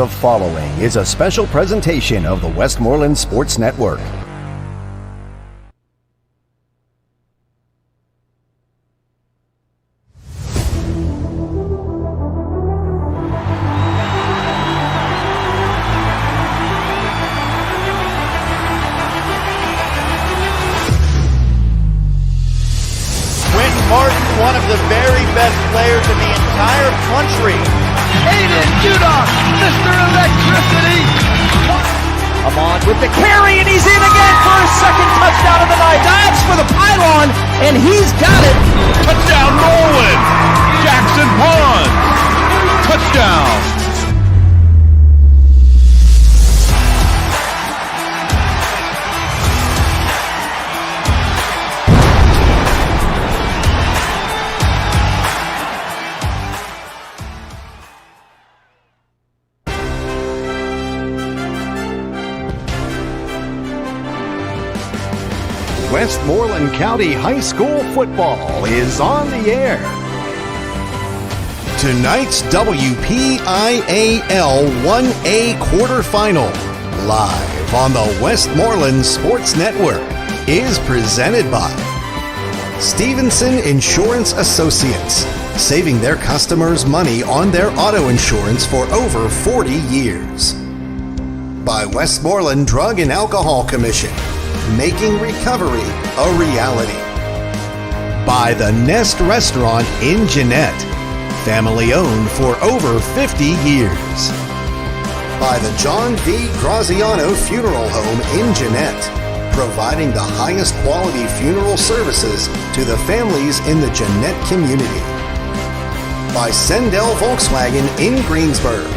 The following is a special presentation of the Westmoreland Sports Network. One of the very best players in the entire country. Aiden Duda, Mr. Electricity. Amon with the carry, and he's in again for his second touchdown of the night. Dives for the pylon, and he's got it. Touchdown, Norwin. Jackson Pond. Touchdown. Westmoreland County High School football is on the air. Tonight's WPIAL 1A quarterfinal, live on the Westmoreland Sports Network, is presented by Stevenson Insurance Associates, saving their customers money on their auto insurance for over 40 years. By Westmoreland Drug and Alcohol Commission, making recovery a reality. By the Nest Restaurant in Jeannette, family owned for over 50 years. By the John V. Graziano Funeral Home in Jeannette, providing the highest quality funeral services to the families in the Jeannette community. By Sendell Volkswagen in Greensburg,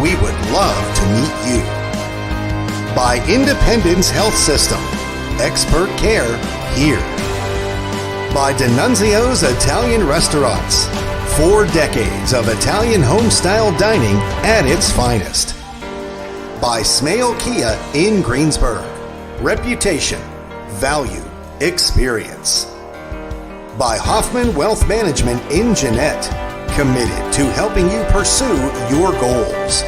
we would love to meet you. By Independence Health System, expert care here. By D'Annunzio's Italian Restaurants, 4 decades of Italian home-style dining at its finest. By Smale Kia in Greensburg, reputation, value, experience. By Hoffman Wealth Management in Jeannette, committed to helping you pursue your goals.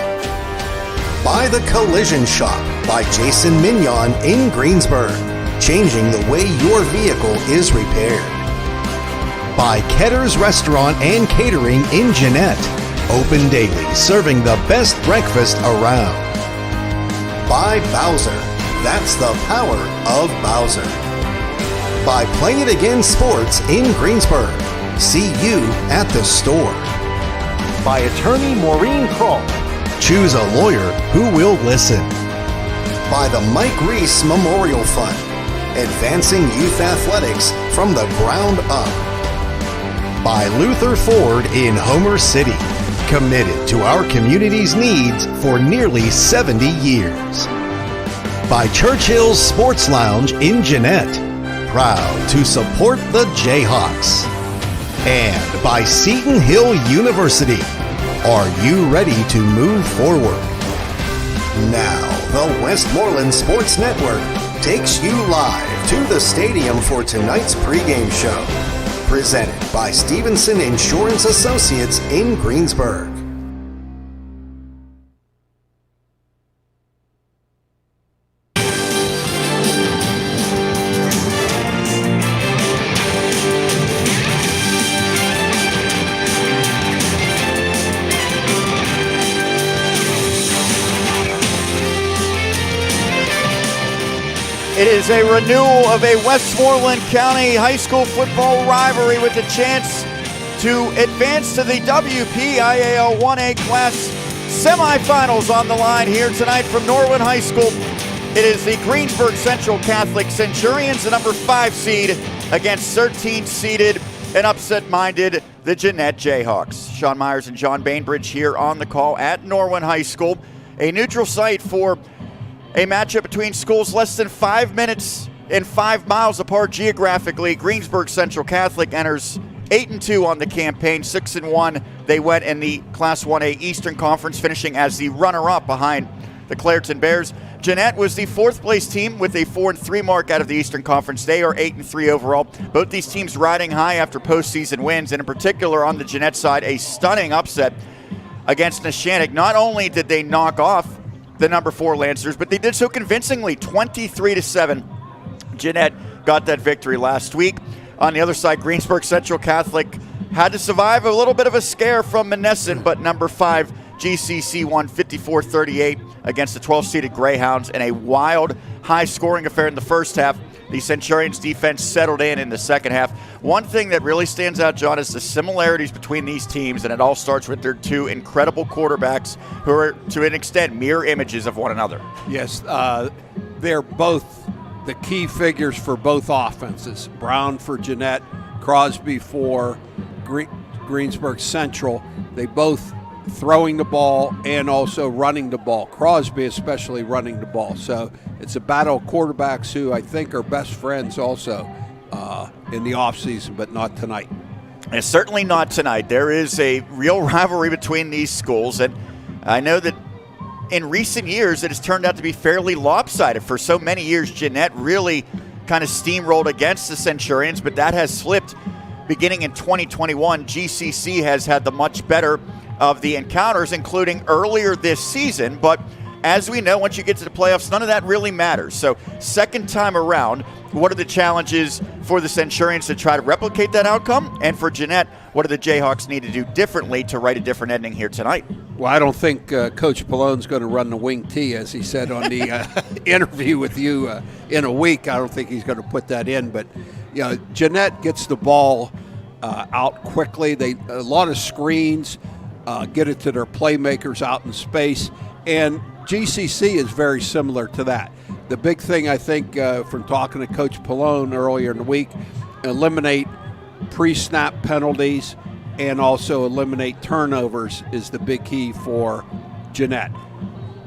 By the Collision Shop by Jason Mignon in Greensburg, changing the way your vehicle is repaired. By Ketter's Restaurant and Catering in Jeannette, open daily, serving the best breakfast around. By Bowser, that's the power of Bowser. By Play It Again Sports in Greensburg, see you at the store. By Attorney Maureen Kroll, choose a lawyer who will listen. By the Mike Reese Memorial Fund, advancing youth athletics from the ground up. By Luther Ford in Homer City, committed to our community's needs for nearly 70 years. By Churchill's Sports Lounge in Jeannette, proud to support the Jayhawks. And by Seton Hill University, are you ready to move forward? Now, the Westmoreland Sports Network takes you live to the stadium for tonight's pregame show, presented by Stevenson Insurance Associates in Greensburg. It is a renewal of a Westmoreland County high school football rivalry with a chance to advance to the WPIAL 1A class semifinals on the line here tonight from Norwin High School. It is the Greensburg Central Catholic Centurions, the number 5 seed, against 13th seeded and upset-minded the Jeannette Jayhawks. Sean Myers and John Bainbridge here on the call at Norwin High School, a neutral site for a matchup between schools less than 5 minutes and 5 miles apart geographically. Greensburg Central Catholic enters 8-2 on the campaign, 6-1. They went in the Class 1A Eastern Conference, finishing as the runner-up behind the Clairton Bears. Jeannette was the 4th place team with a 4-3 mark out of the Eastern Conference. They are 8-3 overall. Both these teams riding high after postseason wins, and in particular on the Jeannette side, a stunning upset against Neshannock. Not only did they knock off the number 4 Lancers, but they did so convincingly, 23-7. Jeannette got that victory last week. On the other side, Greensburg Central Catholic had to survive a little bit of a scare from Monessen, but number 5 GCC won 54-38 against the 12-seeded Greyhounds in a wild, high-scoring affair in the first half. The Centurions defense settled in the second half. One thing that really stands out, John, is the similarities between these teams, and it all starts with their 2 incredible quarterbacks who are, to an extent, mirror images of one another. Yes, they're both the key figures for both offenses. Brown for Jeannette, Crosby for Greensburg Central. They both throwing the ball and also running the ball. Crosby especially running the ball. So it's a battle of quarterbacks who I think are best friends also in the offseason, but not tonight. And certainly not tonight. There is a real rivalry between these schools, and I know that in recent years it has turned out to be fairly lopsided. For so many years, Jeannette really kind of steamrolled against the Centurions, but that has flipped beginning in 2021. GCC has had the much better of the encounters, including earlier this season. But as we know, once you get to the playoffs, none of that really matters. So second time around, what are the challenges for the Centurions to try to replicate that outcome? And for Jeannette, what do the Jayhawks need to do differently to write a different ending here tonight? Well, I don't think Coach Palone's going to run the wing tee, as he said on the interview with you in a week. I don't think he's going to put that in. But, you know, Jeannette gets the ball out quickly. A lot of screens. Get it to their playmakers out in space. And GCC is very similar to that. The big thing, I think, from talking to Coach Palone earlier in the week, eliminate pre-snap penalties and also eliminate turnovers is the big key for Jeannette.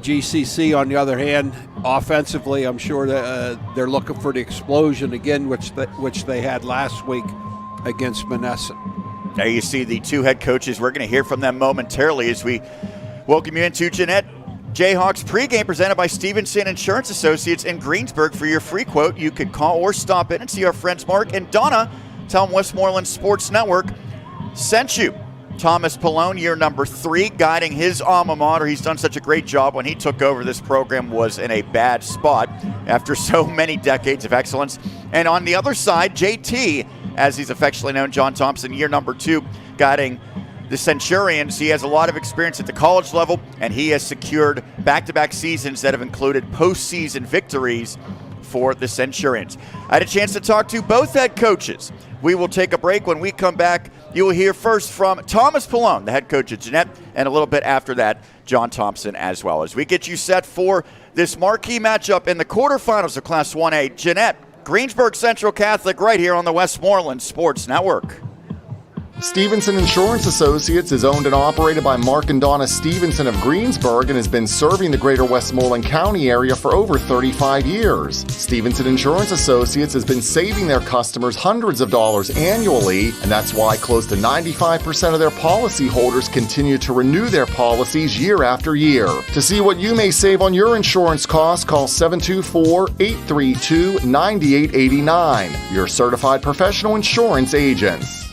GCC, on the other hand, offensively, I'm sure that, they're looking for the explosion again, which they had last week against Monessen. There you see the 2 head coaches. We're going to hear from them momentarily as we welcome you into Jeannette Jayhawks pregame, presented by Stevenson Insurance Associates in Greensburg. For your free quote, you could call or stop in and see our friends Mark and Donna. Tell them Westmoreland Sports Network sent you. Thomas Palone, year number 3, guiding his alma mater. He's done such a great job. When he took over, this program was in a bad spot after so many decades of excellence. And on the other side, JT, as he's affectionately known, John Thompson, year number 2, guiding the Centurions. He has a lot of experience at the college level, and he has secured back-to-back seasons that have included postseason victories for the Centurions. I had a chance to talk to both head coaches. We will take a break. When we come back, you will hear first from Thomas Palone, the head coach at Jeannette, and a little bit after that, John Thompson as well, as we get you set for this marquee matchup in the quarterfinals of Class 1A. Jeannette, Greensburg Central Catholic, right here on the Westmoreland Sports Network. Stevenson Insurance Associates is owned and operated by Mark and Donna Stevenson of Greensburg and has been serving the greater Westmoreland County area for over 35 years. Stevenson Insurance Associates has been saving their customers hundreds of dollars annually, and that's why close to 95% of their policyholders continue to renew their policies year after year. To see what you may save on your insurance costs, call 724-832-9889. Your certified professional insurance agents.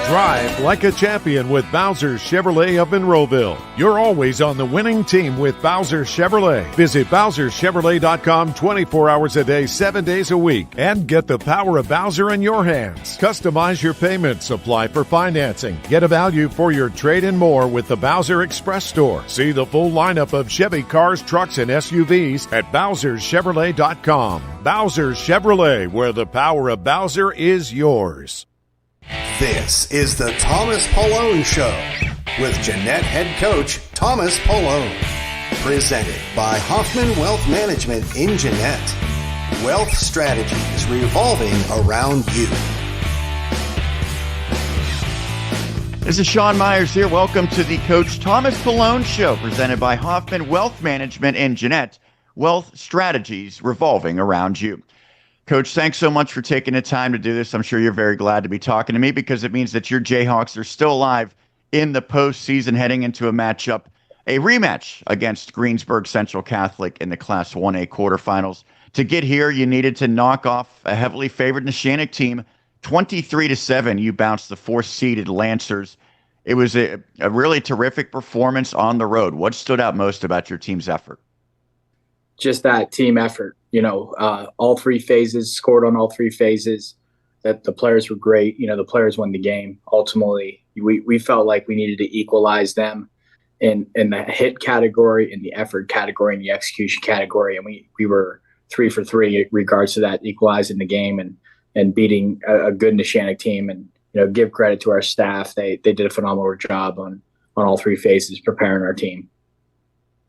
Drive like a champion with Bowser Chevrolet of Monroeville. You're always on the winning team with Bowser Chevrolet. Visit BowserChevrolet.com 24 hours a day, 7 days a week, and get the power of Bowser in your hands. Customize your payments, apply for financing, get a value for your trade and more with the Bowser Express Store. See the full lineup of Chevy cars, trucks, and SUVs at BowserChevrolet.com. Bowser Chevrolet, where the power of Bowser is yours. This is the Thomas Palone Show with Jeannette head coach Thomas Palone. Presented by Hoffman Wealth Management in Jeannette. Wealth strategies revolving around you. This is Sean Myers here. Welcome to the Coach Thomas Palone Show, presented by Hoffman Wealth Management in Jeannette. Wealth strategies revolving around you. Coach, thanks so much for taking the time to do this. I'm sure you're very glad to be talking to me because it means that your Jayhawks are still alive in the postseason, heading into a rematch against Greensburg Central Catholic in the Class 1A quarterfinals. To get here, you needed to knock off a heavily favored Neshannock team. 23-7, you bounced the 4th-seeded Lancers it was a really terrific performance on the road. What stood out most about your team's effort? Just that team effort, all three phases, scored on all three phases, that the players were great. The players won the game. Ultimately, we felt like we needed to equalize them in the hit category, in the effort category, in the execution category. And we were 3 for 3 in regards to that, equalizing the game and beating a good Neshannock team. And, give credit to our staff. They did a phenomenal job on all three phases, preparing our team.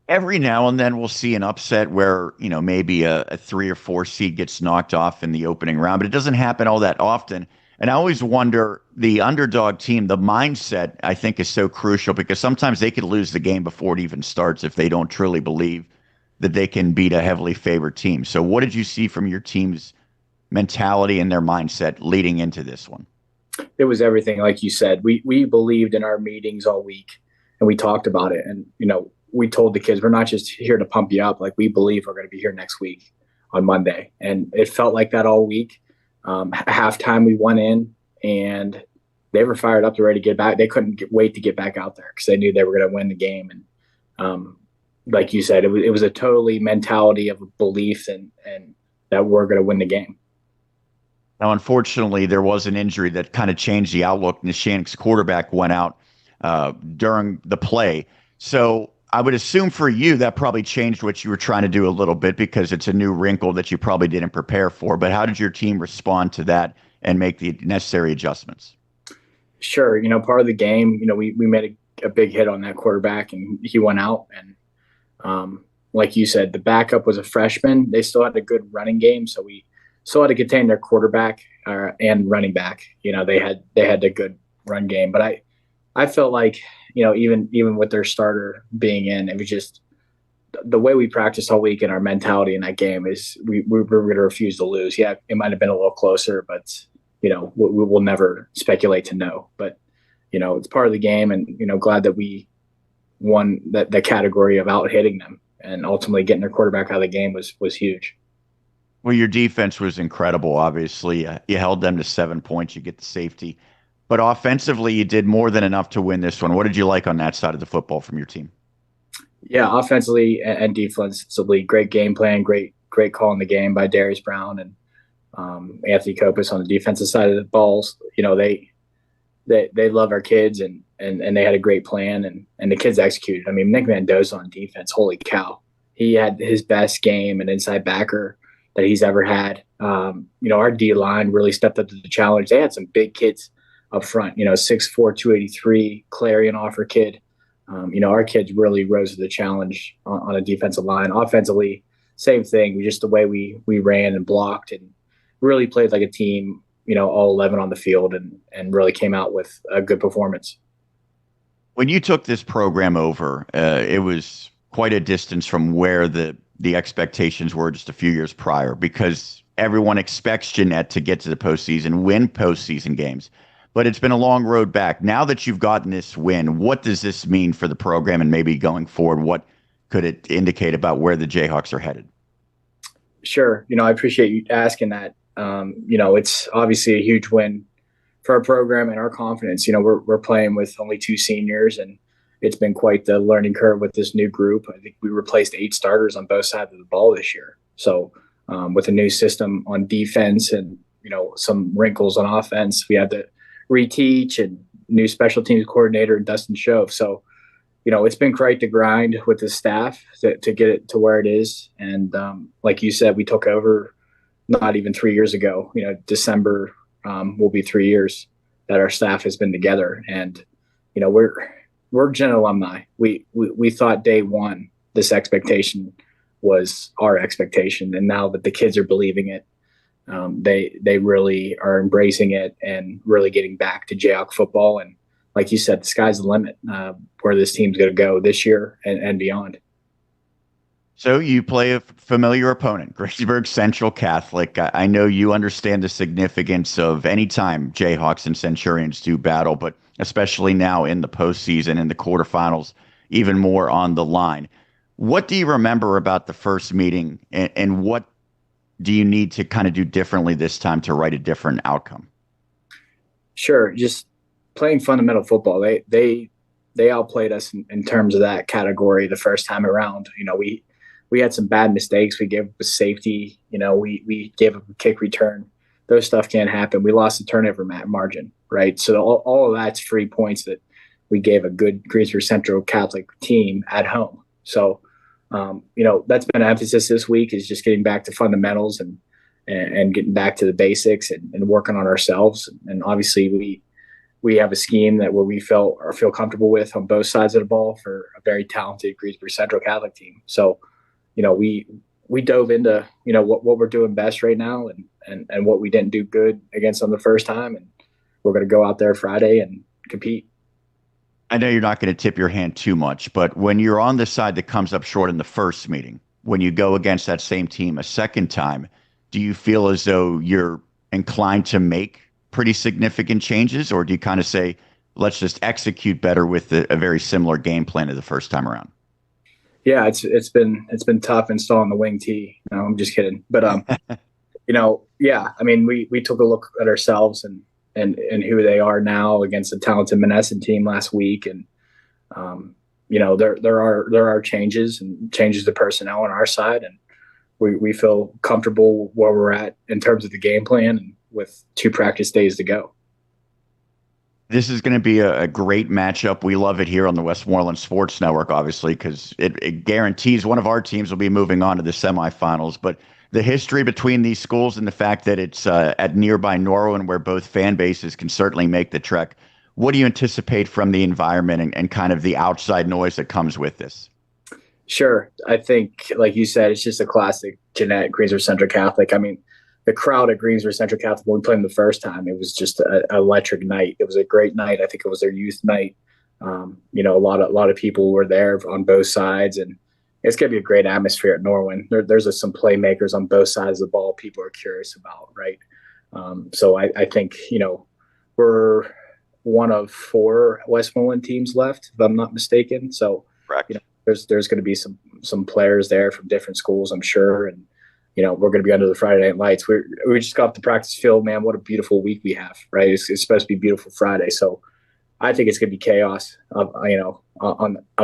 Every now and then we'll see an upset where, maybe a 3 or 4 seed gets knocked off in the opening round, but it doesn't happen all that often. And I always wonder, the underdog team, the mindset, I think, is so crucial, because sometimes they could lose the game before it even starts if they don't truly believe that they can beat a heavily favored team. So what did you see from your team's mentality and their mindset leading into this one? It was everything, like you said. We believed in our meetings all week, and we talked about it. And, we told the kids, we're not just here to pump you up. Like, we believe we're going to be here next week on Monday. And it felt like that all week. Halftime, we went in, and they were fired up to ready to get back. They couldn't wait to get back out there because they knew they were going to win the game. And like you said, it was a totally mentality of belief and that we're going to win the game. Now, unfortunately, there was an injury that kind of changed the outlook. Neshannock's quarterback went out during the play. So I would assume for you that probably changed what you were trying to do a little bit, because it's a new wrinkle that you probably didn't prepare for. But how did your team respond to that and make the necessary adjustments? Sure. Part of the game, we made a big hit on that quarterback, and he went out. And like you said, the backup was a freshman. They still had a good running game, so we still had to contain their quarterback and running back. They had a good run game. But I felt like, even with their starter being in, it was just the way we practiced all week, and our mentality in that game is we were going to refuse to lose. Yeah, it might have been a little closer, but, we will never speculate to know. But, it's part of the game, and, glad that we won the category of out hitting them, and ultimately getting their quarterback out of the game was huge. Well, your defense was incredible, obviously. You held them to 7 points. You get the safety. But offensively, you did more than enough to win this one. What did you like on that side of the football from your team? Yeah, offensively and defensively, great game plan, great call in the game by Darius Brown and Anthony Kopis on the defensive side of the balls. They love our kids, and they had a great plan, and the kids executed. I mean, Nick Mendoza on defense, holy cow. He had his best game, an inside backer that he's ever had. Our D-line really stepped up to the challenge. They had some big kids up front, 6'4", 283, Clarion offer kid. Our kids really rose to the challenge on a defensive line. Offensively, same thing. Just the way we ran and blocked and really played like a team, all 11 on the field, and really came out with a good performance. When you took this program over, it was quite a distance from where the expectations were just a few years prior, because everyone expects Jeannette to get to the postseason, win postseason games. But it's been a long road back. Now that you've gotten this win, what does this mean for the program, and maybe going forward, what could it indicate about where the Jayhawks are headed? Sure. I appreciate you asking that. It's obviously a huge win for our program and our confidence. We're playing with only 2 seniors, and it's been quite the learning curve with this new group. I think we replaced 8 starters on both sides of the ball this year. So with a new system on defense and, some wrinkles on offense, we had to reteach, and new special teams coordinator, Dustin Shove. So, it's been quite the grind with the staff to get it to where it is. And like you said, we took over not even 3 years ago. December will be 3 years that our staff has been together. And, we're Gen alumni. We thought day one this expectation was our expectation. And now that the kids are believing it, they really are embracing it and really getting back to Jayhawk football. And like you said, the sky's the limit where this team's going to go this year and beyond. So you play a familiar opponent, Greensburg Central Catholic. I know you understand the significance of any time Jayhawks and Centurions do battle, but especially now in the postseason, in the quarterfinals, even more on the line. What do you remember about the first meeting, and what do you need to kind of do differently this time to write a different outcome? Sure. Just playing fundamental football. They outplayed us in terms of that category the first time around. We had some bad mistakes. We gave up a safety. We gave up a kick return. Those stuff can't happen. We lost the turnover margin, right? So all of that's free points that we gave a good Greensburg Central Catholic team at home. So, that's been an emphasis this week, is just getting back to fundamentals and getting back to the basics and working on ourselves. And obviously we have a scheme where we feel comfortable with on both sides of the ball for a very talented Greensburg Central Catholic team. So, we dove into, what we're doing best right now and what we didn't do good against them the first time. And we're going to go out there Friday and compete. I know you're not going to tip your hand too much, but when you're on the side that comes up short in the first meeting, when you go against that same team a second time, do you feel as though you're inclined to make pretty significant changes, or do you kind of say, let's just execute better with a very similar game plan to the first time around? Yeah, it's been tough installing the wing tee. No, I'm just kidding. But yeah, I mean, we took a look at ourselves and who they are now against a talented Menneson team last week, and there are changes to personnel on our side, and we feel comfortable where we're at in terms of the game plan, and with 2 practice days to go. This is going to be a great matchup. We love it here on the Westmoreland Sports Network, obviously, because it guarantees one of our teams will be moving on to the semifinals. But the history between these schools and the fact that it's at nearby Norwin, where both fan bases can certainly make the trek, what do you anticipate from the environment and kind of the outside noise that comes with this? Sure. I think, like you said, it's just a classic Jeannette, Greensburg Central Catholic. I mean, the crowd at Greensburg Central Catholic, when we played them the first time, it was just an electric night. It was a great night. I think it was their youth night. A lot of people were there on both sides, and it's going to be a great atmosphere at Norwin. There's some playmakers on both sides of the ball people are curious about, right? So I think, we're one of 4 Westmoreland teams left, if I'm not mistaken. So, correct. There's going to be some players there from different schools, I'm sure. And, we're going to be under the Friday Night Lights. We just got off the practice field, man. What a beautiful week we have, right? It's supposed to be beautiful Friday. So I think it's going to be chaos, up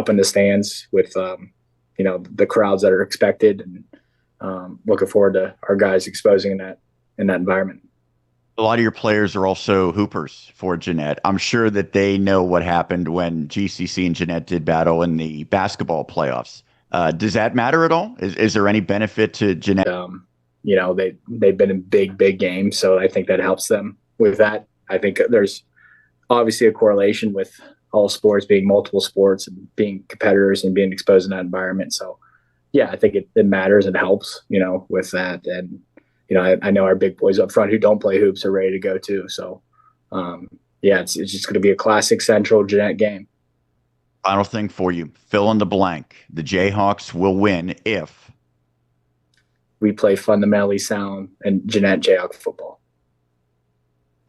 in the stands with, the crowds that are expected, and looking forward to our guys exposing in that environment. A lot of your players are also hoopers for Jeannette. I'm sure that they know what happened when GCC and Jeannette did battle in the basketball playoffs. Does that matter at all? Is there any benefit to Jeannette? They've been in big games, so I think that helps them with that. I think there's obviously a correlation with all sports being multiple sports and being competitors and being exposed in that environment. So, yeah, I think it matters and helps, with that. And, I know our big boys up front who don't play hoops are ready to go too. So, it's just going to be a classic Central Jeannette game. Final thing for you, fill in the blank. The Jayhawks will win if we play fundamentally sound and Jeannette Jayhawk football.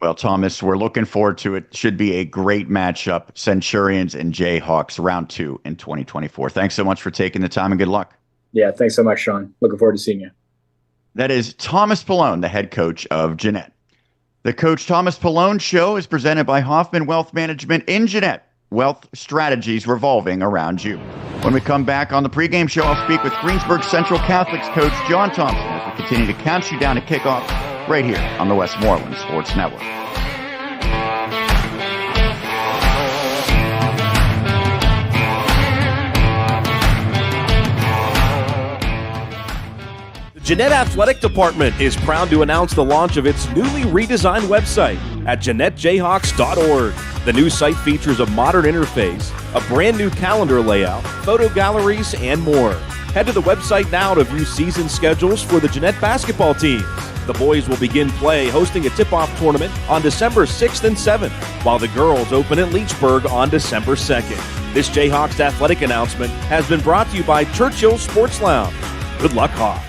Well, Thomas, we're looking forward to it. Should be a great matchup. Centurions and Jayhawks, round 2 in 2024. Thanks so much for taking the time, and good luck. Yeah, thanks so much, Sean. Looking forward to seeing you. That is Thomas Palone, the head coach of Jeannette. The Coach Thomas Palone Show is presented by Hoffman Wealth Management in Jeannette. Wealth strategies revolving around you. When we come back on the pregame show, I'll speak with Greensburg Central Catholic's coach John Thompson as we continue to count you down to kickoff right here on the Westmoreland Sports Network. The Jeannette Athletic Department is proud to announce the launch of its newly redesigned website at JeannetteJayhawks.org. The new site features a modern interface, a brand new calendar layout, photo galleries, and more. Head to the website now to view season schedules for the Jeannette basketball teams. The boys will begin play hosting a tip-off tournament on December 6th and 7th, while the girls open at Leechburg on December 2nd. This Jayhawks athletic announcement has been brought to you by Churchill Sports Lounge. Good luck, Hawks.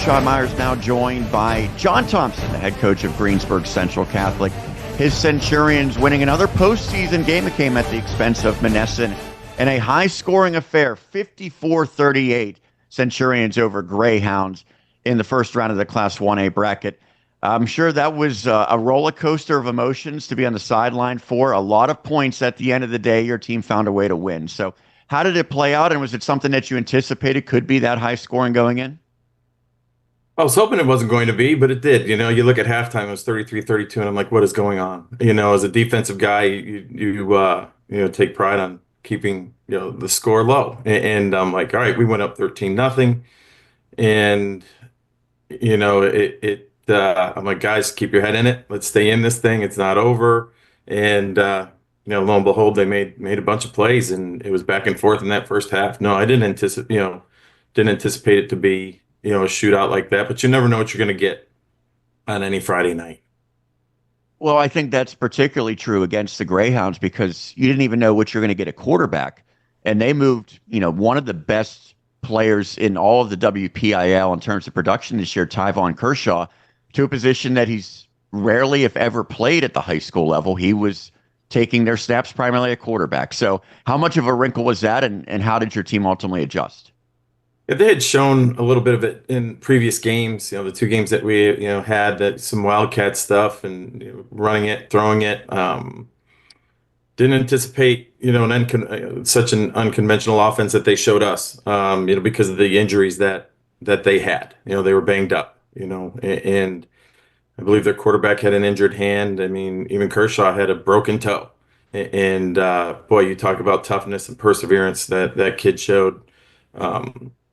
Sean Myers now joined by John Thompson, the head coach of Greensburg Central Catholic. His Centurions winning another postseason game that came at the expense of Menneson in a high-scoring affair, 54-38, Centurions over Greyhounds in the first round of the Class 1A bracket. I'm sure that was a roller coaster of emotions to be on the sideline for. A lot of points at the end of the day. Your team found a way to win. So how did it play out, and was it something that you anticipated could be that high scoring going in? I was hoping it wasn't going to be, but it did. You look at halftime, it was 33-32, and I'm like, what is going on? As a defensive guy, you take pride on keeping, the score low. And I'm like, all right, we went up 13-0. And, I'm like, guys, keep your head in it. Let's stay in this thing. It's not over. And, lo and behold, they made a bunch of plays, and it was back and forth in that first half. No, I didn't anticipate it to be, a shootout like that, but you never know what you're going to get on any Friday night. Well, I think that's particularly true against the Greyhounds because you didn't even know what you're going to get at quarterback. And they moved, one of the best players in all of the WPIAL in terms of production this year, Tyvon Kershaw, to a position that he's rarely, if ever, played at the high school level. He was taking their snaps primarily at quarterback. So how much of a wrinkle was that, and how did your team ultimately adjust? Yeah, they had shown a little bit of it in previous games, the two games that we, had that some Wildcat stuff and running it, throwing it. Didn't anticipate, such an unconventional offense that they showed us, because of the injuries that they had. They were banged up, and I believe their quarterback had an injured hand. I mean, even Kershaw had a broken toe. And boy, you talk about toughness and perseverance that kid showed.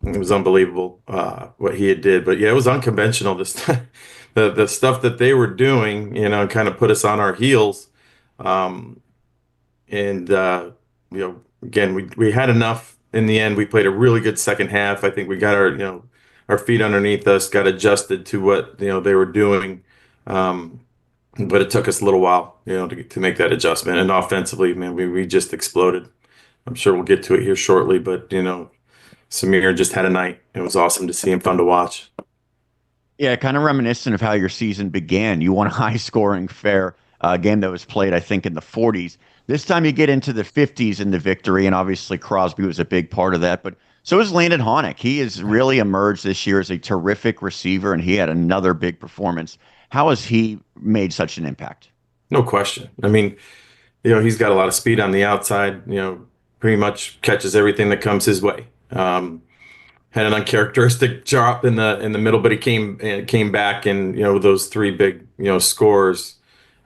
It was unbelievable what he had did. But yeah, it was unconventional. The stuff that they were doing, kind of put us on our heels. Again, we had enough in the end. We played a really good second half. I think we got our feet underneath us, got adjusted to what they were doing. But it took us a little while, to make that adjustment. And offensively, man, we just exploded. I'm sure we'll get to it here shortly, but Samir just had a night. It was awesome to see him, fun to watch. Yeah, kind of reminiscent of how your season began. You won a high-scoring fair game that was played, I think, in the 40s. This time you get into the 50s in the victory, and obviously Crosby was a big part of that. But so is Landon Honick. He has really emerged this year as a terrific receiver, and he had another big performance. How has he made such an impact? No question. I mean, he's got a lot of speed on the outside, pretty much catches everything that comes his way. Had an uncharacteristic drop in the middle, but he came back, and those three big scores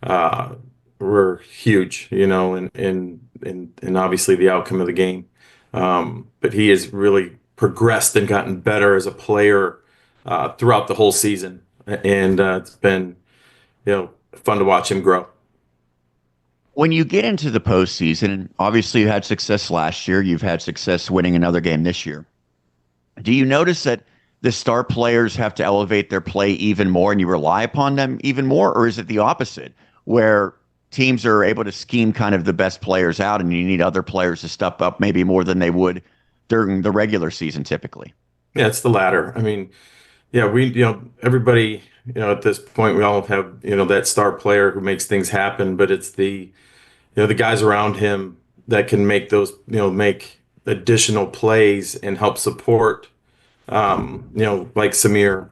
were huge, and obviously the outcome of the game. But he has really progressed and gotten better as a player throughout the whole season, and it's been fun to watch him grow. When you get into the postseason, and obviously you had success last year, you've had success winning another game this year. Do you notice that the star players have to elevate their play even more and you rely upon them even more? Or is it the opposite, where teams are able to scheme kind of the best players out and you need other players to step up maybe more than they would during the regular season typically? Yeah, it's the latter. I mean, yeah, everybody, at this point, we all have, that star player who makes things happen, but it's the guys around him that can make those, make additional plays and help support, like Samir,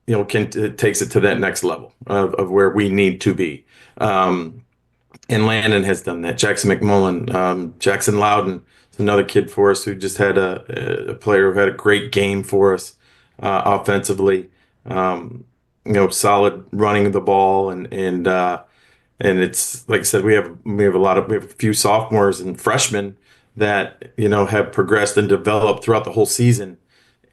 it takes it to that next level of where we need to be. And Landon has done that. Jackson McMullen, Jackson Loudon is another kid for us who just had a player who had a great game for us offensively. Solid running the ball and it's like I said, we have a few sophomores and freshmen that have progressed and developed throughout the whole season,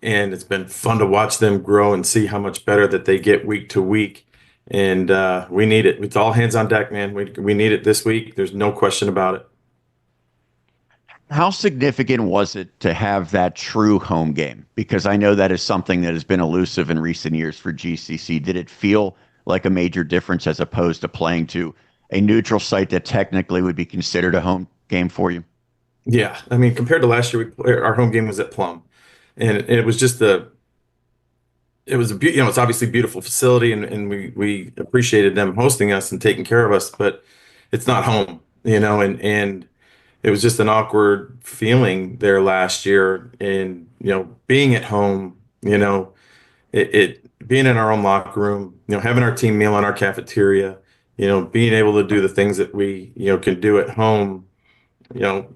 and it's been fun to watch them grow and see how much better that they get week to week. And we need it. It's all hands on deck, man. We need it this week. There's no question about it. How significant was it to have that true home game? Because I know that is something that has been elusive in recent years for GCC. Did it feel like a major difference as opposed to playing to a neutral site that technically would be considered a home game for you? Yeah, I mean, compared to last year, our home game was at Plum, and it was just it's obviously a beautiful facility, and we appreciated them hosting us and taking care of us, but it's not home, and it was just an awkward feeling there last year. And, being at home, being in our own locker room, having our team meal in our cafeteria, being able to do the things that we, can do at home,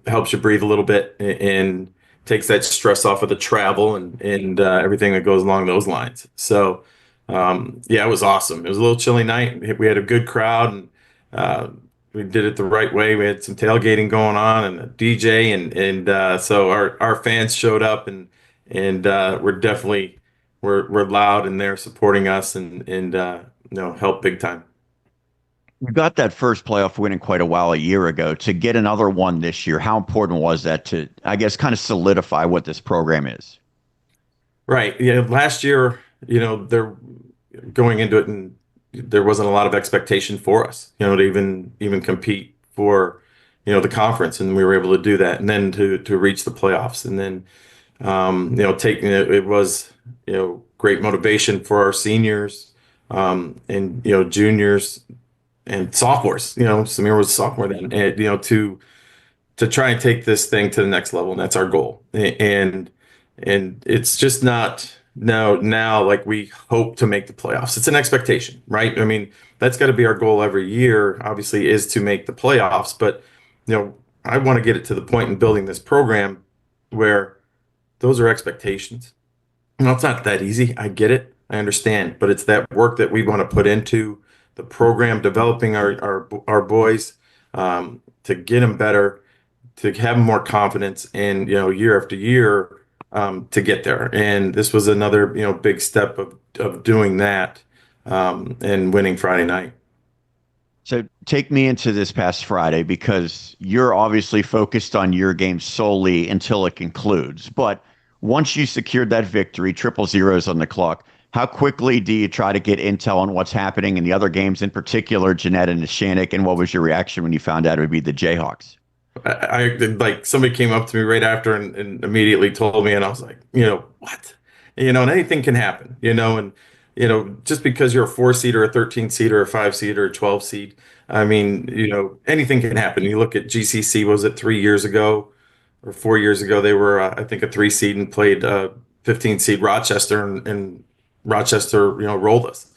helps you breathe a little bit and takes that stress off of the travel and everything that goes along those lines. So, yeah, it was awesome. It was a little chilly night. We had a good crowd, and we did it the right way. We had some tailgating going on and a DJ, and so our fans showed up, and we're loud, and they're supporting us, and help big time. You got that first playoff win in quite a while a year ago. To get another one this year, how important was that to, I guess, kind of solidify what this program is? Right. Yeah. Last year, they're going into it, and there wasn't a lot of expectation for us, to even compete for, the conference, and we were able to do that, and then to reach the playoffs, and then, taking it was, great motivation for our seniors, and juniors and sophomores. Samir was a sophomore then, and to try and take this thing to the next level, and that's our goal. And it's just not now like we hope to make the playoffs. It's an expectation, right? I mean, that's got to be our goal every year, obviously, is to make the playoffs. But I want to get it to the point in building this program where those are expectations. It's not that easy. I get it. I understand, but it's that work that we want to put into the program, developing our boys, to get them better, to have more confidence, and year after year, to get there. And this was another big step of doing that, and winning Friday night. So take me into this past Friday, because you're obviously focused on your game solely until it concludes. But once you secured that victory, 0-0 on the clock, how quickly do you try to get intel on what's happening in the other games, in particular Jeannette and Shannick, and what was your reaction when you found out it would be the Jayhawks? I like, somebody came up to me right after and immediately told me, and I was like, what? And anything can happen, and just because you're a 4 seed or a 13 seed or a 5 seed or a 12 seed, I mean, anything can happen. You look at GCC, was it 3 years ago or 4 years ago? They were, I think, a 3 seed and played 15 seed Rochester, and Rochester, rolled us.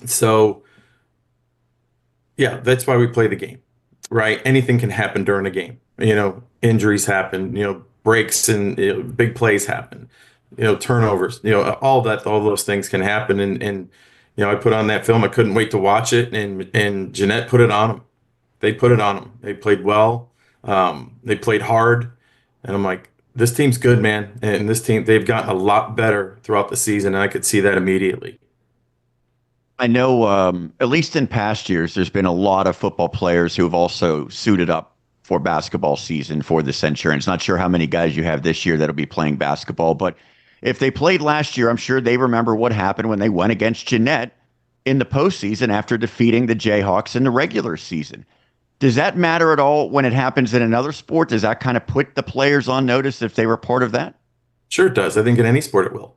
So yeah, that's why we play the game, right? Anything can happen during a game. Injuries happen, breaks and big plays happen, turnovers, all those things can happen. And I put on that film. I couldn't wait to watch it. And Jeannette put it on them. They put it on them. They played well. They played hard. And I'm like, this team's good, man. And this team, they've gotten a lot better throughout the season. And I could see that immediately. I know, at least in past years, there's been a lot of football players who have also suited up for basketball season for this insurance. Not sure how many guys you have this year that'll be playing basketball, but if they played last year, I'm sure they remember what happened when they went against Jeannette in the postseason after defeating the Jayhawks in the regular season. Does that matter at all when it happens in another sport? Does that kind of put the players on notice if they were part of that? Sure it does. I think in any sport it will.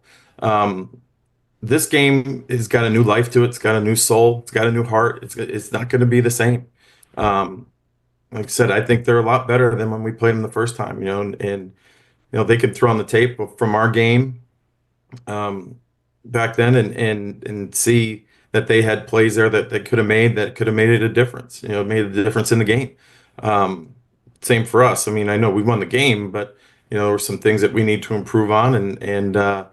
This game has got a new life to it. It's got a new soul. It's got a new heart. It's not going to be the same. Like I said, I think they're a lot better than when we played them the first time, and they could throw on the tape from our game back then and see that they had plays there that could have made it a difference, made a difference in the game. Same for us. I mean, I know we won the game, but there were some things that we need to improve on, and at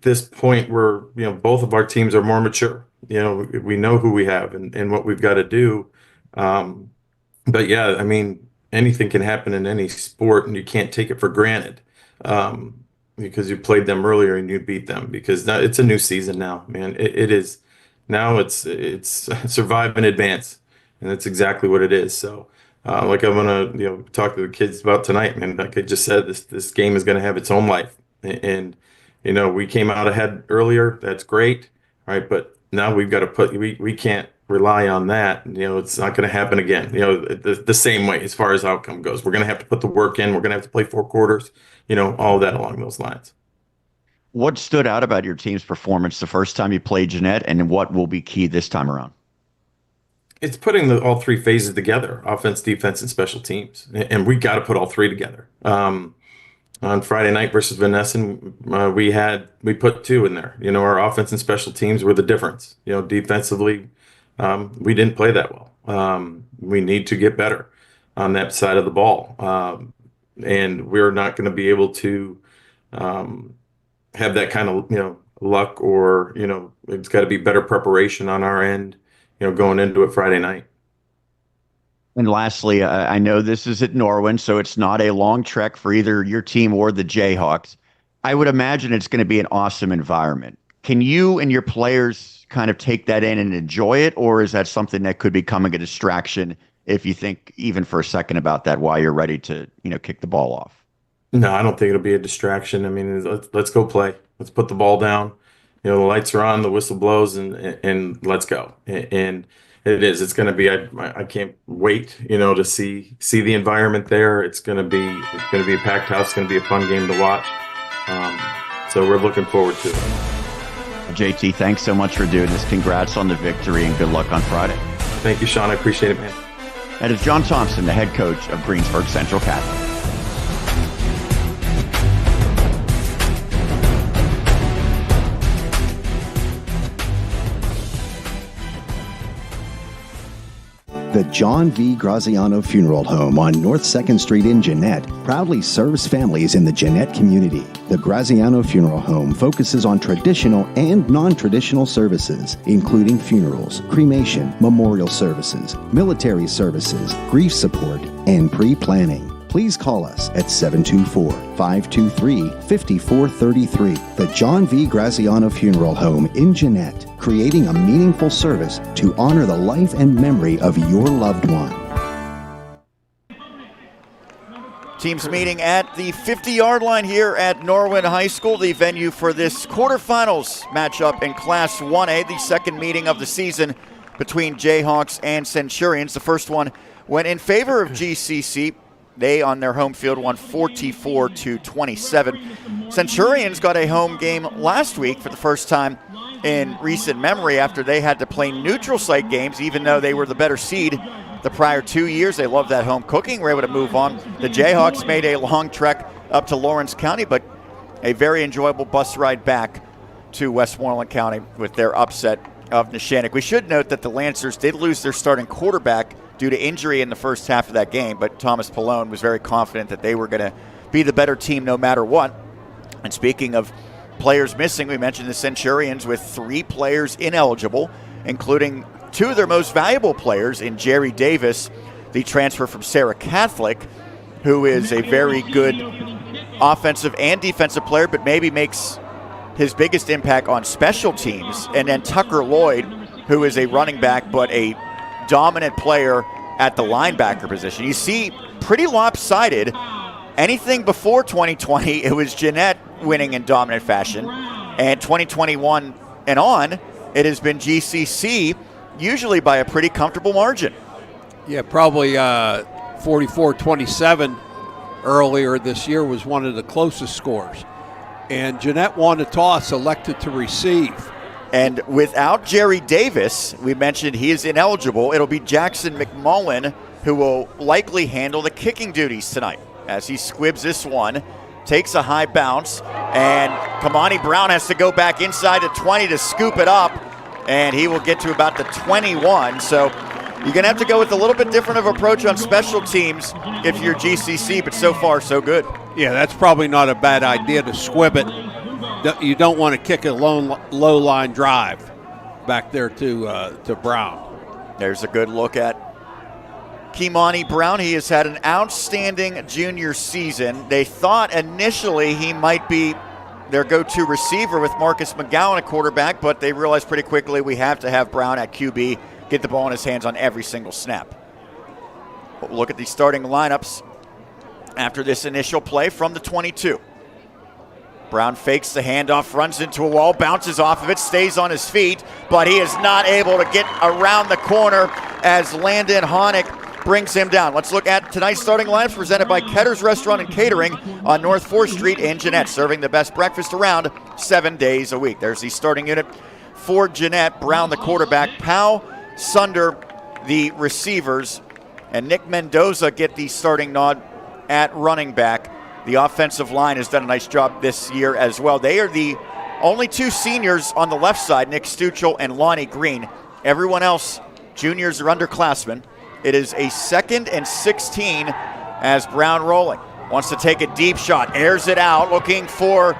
this point where both of our teams are more mature. We know who we have and what we've got to do. But yeah, I mean, anything can happen in any sport, and you can't take it for granted. Because you played them earlier and you beat them, because now it's a new season now, man. It is now. It's survive and advance, and that's exactly what it is. So, like I'm gonna talk to the kids about tonight, man. Like I just said, this game is gonna have its own life, and we came out ahead earlier. That's great, right? But now we've got to we can't rely on that. It's not going to happen again. The same way as far as outcome goes. We're going to have to put the work in. We're going to have to play 4 quarters. All that along those lines. What stood out about your team's performance the first time you played Jeannette, and what will be key this time around? It's putting all three phases together: offense, defense, and special teams, and we got to put all three together. On Friday night versus Vanessa, we put two in there. Our offense and special teams were the difference. Defensively, we didn't play that well. We need to get better on that side of the ball, and we're not going to be able to have that kind of luck, or it's got to be better preparation on our end, going into it Friday night. And lastly, I know this is at Norwin, so it's not a long trek for either your team or the Jayhawks. I would imagine it's going to be an awesome environment. Can you and your players kind of take that in and enjoy it, or is that something that could be becoming a distraction if you think even for a second about that while you're ready to, kick the ball off? No, I don't think it'll be a distraction. I mean, let's go play. Let's put the ball down. The lights are on, the whistle blows, and let's go. And it is. It's going to be. I can't wait. To see the environment there. It's going to be a packed house. It's going to be a fun game to watch. So we're looking forward to it. JT, thanks so much for doing this. Congrats on the victory and good luck on Friday. Thank you, Sean. I appreciate it, man. That is John Thompson, the head coach of Greensburg Central Catholic. The John V. Graziano Funeral Home on North 2nd Street in Jeannette proudly serves families in the Jeannette community. The Graziano Funeral Home focuses on traditional and non-traditional services, including funerals, cremation, memorial services, military services, grief support, and pre-planning. Please call us at 724-523-5433. The John V. Graziano Funeral Home in Jeannette, creating a meaningful service to honor the life and memory of your loved one. Teams meeting at the 50-yard line here at Norwin High School, the venue for this quarterfinals matchup in Class 1A, the second meeting of the season between Jayhawks and Centurions. The first one went in favor of GCC. They, on their home field, won 44-27. Centurions got a home game last week for the first time in recent memory after they had to play neutral site games, even though they were the better seed the prior 2 years. They love that home cooking. We're able to move on. The Jayhawks made a long trek up to Lawrence County, but a very enjoyable bus ride back to Westmoreland County with their upset of Neshannock. We should note that the Lancers did lose their starting quarterback due to injury in the first half of that game, but Thomas Palone was very confident that they were going to be the better team no matter what. And speaking of players missing, we mentioned the Centurions with 3 players ineligible, including 2 of their most valuable players in Jerry Davis, the transfer from Sarah Catholic, who is a very good offensive and defensive player, but maybe makes his biggest impact on special teams. And then Tucker Lloyd, who is a running back, but a dominant player at the linebacker position. You see, pretty lopsided. Anything before 2020, it was Jeannette winning in dominant fashion. And 2021 and on, it has been GCC, usually by a pretty comfortable margin. Yeah, probably 44-27 earlier this year was one of the closest scores. And Jeannette won the toss, elected to receive. And without Jerry Davis, we mentioned he is ineligible. It'll be Jackson McMullen who will likely handle the kicking duties tonight as he squibs this one, takes a high bounce, and Kamani Brown has to go back inside the 20 to scoop it up, and he will get to about the 21. So you're going to have to go with a little bit different of approach on special teams if you're GCC, but so far so good. Yeah, that's probably not a bad idea to squib it. You don't want to kick a low line drive back there to Brown. There's a good look at Kimani Brown. He has had an outstanding junior season. They thought initially he might be their go-to receiver with Marcus McGowan at quarterback, but they realized pretty quickly we have to have Brown at QB, get the ball in his hands on every single snap. But look at the starting lineups after this initial play from the 22. Brown fakes the handoff, runs into a wall, bounces off of it, stays on his feet, but he is not able to get around the corner as Landon Honick brings him down. Let's look at tonight's starting lineups presented by Ketter's Restaurant and Catering on North 4th Street in Jeannette, serving the best breakfast around 7 days a week. There's the starting unit for Jeannette. Brown, the quarterback, Powell, Sunder, the receivers, and Nick Mendoza get the starting nod at running back. The offensive line has done a nice job this year as well. They are the only two seniors on the left side, Nick Stuchel and Lonnie Green. Everyone else, juniors or underclassmen. It is a 2nd and 16 as Brown rolling. Wants to take a deep shot, airs it out, looking for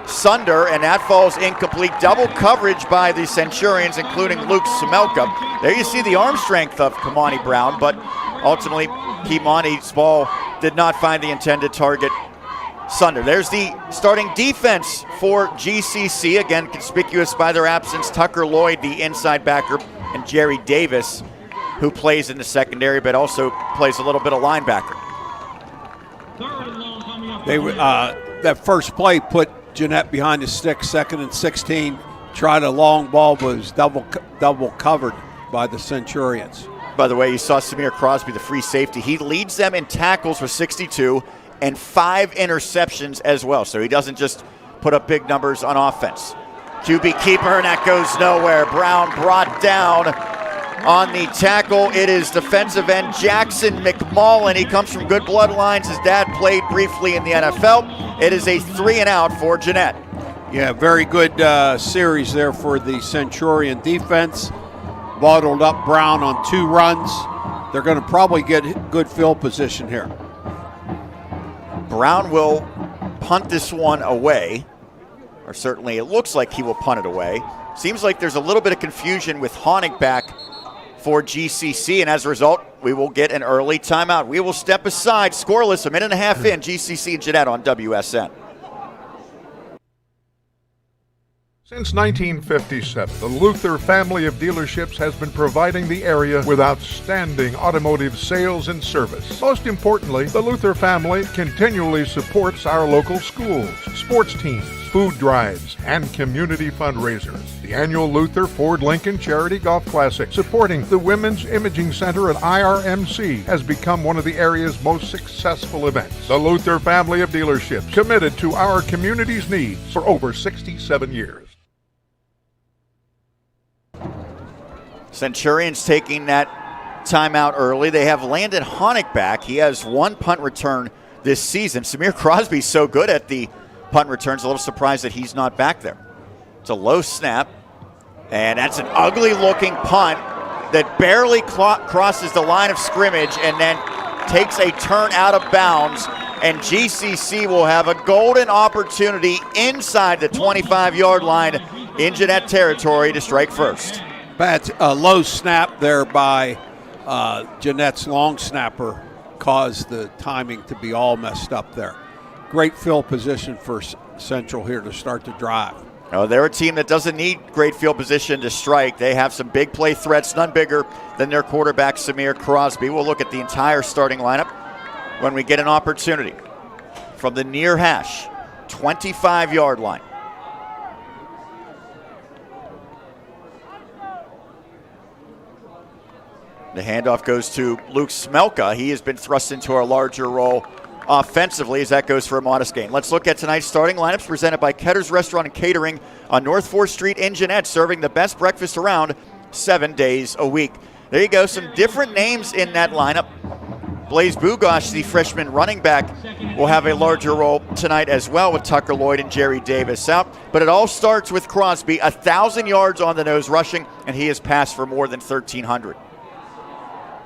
Sunder, and that falls incomplete. Double coverage by the Centurions, including Luke Smelka. There you see the arm strength of Kamani Brown, but ultimately Kimani's ball did not find the intended target, Sunder. There's the starting defense for GCC, again conspicuous by their absence. Tucker Lloyd, the inside backer, and Jerry Davis, who plays in the secondary but also plays a little bit of linebacker. That first play put Jeannette behind the stick, 2nd and 16. Tried a long ball, but was double covered by the Centurions. By the way, you saw Samir Crosby, the free safety. He leads them in tackles with 62 and 5 interceptions as well. So he doesn't just put up big numbers on offense. QB keeper, and that goes nowhere. Brown brought down on the tackle. It is defensive end Jackson McMullen. He comes from good bloodlines. His dad played briefly in the NFL. It is a 3 and out for Jeannette. Yeah, very good series there for the Centurion defense. Bottled up Brown on 2 runs. They're going to probably get good field position here. Brown will punt this one away, or certainly it looks like he will punt it away. Seems like there's a little bit of confusion with Honig back for GCC, and as a result, we will get an early timeout. We will step aside, scoreless, a minute and a half in. GCC and Jeannette on WSN. Since 1957, the Luther family of dealerships has been providing the area with outstanding automotive sales and service. Most importantly, the Luther family continually supports our local schools, sports teams, food drives, and community fundraisers. The annual Luther Ford Lincoln Charity Golf Classic, supporting the Women's Imaging Center at IRMC, has become one of the area's most successful events. The Luther family of dealerships, committed to our community's needs for over 67 years. Centurions taking that timeout early. They have Landon Honig back. He has 1 punt return this season. Samir Crosby's so good at the punt returns, a little surprised that he's not back there. It's a low snap, and that's an ugly-looking punt that barely crosses the line of scrimmage and then takes a turn out of bounds, and GCC will have a golden opportunity inside the 25-yard line in Jeannette territory to strike first. Bad low snap there by Jeannette's long snapper caused the timing to be all messed up there. Great field position for Central here to start the drive. Oh, they're a team that doesn't need great field position to strike. They have some big play threats, none bigger than their quarterback, Samir Crosby. We'll look at the entire starting lineup when we get an opportunity. From the near hash, 25-yard line. The handoff goes to Luke Smelka. He has been thrust into a larger role offensively as that goes for a modest gain. Let's look at tonight's starting lineups presented by Ketter's Restaurant and Catering on North 4th Street in Jeannette, serving the best breakfast around 7 days a week. There you go, some different names in that lineup. Blaise Bugosh, the freshman running back, will have a larger role tonight as well with Tucker Lloyd and Jerry Davis out. But it all starts with Crosby, 1,000 yards on the nose rushing, and he has passed for more than 1,300.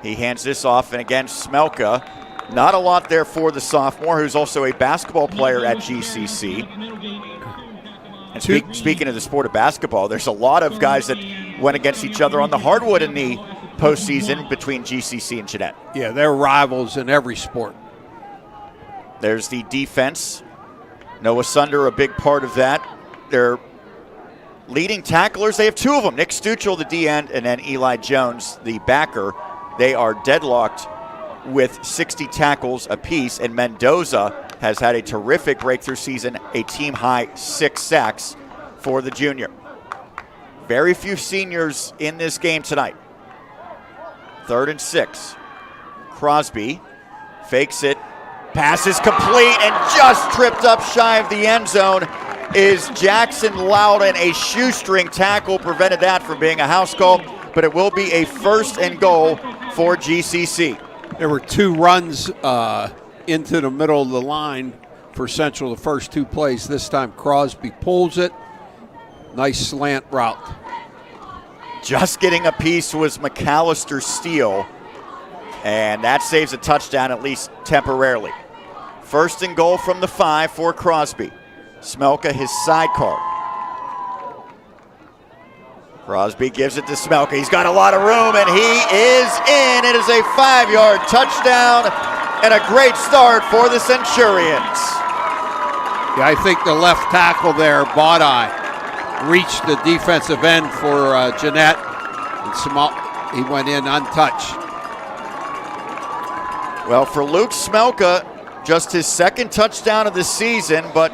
He hands this off, and again, Smelka. Not a lot there for the sophomore, who's also a basketball player at GCC. And speaking of the sport of basketball, there's a lot of guys that went against each other on the hardwood in the postseason between GCC and Jeannette. Yeah, they're rivals in every sport. There's the defense. Noah Sunder, a big part of that. Their leading tacklers, they have 2 of them. Nick Stuchel, the D-end, and then Eli Jones, the backer. They are deadlocked with 60 tackles apiece, and Mendoza has had a terrific breakthrough season, a team-high 6 sacks for the junior. Very few seniors in this game tonight. 3rd and 6. Crosby fakes it, passes complete, and just tripped up shy of the end zone is Jackson Loudon. A shoestring tackle prevented that from being a house call. but it will be a 1st and goal for GCC. There were 2 runs into the middle of the line for Central the first 2 plays. This time Crosby pulls it. Nice slant route. Just getting a piece was McAllister Steele, and that saves a touchdown at least temporarily. 1st and goal from the 5 for Crosby. Smelka, his sidecar. Crosby gives it to Smelka. He's got a lot of room, and he is in. It is a 5-yard touchdown and a great start for the Centurions. Yeah, I think the left tackle there, Bodai, reached the defensive end for Jeannette, and he went in untouched. Well, for Luke Smelka, just his 2nd touchdown of the season, but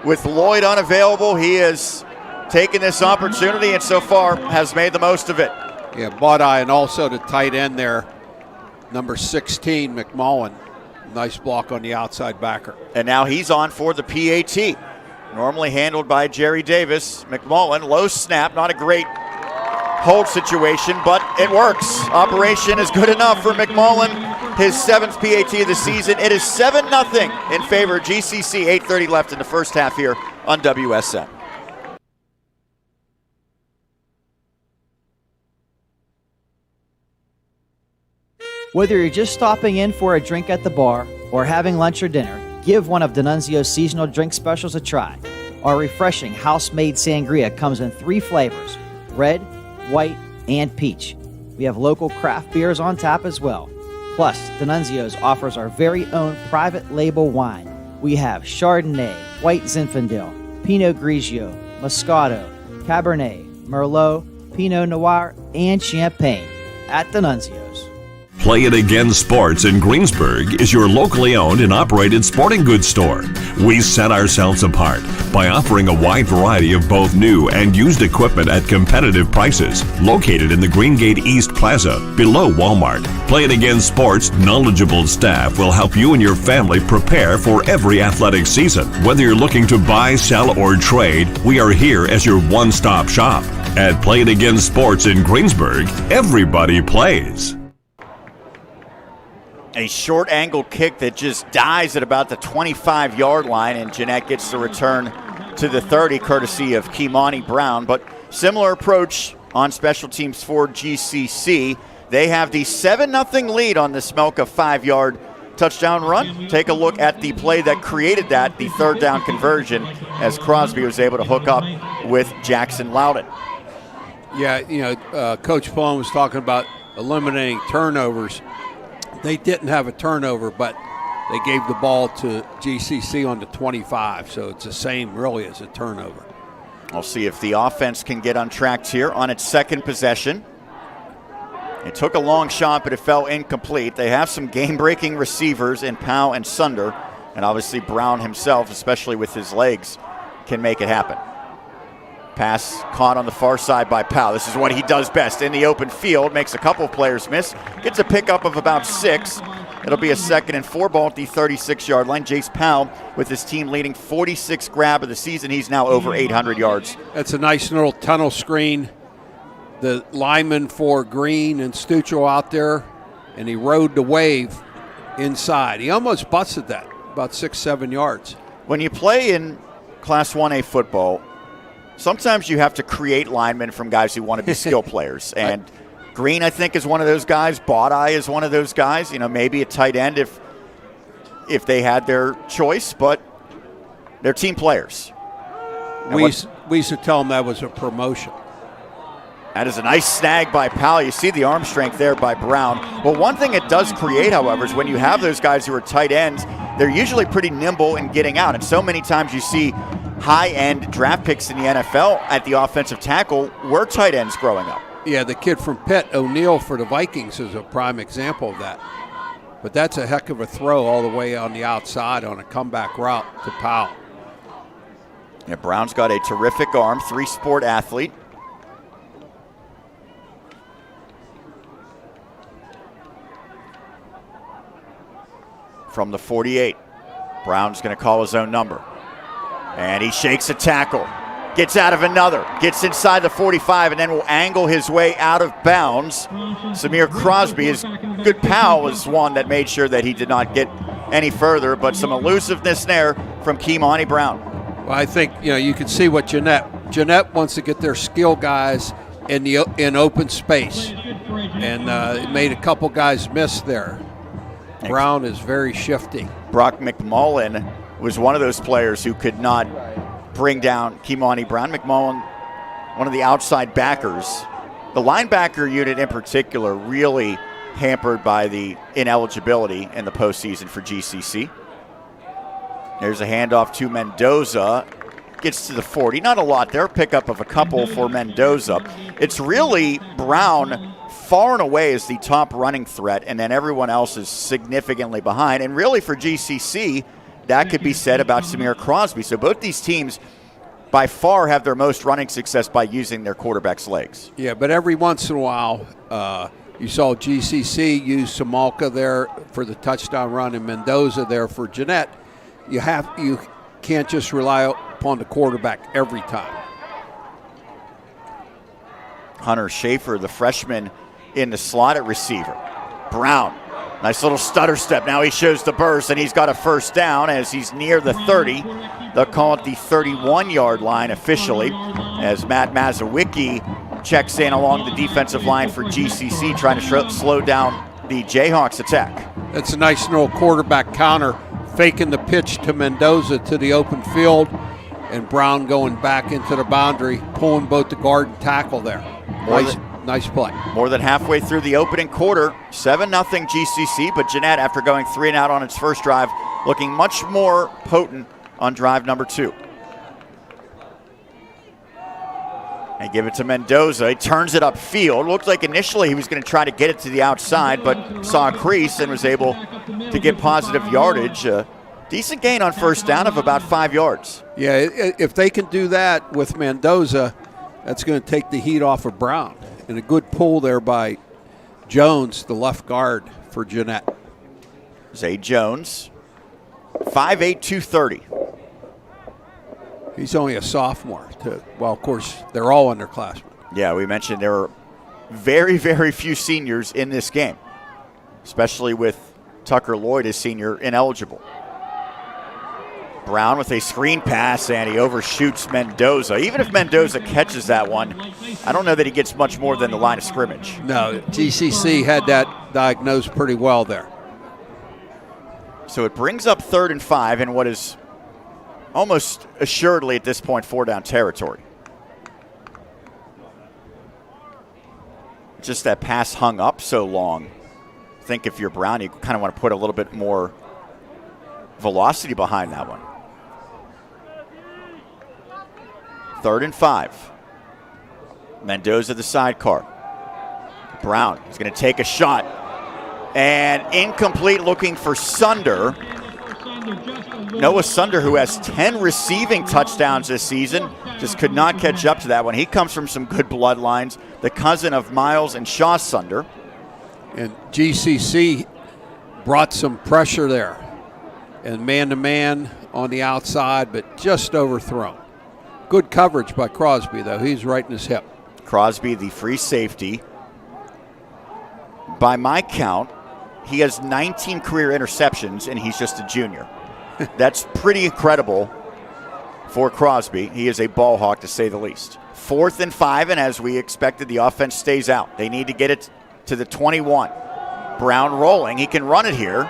with Lloyd unavailable, he has taken this opportunity and so far has made the most of it. Yeah, Bodai, and also the tight end there, number 16, McMullen. Nice block on the outside backer. And now he's on for the PAT. Normally handled by Jerry Davis. McMullen, low snap, not a great hold situation, but it works. Operation is good enough for McMullen. His 7th PAT of the season. It is 7-0 in favor of GCC. 8:30 left in the first half here on WSN. Whether you're just stopping in for a drink at the bar or having lunch or dinner, give one of D'Annunzio's seasonal drink specials a try. Our refreshing house-made sangria comes in 3 flavors, red, white, and peach. We have local craft beers on tap as well. Plus, D'Annunzio's offers our very own private label wine. We have Chardonnay, White Zinfandel, Pinot Grigio, Moscato, Cabernet, Merlot, Pinot Noir, and Champagne at D'Annunzio's. Play It Again Sports in Greensburg is your locally owned and operated sporting goods store. We set ourselves apart by offering a wide variety of both new and used equipment at competitive prices. Located in the Greengate East Plaza, below Walmart, Play It Again Sports' knowledgeable staff will help you and your family prepare for every athletic season. Whether you're looking to buy, sell, or trade, we are here as your one-stop shop. At Play It Again Sports in Greensburg, everybody plays. A short angle kick that just dies at about the 25-yard line, and Jeannette gets the return to the 30, courtesy of Kimani Brown. But similar approach on special teams for GCC. They have the 7-0 lead on the Smelka 5-yard touchdown run. Take a look at the play that created that, the 3rd down conversion, as Crosby was able to hook up with Jackson Loudon. Yeah, Coach Palone was talking about eliminating turnovers. They didn't have a turnover, but they gave the ball to GCC on the 25, so it's the same really as a turnover. I'll see if the offense can get untracked here on its 2nd possession. It took a long shot, but it fell incomplete. They have some game-breaking receivers in Powell and Sunder, and obviously Brown himself, especially with his legs, can make it happen. Pass caught on the far side by Powell. This is what he does best. In the open field, makes a couple of players miss. Gets a pickup of about 6. It'll be a 2nd and 4 ball at the 36-yard line. Jace Powell with his team leading 46th grab of the season. He's now over 800 yards. That's a nice little tunnel screen. The lineman for Green and Stuccio out there, and he rode the wave inside. He almost busted that, about 6-7 yards. When you play in Class 1A football, sometimes you have to create linemen from guys who want to be skill players. And Green, I think, is one of those guys. Bodai is one of those guys. Maybe a tight end if they had their choice, but they're team players. We used to tell them that was a promotion. That is a nice snag by Powell. You see the arm strength there by Brown. Well, one thing it does create, however, is when you have those guys who are tight ends, they're usually pretty nimble in getting out. And so many times you see high-end draft picks in the NFL at the offensive tackle were tight ends growing up. Yeah, the kid from Pitt, O'Neal for the Vikings, is a prime example of that. But that's a heck of a throw all the way on the outside on a comeback route to Powell. Yeah, Brown's got a terrific arm, 3-sport athlete. From the 48, Brown's going to call his own number. And he shakes a tackle. Gets out of another, gets inside the 45, and then will angle his way out of bounds. Samir Crosby, his good pal, was one that made sure that he did not get any further, but some elusiveness there from Kimani Brown. Well, I think, you can see what Jeannette wants to get their skill guys in open space, and it made a couple guys miss there. Brown is very shifty. Brock McMullen was one of those players who could not bring down Kimani Brown. McMullen, one of the outside backers. The linebacker unit in particular really hampered by the ineligibility in the postseason for GCC. There's a handoff to Mendoza. Gets to the 40. Not a lot there. Pickup of a couple for Mendoza. It's really Brown far and away is the top running threat, and then everyone else is significantly behind. And really for GCC, that could be said about Samir Crosby. So both these teams by far have their most running success by using their quarterback's legs. Yeah, but every once in a while, you saw GCC use Samalka there for the touchdown run and Mendoza there for Jeannette. You can't just rely upon the quarterback every time. Hunter Schaefer, the freshman, in the slot at receiver. Brown, nice little stutter step. Now he shows the burst, and he's got a first down as he's near the 30. They'll call it the 31-yard line officially as Matt Mazowiecki checks in along the defensive line for GCC, trying to slow down the Jayhawks attack. That's a nice little quarterback counter, faking the pitch to Mendoza to the open field, and Brown going back into the boundary, pulling both the guard and tackle there. Nice play. More than halfway through the opening quarter, 7-0 GCC, but Jeannette, after going 3 and out on its first drive, looking much more potent on drive number 2. They give it to Mendoza. He turns it upfield. Looked like initially he was going to try to get it to the outside, but saw a crease and was able to get positive yardage. Decent gain on first down of about 5 yards. Yeah, if they can do that with Mendoza, that's going to take the heat off of Brown. And a good pull there by Jones, the left guard for Jeannette. Zay Jones, 5'8", 230. He's only a sophomore. Well, of course, they're all underclassmen. Yeah, we mentioned there were very, very few seniors in this game, especially with Tucker Lloyd as senior ineligible. Brown with a screen pass, and he overshoots Mendoza. Even if Mendoza catches that one, I don't know that he gets much more than the line of scrimmage. No, GCC had that diagnosed pretty well there. So it brings up 3rd and 5 in what is almost assuredly at this point 4-down territory. Just that pass hung up so long. I think if you're Brown, you kind of want to put a little bit more velocity behind that one. 3rd and 5. Mendoza the sidecar. Brown is going to take a shot. And incomplete, looking for Sunder. Noah Sunder, who has 10 receiving touchdowns this season, just could not catch up to that one. He comes from some good bloodlines, the cousin of Miles and Shaw Sunder. And GCC brought some pressure there. And man-to-man on the outside, but just overthrown. Good coverage by Crosby, though. He's right in his hip. Crosby, the free safety. By my count, he has 19 career interceptions, and he's just a junior. That's pretty incredible for Crosby. He is a ball hawk, to say the least. 4th and 5, and as we expected, the offense stays out. They need to get it to the 21. Brown rolling. He can run it here.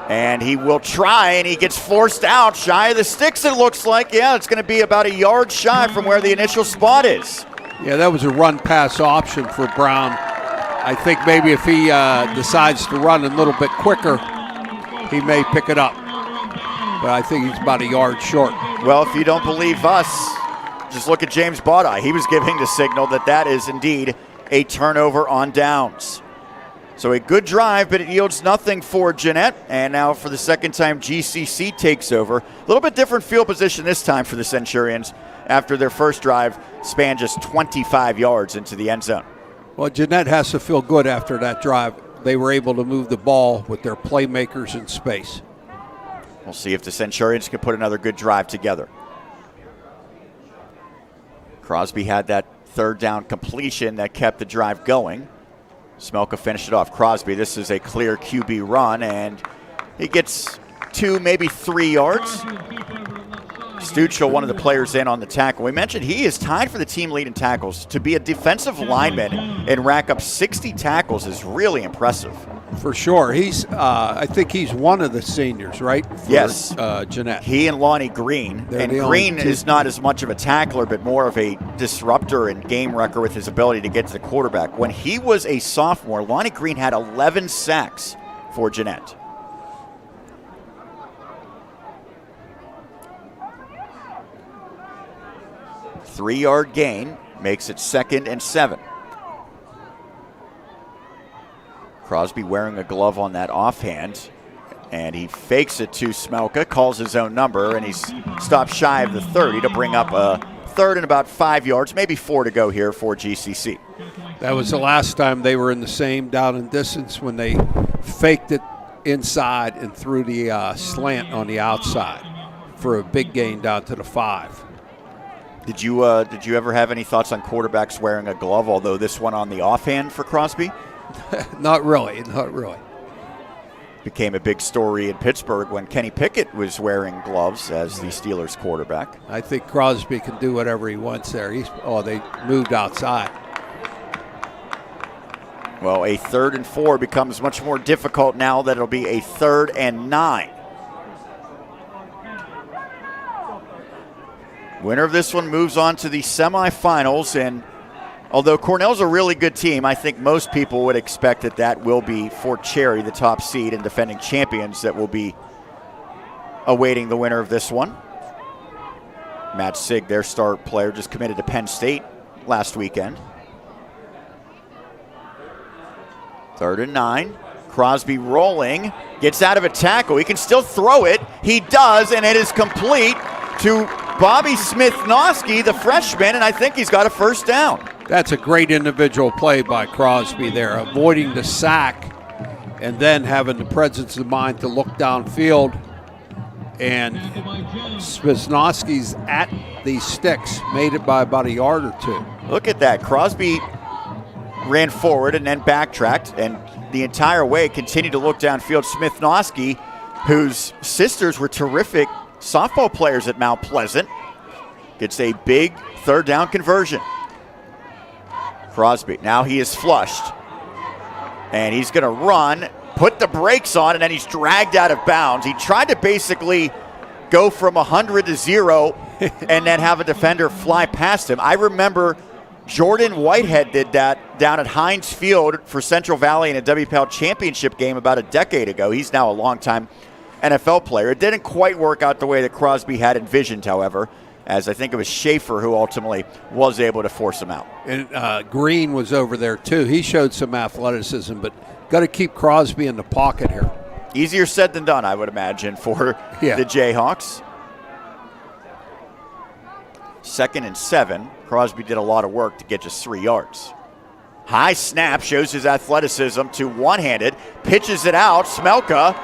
And he will try, and he gets forced out shy of the sticks, it looks like. Yeah, it's going to be about a yard shy from where the initial spot is. Yeah, that was a run-pass option for Brown. I think maybe if he decides to run a little bit quicker, he may pick it up. But I think he's about a yard short. Well, if you don't believe us, just look at James Bautai. He was giving the signal that that is indeed a turnover on downs. So a good drive, but it yields nothing for Jeannette. And now for the second time, GCC takes over. A little bit different field position this time for the Centurions after their first drive spanned just 25 yards into the end zone. Well, Jeannette has to feel good after that drive. They were able to move the ball with their playmakers in space. We'll see if the Centurions can put another good drive together. Crosby had that third down completion that kept the drive going. Smelka finished it off. Crosby, this is a clear QB run, and he gets 2, maybe 3 yards. Stuchel, one of the players in on the tackle. We mentioned he is tied for the team lead in tackles. To be a defensive lineman and rack up 60 tackles is really impressive. For sure. I think he's one of the seniors, right? Yes. Jeannette. He and Lonnie Green. And Green is not as much of a tackler, but more of a disruptor and game wrecker with his ability to get to the quarterback. When he was a sophomore, Lonnie Green had 11 sacks for Jeannette. Three-yard gain makes it 2nd and 7. Crosby wearing a glove on that offhand, and he fakes it to Smelka, calls his own number, and he's stopped shy of the 30 to bring up a 3rd and about 5 yards, maybe 4 to go here for GCC. That was the last time they were in the same down and distance when they faked it inside and threw the slant on the outside for a big gain down to the 5. Did you ever have any thoughts on quarterbacks wearing a glove, although this one on the offhand for Crosby? Not really. Became a big story in Pittsburgh when Kenny Pickett was wearing gloves as the Steelers quarterback. I think Crosby can do whatever he wants there. They moved outside. Well, a 3rd and 4 becomes much more difficult now that it'll be a 3rd and 9. Winner of this one moves on to the semifinals, and although Cornell's a really good team, I think most people would expect that will be Fort Cherry, the top seed and defending champions, that will be awaiting the winner of this one. Matt Sigg, their star player, just committed to Penn State last weekend. 3rd and 9. Crosby rolling, gets out of a tackle. He can still throw it. He does, and it is complete to Bobby Smith-Noski, the freshman, and I think he's got a 1st down. That's a great individual play by Crosby there, avoiding the sack and then having the presence of mind to look downfield. And Smith-Noski's at these sticks, made it by about a yard or 2. Look at that. Crosby ran forward and then backtracked, and the entire way continued to look downfield. Smith-Noski, whose sisters were terrific softball players at Mount Pleasant, gets a big 3rd down conversion. Crosby, now he is flushed, and he's going to run, put the brakes on, and then he's dragged out of bounds. He tried to basically go from 100 to 0 and then have a defender fly past him. I remember Jordan Whitehead did that down at Heinz Field for Central Valley in a WPIAL championship game about a decade ago. He's now a longtime NFL player. It didn't quite work out the way that Crosby had envisioned, however, as I think it was Schaefer who ultimately was able to force him out. And Green was over there too. He showed some athleticism, but got to keep Crosby in the pocket here. Easier said than done, I would imagine, for the Jayhawks. 2nd and 7. Crosby did a lot of work to get just 3 yards. High snap, shows his athleticism to one-handed, pitches it out. Smelka,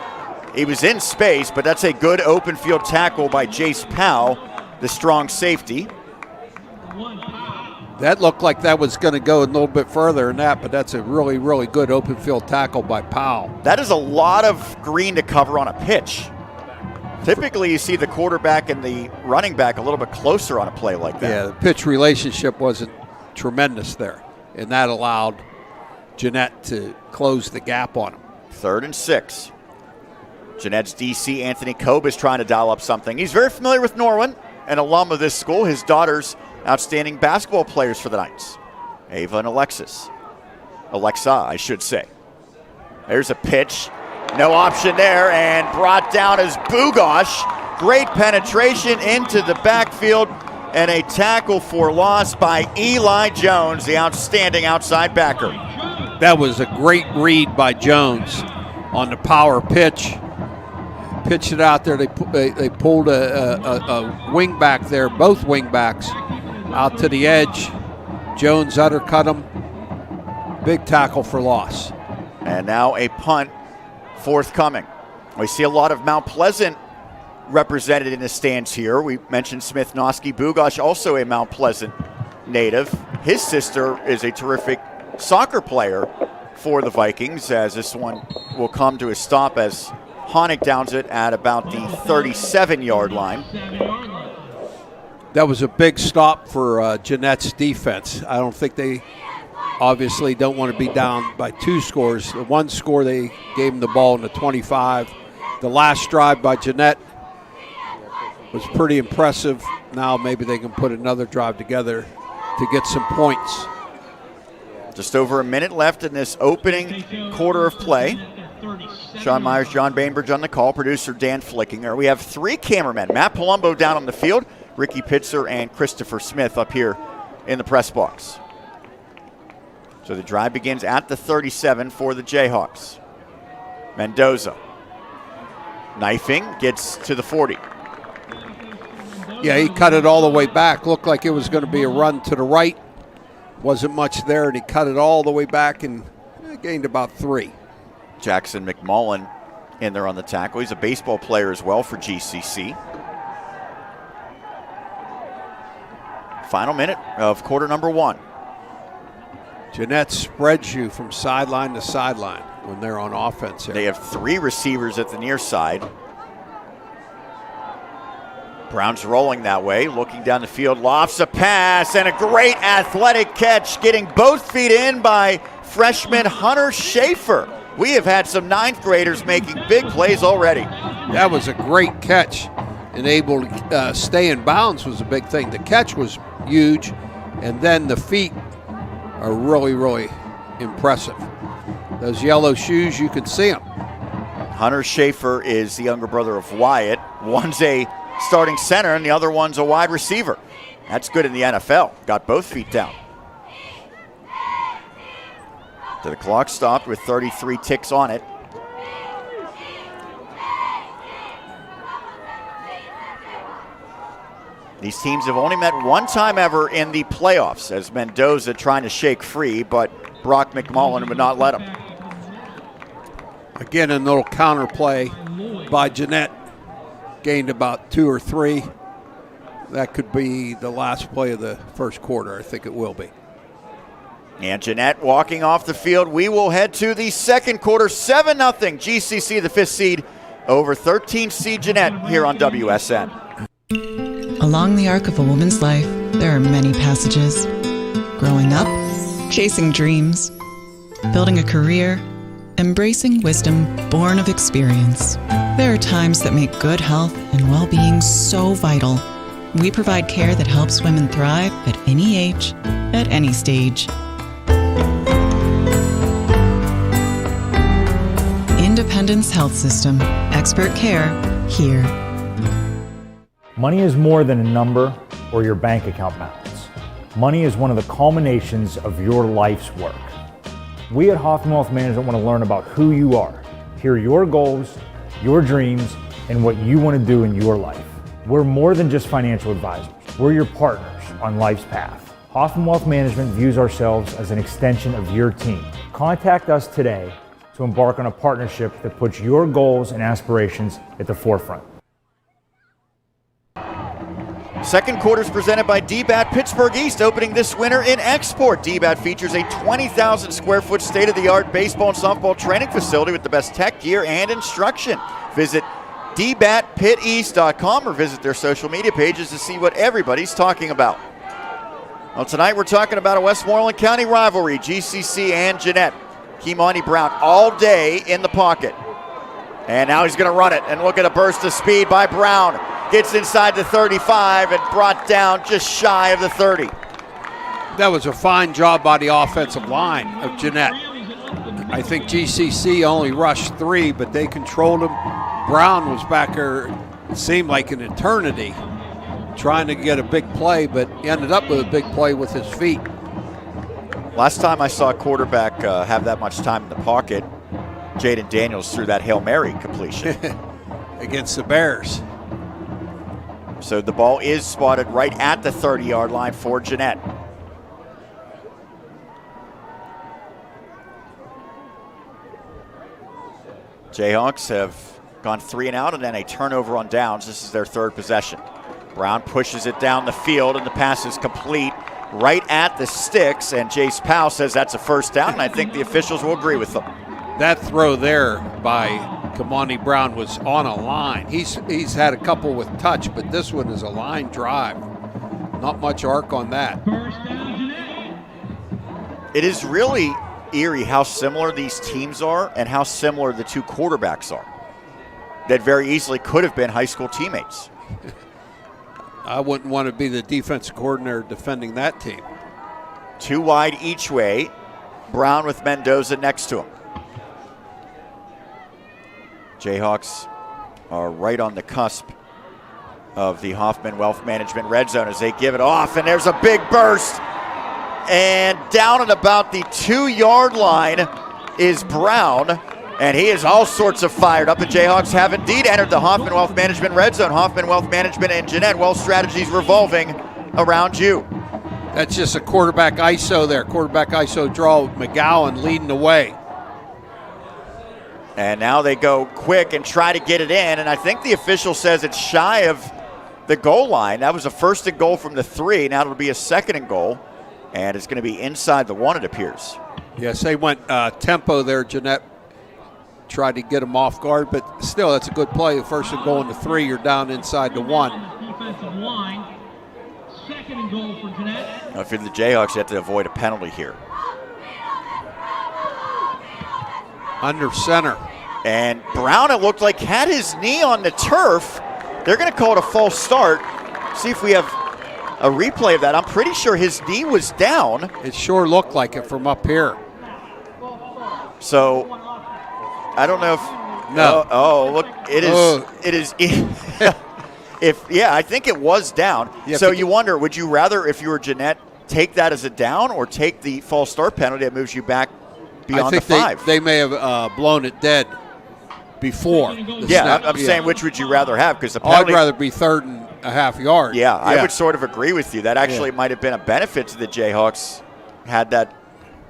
he was in space, but that's a good open field tackle by Jace Powell, the strong safety. That looked like that was going to go a little bit further than that, but that's a really, really good open field tackle by Powell. That is a lot of green to cover on a pitch. Typically, you see the quarterback and the running back a little bit closer on a play like that. Yeah, the pitch relationship wasn't tremendous there, and that allowed Jeannette to close the gap on him. 3rd and 6. Jeanette's DC, Anthony Kobe, is trying to dial up something. He's very familiar with Norwin, an alum of this school. His daughters, outstanding basketball players for the Knights. Ava and Alexa, I should say. There's a pitch. No option there, and brought down as Bugosh. Great penetration into the backfield, and a tackle for loss by Eli Jones, the outstanding outside backer. That was a great read by Jones on the power pitch. Pitched it out there. They pulled a wing back there, both wing backs, out to the edge. Jones undercut him. Big tackle for loss. And now a punt forthcoming. We see a lot of Mount Pleasant represented in the stands here. We mentioned Smith-Noski. Bugosh, also a Mount Pleasant native. His sister is a terrific soccer player for the Vikings, as this one will come to a stop as Honig downs it at about the 37-yard line. That was a big stop for Jeannette's defense. I don't think they obviously don't want to be down by 2 scores. The 1 score, they gave them the ball in the 25. The last drive by Jeannette was pretty impressive. Now maybe they can put another drive together to get some points. Just over a minute left in this opening quarter of play. Sean Myers, John Bainbridge on the call, producer Dan Flickinger. We have 3 cameramen. Matt Palumbo down on the field, Ricky Pitzer and Christopher Smith up here in the press box. So the drive begins at the 37 for the Jayhawks. Mendoza knifing, gets to the 40. Yeah, he cut it all the way back. Looked like it was going to be a run to the right. Wasn't much there, and he cut it all the way back and gained about 3. Jackson McMullen in there on the tackle. He's a baseball player as well for GCC. Final minute of quarter number 1. Jeannette spreads you from sideline to sideline when they're on offense here. They have 3 receivers at the near side. Brown's rolling that way, looking down the field, lofts a pass, and a great athletic catch, getting both feet in by freshman Hunter Schaefer. We have had some 9th graders making big plays already. That was a great catch, and able to stay in bounds was a big thing. The catch was huge, and then the feet are really, really impressive. Those yellow shoes, you can see them. Hunter Schaefer is the younger brother of Wyatt. One's a starting center and the other one's a wide receiver. That's good in the NFL. Got both feet down. So the clock stopped with 33 ticks on it. These teams have only met one time ever in the playoffs, as Mendoza trying to shake free, but Brock McMullen would not let him. Again, a little counter play by Jeannette. Gained about 2 or 3. That could be the last play of the first quarter. I think it will be. And Jeannette walking off the field. We will head to the second quarter. 7-0 GCC, the 5th seed, over 13 seed Jeannette here on WSN. Along the arc of a woman's life, there are many passages. Growing up, chasing dreams, building a career, embracing wisdom born of experience. There are times that make good health and well-being so vital. We provide care that helps women thrive at any age, at any stage. Independence Health System. Expert care here. Money is more than a number or your bank account balance. Money is one of the culminations of your life's work. We at Hoffman Wealth Management want to learn about who you are, hear your goals, your dreams, and what you want to do in your life. We're more than just financial advisors. We're your partners on life's path. Hoffman Wealth Management views ourselves as an extension of your team. Contact us today to embark on a partnership that puts your goals and aspirations at the forefront. Second quarter is presented by DBAT Pittsburgh East, opening this winter in Export. DBAT features a 20,000 square foot state-of-the-art baseball and softball training facility with the best tech gear and instruction. Visit dbattpiteast.com or visit their social media pages to see what everybody's talking about. Well, tonight we're talking about a Westmoreland County rivalry, GCC and Jeannette. Kimani Brown all day in the pocket. And now he's going to run it, and look at a burst of speed by Brown. Gets inside the 35 and brought down just shy of the 30. That was a fine job by the offensive line of Jeannette. I think GCC only rushed 3, but they controlled him. Brown was back there, it seemed like an eternity, trying to get a big play, but ended up with a big play with his feet. Last time I saw a quarterback have that much time in the pocket, Jaden Daniels threw that Hail Mary completion. Against the Bears. So the ball is spotted right at the 30-yard line for Jeannette. Jayhawks have gone 3 and out and then a turnover on downs. This is their 3rd possession. Brown pushes it down the field and the pass is complete right at the sticks, and Jace Powell says that's a first down, and I think the officials will agree with them. That throw there by Kamani Brown was on a line. He's had a couple with touch, but this one is a line drive. Not much arc on that. It is really eerie how similar these teams are and how similar the two quarterbacks are. That very easily could have been high school teammates. I wouldn't want to be the defensive coordinator defending that team. 2 wide each way. Brown with Mendoza next to him. Jayhawks are right on the cusp of the Hoffman Wealth Management red zone as they give it off, and there's a big burst. And down at about the 2-yard line is Brown, and he is all sorts of fired up. The Jayhawks have indeed entered the Hoffman Wealth Management red zone. Hoffman Wealth Management and Jeannette, Wealth Strategies revolving around you. That's just a quarterback ISO there. Quarterback ISO draw, McGowan leading the way. And now they go quick and try to get it in, and I think the official says it's shy of the goal line. That was a 1st and goal from the 3. Now it'll be a 2nd and goal, and it's going to be inside the 1, it appears. Yes, they went tempo there. Jeannette tried to get him off guard, but still, that's a good play. 1st and goal in the 3, you're down inside the 1. Defensive line, 2nd and goal for Jeannette. Now, if you're the Jayhawks, you have to avoid a penalty here. Under center. And Brown, it looked like, had his knee on the turf. They're going to call it a false start. See if we have a replay of that. I'm pretty sure his knee was down. It sure looked like it from up here. So, I don't know if... No. Oh, look, it is... I think it was down. Yeah, so you wonder, would you rather, if you were Jeannette, take that as a down or take the false start penalty that moves you back beyond the 5? They may have blown it dead before. I'm saying which would you rather have? Because I'd rather be 3rd and a half yard. Yeah, I would sort of agree with you. That actually might have been a benefit to the Jayhawks had that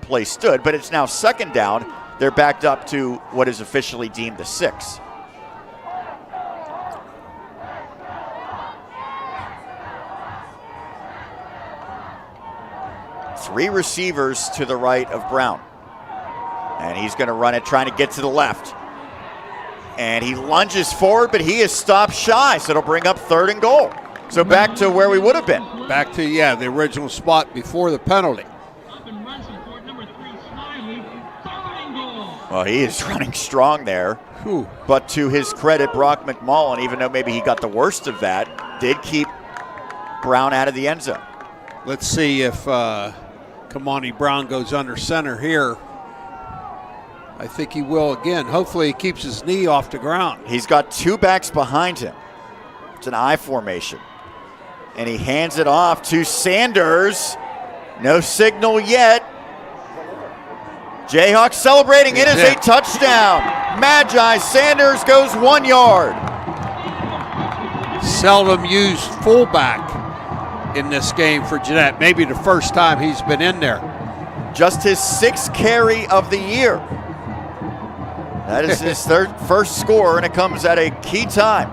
play stood, but it's now 2nd down. They're backed up to what is officially deemed the 6. Three receivers to the right of Brown. And he's going to run it, trying to get to the left. And he lunges forward, but he is stopped shy, so it'll bring up 3rd and goal. So back to where we would have been. Back to, the original spot before the penalty. Well, he is running strong there. Whew. But to his credit, Brock McMullen, even though maybe he got the worst of that, did keep Brown out of the end zone. Let's see if Kamani Brown goes under center here. I think he will again. Hopefully he keeps his knee off the ground. He's got 2 backs behind him. It's an I formation. And he hands it off to Sanders. No signal yet. Jayhawks celebrating. It is a touchdown. Magi Sanders goes 1 yard. Seldom used fullback in this game for Jeannette. Maybe the first time he's been in there. Just his 6th carry of the year. That is his first score, and it comes at a key time.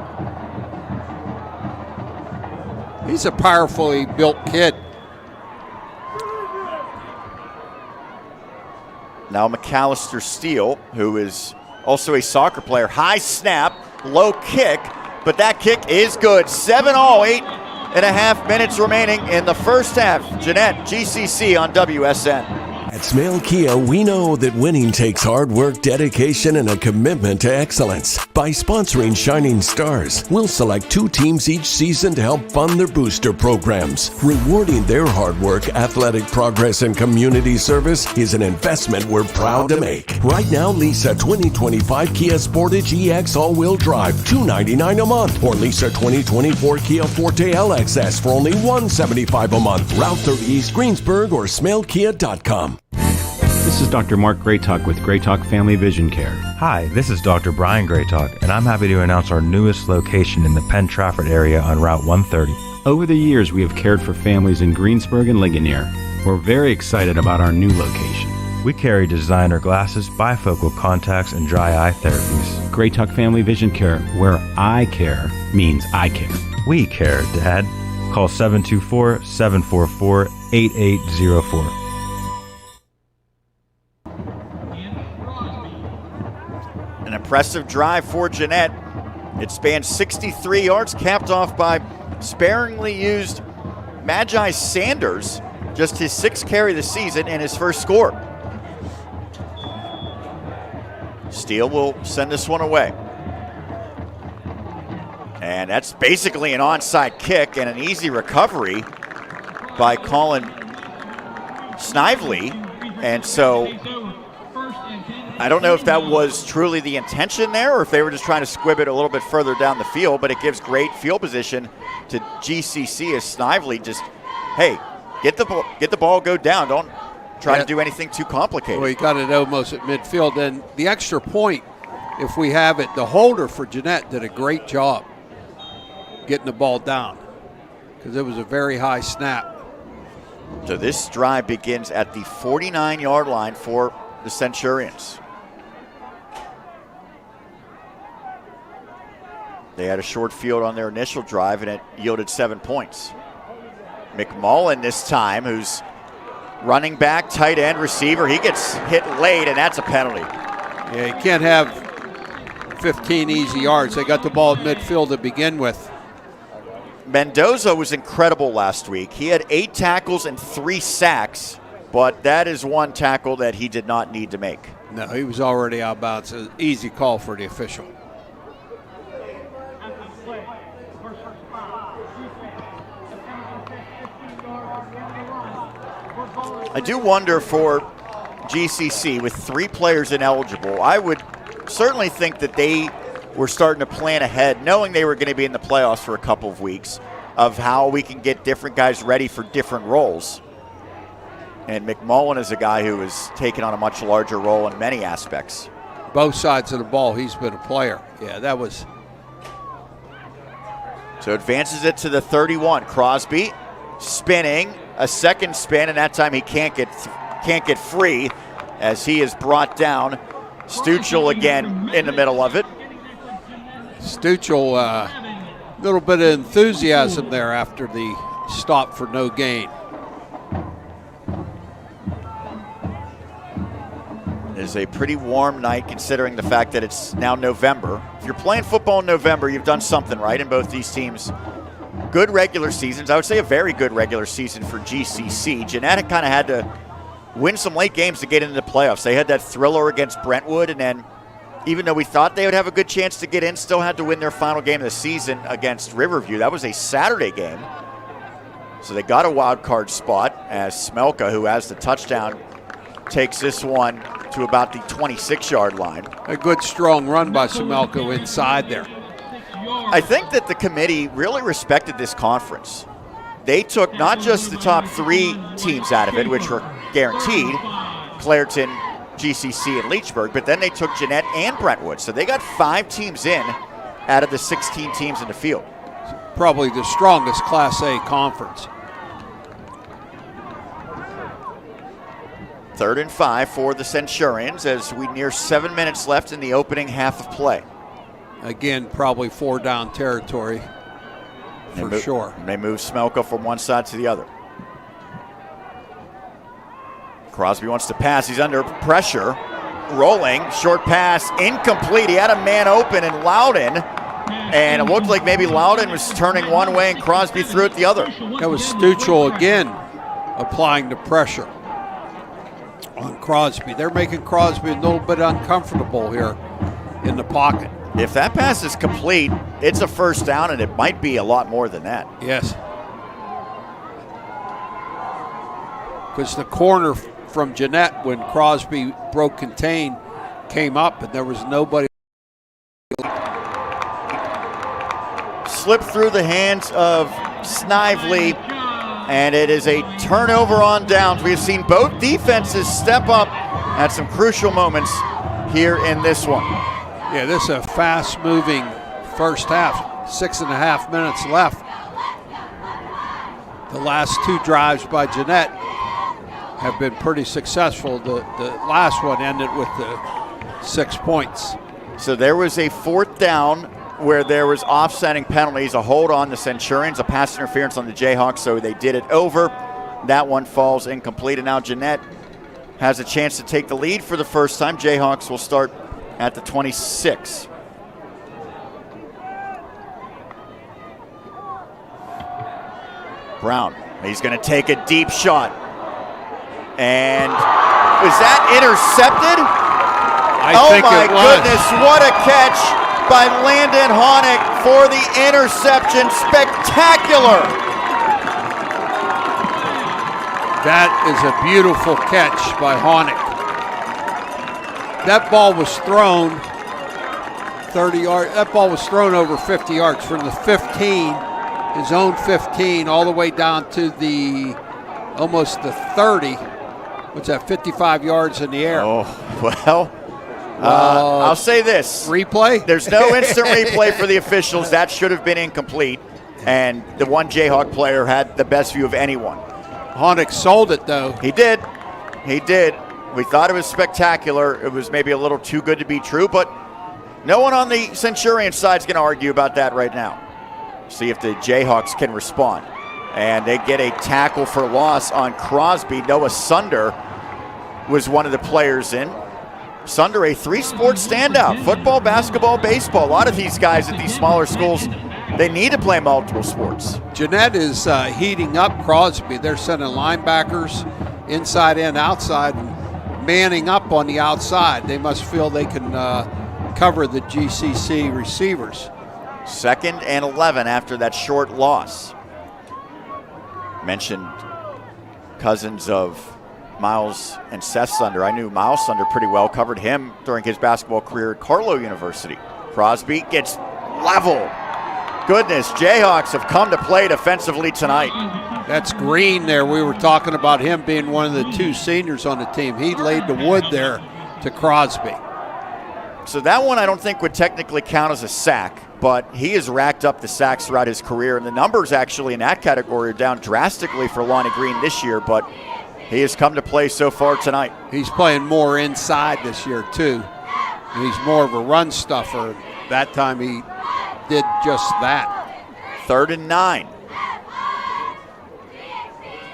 He's a powerfully built kid. Now McAllister Steele, who is also a soccer player. High snap, low kick, but that kick is good. 7-all, 8.5 minutes remaining in the first half. Jeannette, GCC on WSN. At Smale Kia, we know that winning takes hard work, dedication, and a commitment to excellence. By sponsoring Shining Stars, we'll select 2 teams each season to help fund their booster programs. Rewarding their hard work, athletic progress, and community service is an investment we're proud to make. Right now, lease a 2025 Kia Sportage EX all-wheel drive, $299 a month, or lease a 2024 Kia Forte LXS for only $175 a month. Route 30 East Greensburg or smalekia.com. This is Dr. Mark Graytalk with Graytalk Family Vision Care. Hi, this is Dr. Brian Graytalk, and I'm happy to announce our newest location in the Penn Trafford area on Route 130. Over the years, we have cared for families in Greensburg and Ligonier. We're very excited about our new location. We carry designer glasses, bifocal contacts, and dry eye therapies. Graytalk Family Vision Care, where I care means I care. We care, Dad. Call 724-744-8888 8804. An impressive drive for Jeannette. It spans 63 yards, capped off by sparingly used Magi Sanders, just his 6th carry of the season and his first score. Steele will send this one away. And that's basically an onside kick and an easy recovery by Colin Snively. And so I don't know if that was truly the intention there or if they were just trying to squib it a little bit further down the field, but it gives great field position to GCC as Snively just, hey, get the ball, go down. Don't try to do anything too complicated. Well, he got it almost at midfield. And the extra point, if we have it, the holder for Jeannette did a great job getting the ball down because it was a very high snap. So this drive begins at the 49-yard line for the Centurions. They had a short field on their initial drive, and it yielded 7 points. McMullen this time, who's running back, tight end, receiver. He gets hit late, and that's a penalty. Yeah, you can't have 15 easy yards. They got the ball at midfield to begin with. Mendoza was incredible last week. He had 8 tackles and 3 sacks, but that is one tackle that he did not need to make. No, he was already out of bounds. An easy call for the official. I do wonder for GCC, with 3 players ineligible, I would certainly think that they were starting to plan ahead, knowing they were going to be in the playoffs for a couple of weeks, of how we can get different guys ready for different roles. And McMullen is a guy who has taken on a much larger role in many aspects. Both sides of the ball, he's been a player. Yeah, that was. So advances it to the 31. Crosby spinning, a second spin, and that time he can't get free as he is brought down. Stuchel again in the middle of it. Stuchel, a little bit of enthusiasm there after the stop for no gain. It is a pretty warm night considering the fact that it's now November. If you're playing football in November, you've done something right in both these teams. Good regular seasons. I would say a very good regular season for GCC. Jeannette kind of had to win some late games to get into the playoffs. They had that thriller against Brentwood, and then even though we thought they would have a good chance to get in, still had to win their final game of the season against Riverview. That was a Saturday game. So they got a wild card spot as Smelka, who has the touchdown, takes this one to about the 26-yard line. A good strong run by Smelka inside there. I think that the committee really respected this conference. They took not just the top 3 teams out of it, which were guaranteed, Clairton, GCC, and Leechburg, but then they took Jeannette and Brentwood. So they got 5 teams in out of the 16 teams in the field. Probably the strongest Class A conference. 3rd and 5 for the Centurions as we near 7 minutes left in the opening half of play. Again, probably 4 down territory for sure. They move Smelka from one side to the other. Crosby wants to pass. He's under pressure. Rolling. Short pass. Incomplete. He had a man open in Loudon. And it looked like maybe Loudon was turning one way and Crosby threw it the other. That was Stuchel again applying the pressure on Crosby. They're making Crosby a little bit uncomfortable here in the pocket. If that pass is complete, it's a first down, and it might be a lot more than that. Yes. Because the corner from Jeannette, when Crosby broke contain, came up, and there was nobody. Slipped through the hands of Snively, and it is a turnover on downs. We have seen both defenses step up at some crucial moments here in this one. Yeah, this is a fast-moving first half. 6.5 minutes left. The last 2 drives by Jeannette have been pretty successful. The last one ended with the 6 points. So there was a 4th down where there was offsetting penalties, a hold on the Centurions, a pass interference on the Jayhawks, so they did it over. That one falls incomplete, and now Jeannette has a chance to take the lead for the first time. Jayhawks will start at the 26. Brown, he's going to take a deep shot. And was that intercepted? I think my it was. Goodness, what a catch by Landon Honick for the interception. Spectacular. That is a beautiful catch by Honick. That ball was thrown 30 yards. That ball was thrown over 50 yards from the 15, his own 15, all the way down to the almost the 30. What's that, 55 yards in the air? Oh, well, I'll say this. Replay? There's no instant replay for the officials. That should have been incomplete. And the one Jayhawk player had the best view of anyone. Honick sold it, though. He did. He did. We thought it was spectacular. It was maybe a little too good to be true, but no one on the Centurion side is going to argue about that right now. See if the Jayhawks can respond. And they get a tackle for loss on Crosby. Noah Sunder was one of the players in. Sunder, a three-sport standout. Football, basketball, baseball. A lot of these guys at these smaller schools, they need to play multiple sports. Jeannette is heating up Crosby. They're sending linebackers inside and outside, manning up on the outside. They must feel they can cover the GCC receivers. 2nd and 11 after that short loss. Mentioned cousins of Miles and Seth Sunder. I knew Miles Sunder pretty well, covered him during his basketball career at Carlow University. Crosby gets level. Goodness, Jayhawks have come to play defensively tonight. That's Green there. We were talking about him being one of the two seniors on the team. He laid the wood there to Crosby. So that one I don't think would technically count as a sack, but he has racked up the sacks throughout his career, and the numbers actually in that category are down drastically for Lonnie Green this year, but he has come to play so far tonight. He's playing more inside this year, too. He's more of a run stuffer. That time he did just that. 3rd and 9.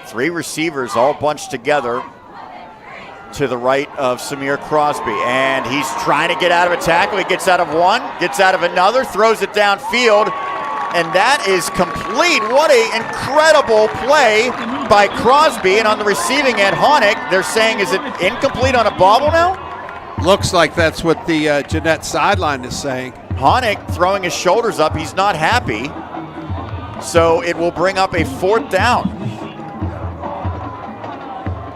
3 receivers all bunched together to the right of Samir Crosby, and he's trying to get out of a tackle. He gets out of one, gets out of another, throws it downfield, and that is complete. What an incredible play by Crosby. And on the receiving end, Honick, they're saying, is it incomplete on a bobble now? Looks like that's what the Jeannette sideline is saying. Honick throwing his shoulders up. He's not happy. So it will bring up a 4th down.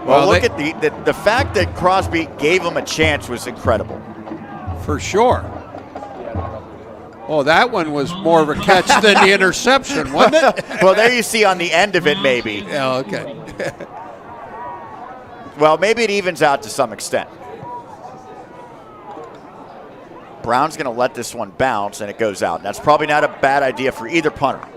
Well, look at the fact that Crosby gave him a chance was incredible. For sure. Oh, that one was more of a catch than the interception, wasn't it? Well, there you see on the end of it, maybe. Yeah, okay. Well, maybe it evens out to some extent. Brown's going to let this one bounce, and it goes out. That's probably not a bad idea for either punter.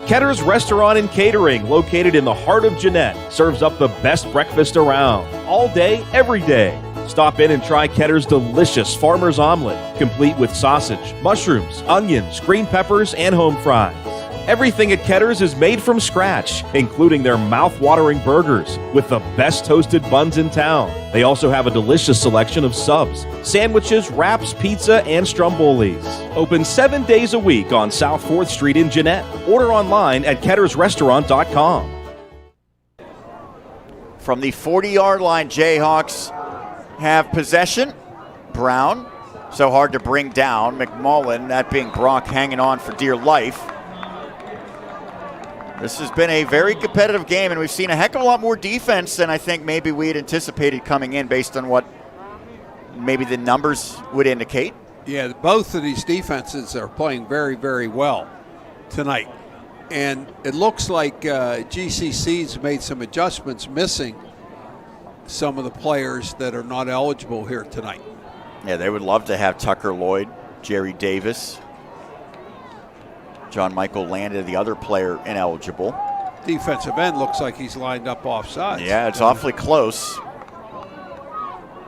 Ketter's Restaurant and Catering, located in the heart of Jeannette, serves up the best breakfast around, all day, every day. Stop in and try Ketter's delicious farmer's omelet, complete with sausage, mushrooms, onions, green peppers, and home fries. Everything at Ketter's is made from scratch, including their mouth-watering burgers with the best toasted buns in town. They also have a delicious selection of subs, sandwiches, wraps, pizza, and strombolis. Open 7 days a week on South 4th Street in Jeannette. Order online at kettersrestaurant.com. From the 40-yard line, Jayhawks have possession. Brown, so hard to bring down. McMullen, that being Brock, hanging on for dear life. This has been a very competitive game, and we've seen a heck of a lot more defense than I think maybe we had anticipated coming in based on what maybe the numbers would indicate. Yeah, both of these defenses are playing very, very well tonight. And it looks like GCC's made some adjustments, missing some of the players that are not eligible here tonight. Yeah, they would love to have Tucker Lloyd, Jerry Davis, John Michael Landed, the other player ineligible. Defensive end looks like he's lined up offside. Yeah, it's awfully close.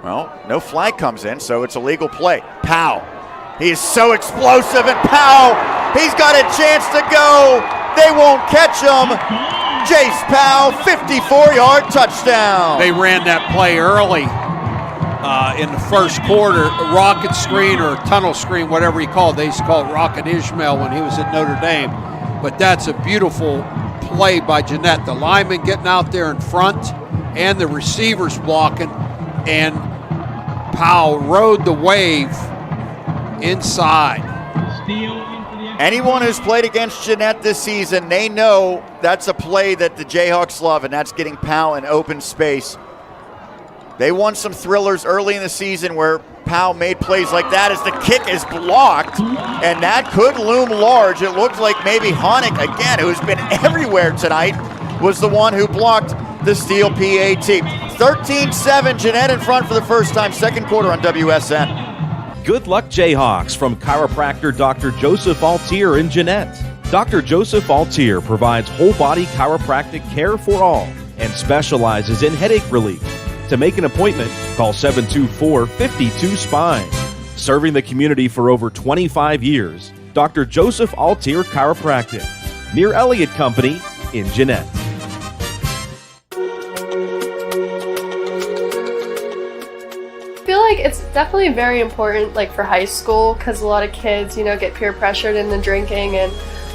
Well, no flag comes in, so it's a legal play. Powell. He is so explosive, and Powell, he's got a chance to go. They won't catch him. Jace Powell, 54-yard touchdown. They ran that play early in the first quarter, rocket screen or tunnel screen, whatever you call it. They used to call it Rocket Ishmael when he was at Notre Dame. But that's a beautiful play by Jeannette. The lineman getting out there in front and the receivers blocking, and Powell rode the wave inside. Anyone who's played against Jeannette this season, they know that's a play that the Jayhawks love, and that's getting Powell in open space. They won some thrillers early in the season where Powell made plays like that as the kick is blocked, and that could loom large. It looked like maybe Honig, again, who's been everywhere tonight, was the one who blocked the Steel PAT. 13-7, Jeannette in front for the first time, second quarter on WSN. Good luck, Jayhawks, from chiropractor Dr. Joseph Altier in Jeannette. Dr. Joseph Altier provides whole-body chiropractic care for all and specializes in headache relief. To make an appointment, call 724-52-SPINE. Serving the community for over 25 years, Dr. Joseph Altier Chiropractic, near Elliott Company in Jeannette. I feel like it's definitely very important, like for high school, because a lot of kids, get peer pressured into drinking and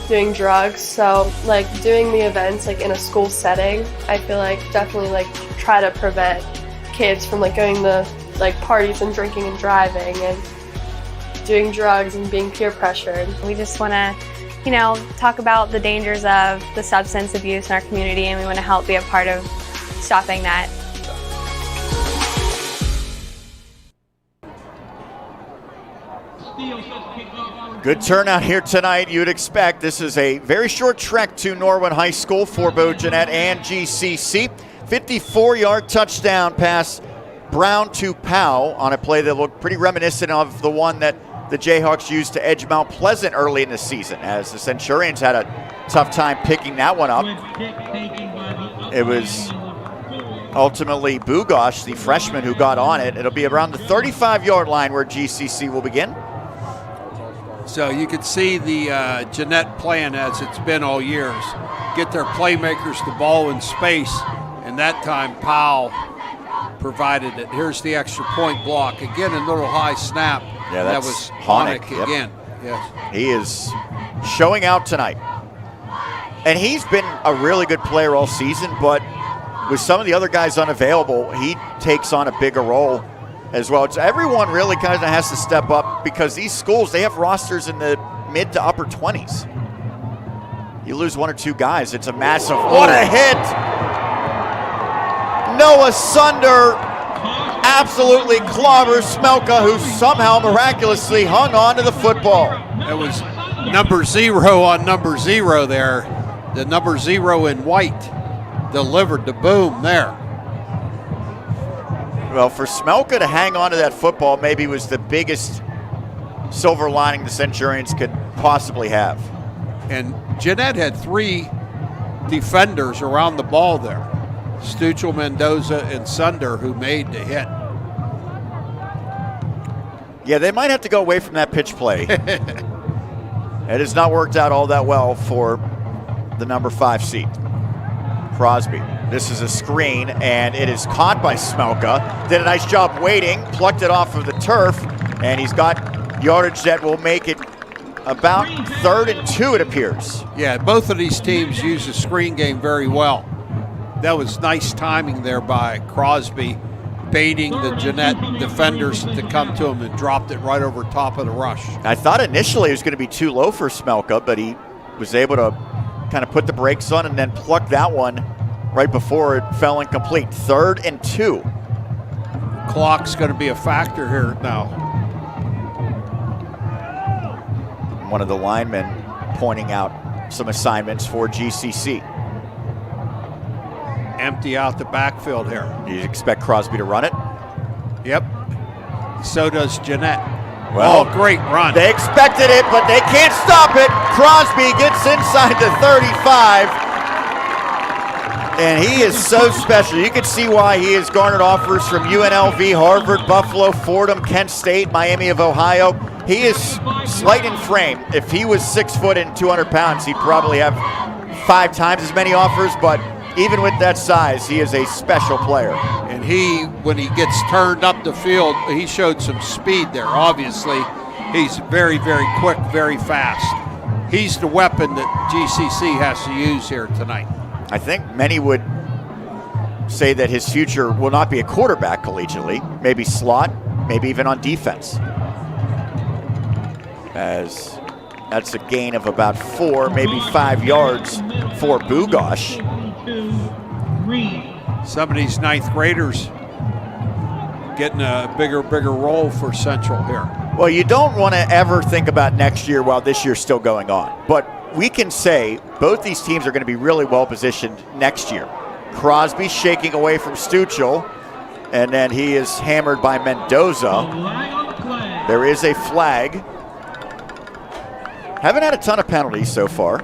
doing drugs. So like doing the events like in a school setting, I feel like definitely like try to prevent kids from like going to like parties and drinking and driving and doing drugs and being peer pressured. We just want to, talk about the dangers of the substance abuse in our community, and we want to help be a part of stopping that. Good turnout here tonight, you'd expect. This is a very short trek to Norwin High School for both Jeannette and GCC. 54-yard touchdown pass, Brown to Powell on a play that looked pretty reminiscent of the one that the Jayhawks used to edge Mount Pleasant early in the season, as the Centurions had a tough time picking that one up. It was ultimately Bugosh, the freshman, who got on it. It'll be around the 35-yard line where GCC will begin. So you can see the Jeannette plan as it's been all years. Get their playmakers the ball in space, and that time Powell provided it. Here's the extra point block. Again, a little high snap. Yeah, that was Honig again. Yes. He is showing out tonight. And he's been a really good player all season, but with some of the other guys unavailable, he takes on a bigger role as well. It's everyone really kind of has to step up, because these schools, they have rosters in the mid to upper 20s. You lose one or two guys, it's a massive, what a hit! Noah Sunder absolutely clobbers Smelka, who somehow miraculously hung on to the football. It was number 0 on number 0 there. The number 0 in white delivered the boom there. Well, for Smelka to hang on to that football maybe was the biggest silver lining the Centurions could possibly have. And Jeannette had 3 defenders around the ball there. Stuchel, Mendoza, and Sunder, who made the hit. Yeah, they might have to go away from that pitch play. It has not worked out all that well for the number 5 seed, Crosby. This is a screen, and it is caught by Smelka. Did a nice job waiting, plucked it off of the turf, and he's got yardage that will make it about 3rd and 2, it appears. Yeah, both of these teams use the screen game very well. That was nice timing there by Crosby, baiting the Jeannette defenders to come to him, and dropped it right over top of the rush. I thought initially it was going to be too low for Smelka, but he was able to kind of put the brakes on and then pluck that one right before it fell incomplete. 3rd and 2. Clock's going to be a factor here now. One of the linemen pointing out some assignments for GCC. Empty out the backfield here. You expect Crosby to run it? Yep. So does Jeannette. Well, great run. They expected it, but they can't stop it. Crosby gets inside the 35. And he is so special. You can see why he has garnered offers from UNLV, Harvard, Buffalo, Fordham, Kent State, Miami of Ohio. He is slight in frame. If he was 6 foot and 200 pounds, he'd probably have 5 times as many offers, but even with that size, he is a special player. And he, when he gets turned up the field, he showed some speed there. Obviously, he's very, very quick, very fast. He's the weapon that GCC has to use here tonight. I think many would say that his future will not be a quarterback collegiately, maybe slot, maybe even on defense. As that's a gain of about 4, maybe 5 yards for Bugosh. Some of these 9th graders getting a bigger role for Central here. Well, you don't want to ever think about next year while this year's still going on. But we can say both these teams are going to be really well positioned next year. Crosby shaking away from Stuchel, and then he is hammered by Mendoza. There is a flag. Haven't had a ton of penalties so far.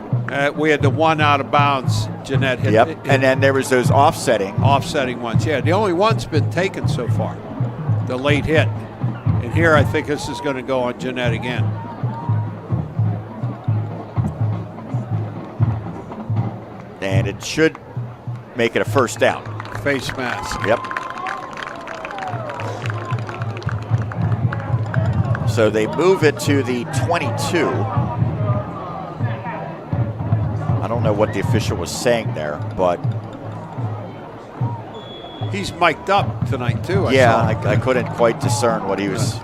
We had the one out of bounds. Jeannette hit. Yep, and then there was those offsetting ones. Yeah, the only one's been taken so far, the late hit. And here I think this is going to go on Jeannette again. And it should make it a first down. Face mask. Yep. So they move it to the 22. I don't know what the official was saying there, but he's mic'd up tonight too. I couldn't quite discern what he was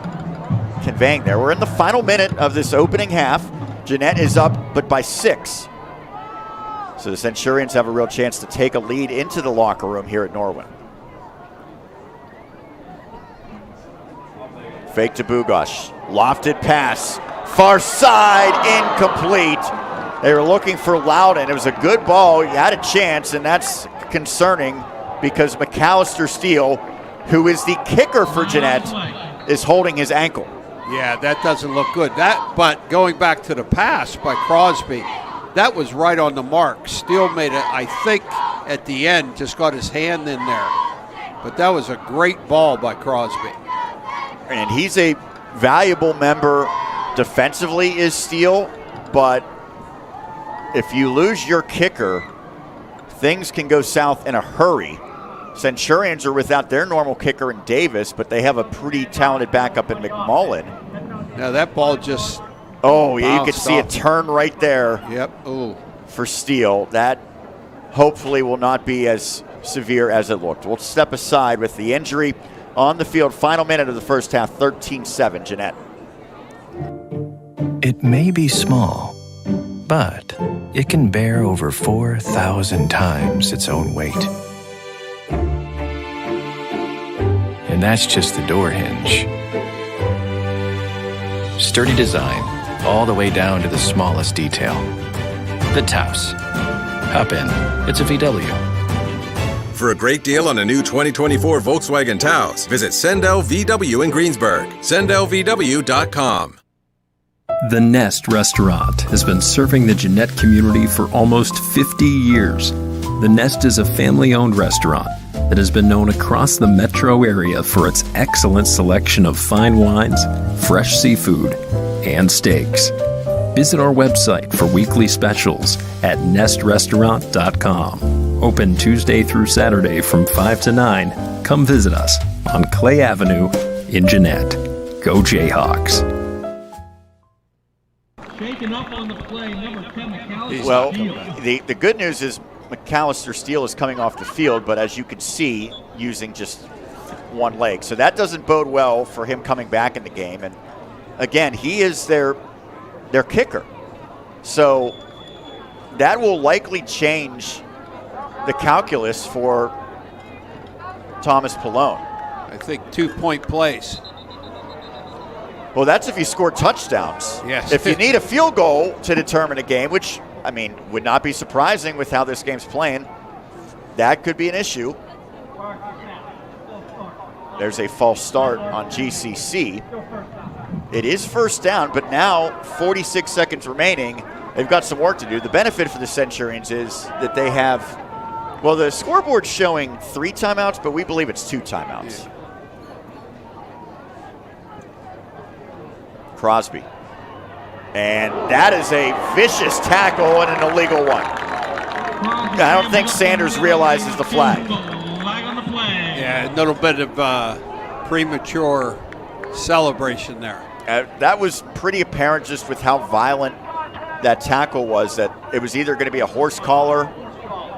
conveying there. We're in the final minute of this opening half. Jeannette is up, but by 6. So the Centurions have a real chance to take a lead into the locker room here at Norwin. Fake to Bugosh. Lofted pass. Far side, incomplete. They were looking for Loudon. It was a good ball. He had a chance, and that's concerning because McAllister Steele, who is the kicker for Jeannette, is holding his ankle. Yeah, that doesn't look good. But going back to the pass by Crosby, that was right on the mark. Steele made it, I think, at the end, just got his hand in there. But that was a great ball by Crosby. And he's a valuable member defensively, is Steele, but if you lose your kicker, things can go south in a hurry. Centurions are without their normal kicker in Davis, but they have a pretty talented backup in McMullen. Now that ball just yeah, you can see it turn right there. Yep. Ooh. For Steele. That hopefully will not be as severe as it looked. We'll step aside with the injury on the field. Final minute of the first half, 13-7, Jeannette. It may be small, but it can bear over 4,000 times its own weight. And that's just the door hinge. Sturdy design, all the way down to the smallest detail. The Taos. Hop in, it's a VW. For a great deal on a new 2024 Volkswagen Taos, visit Sendell VW in Greensburg. SendellVW.com. The Nest Restaurant has been serving the Jeannette community for almost 50 years. The Nest is a family-owned restaurant that has been known across the metro area for its excellent selection of fine wines, fresh seafood, and steaks. Visit our website for weekly specials at nestrestaurant.com. Open Tuesday through Saturday from 5 to 9. Come visit us on Clay Avenue in Jeannette. Go Jayhawks. Shaken up on the play, number 10, McAllister. Well, the good news is McAllister Steele is coming off the field, but as you can see, using just one leg. So that doesn't bode well for him coming back in the game. And again, he is their kicker. So that will likely change the calculus for Thomas Palone. I think 2-point plays. Well, that's if you score touchdowns. Yes. If you need a field goal to determine a game, which, I mean, would not be surprising with how this game's playing, that could be an issue. There's a false start on GCC. It is first down, but now 46 seconds remaining. They've got some work to do. The benefit for the Centurions is that they have Well, the scoreboard's showing 3 timeouts, but we believe it's 2 timeouts. Yeah. Crosby. And that is a vicious tackle and an illegal one. I don't think Sanders realizes the flag. Yeah, a little bit of premature celebration there. That was pretty apparent just with how violent that tackle was, that it was either going to be a horse collar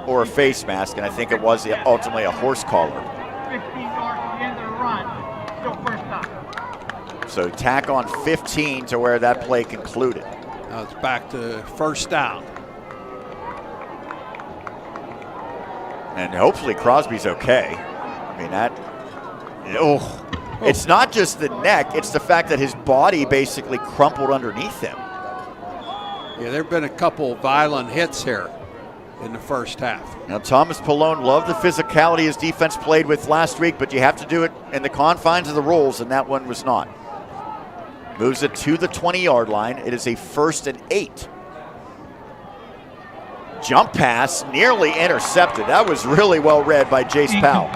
or a face mask, and I think it was ultimately a horse collar. 15 yards at the end of the run. Still first down. So tack on 15 to where that play concluded. Now it's back to first down. And hopefully Crosby's okay. I mean, it's not just the neck, it's the fact that his body basically crumpled underneath him. Yeah, there have been a couple violent hits here in the first half. Now, Thomas Palone loved the physicality his defense played with last week, but you have to do it in the confines of the rules, and that one was not. Moves it to the 20-yard line. It is a 1st and 8. Jump pass, nearly intercepted. That was really well read by Jace Powell.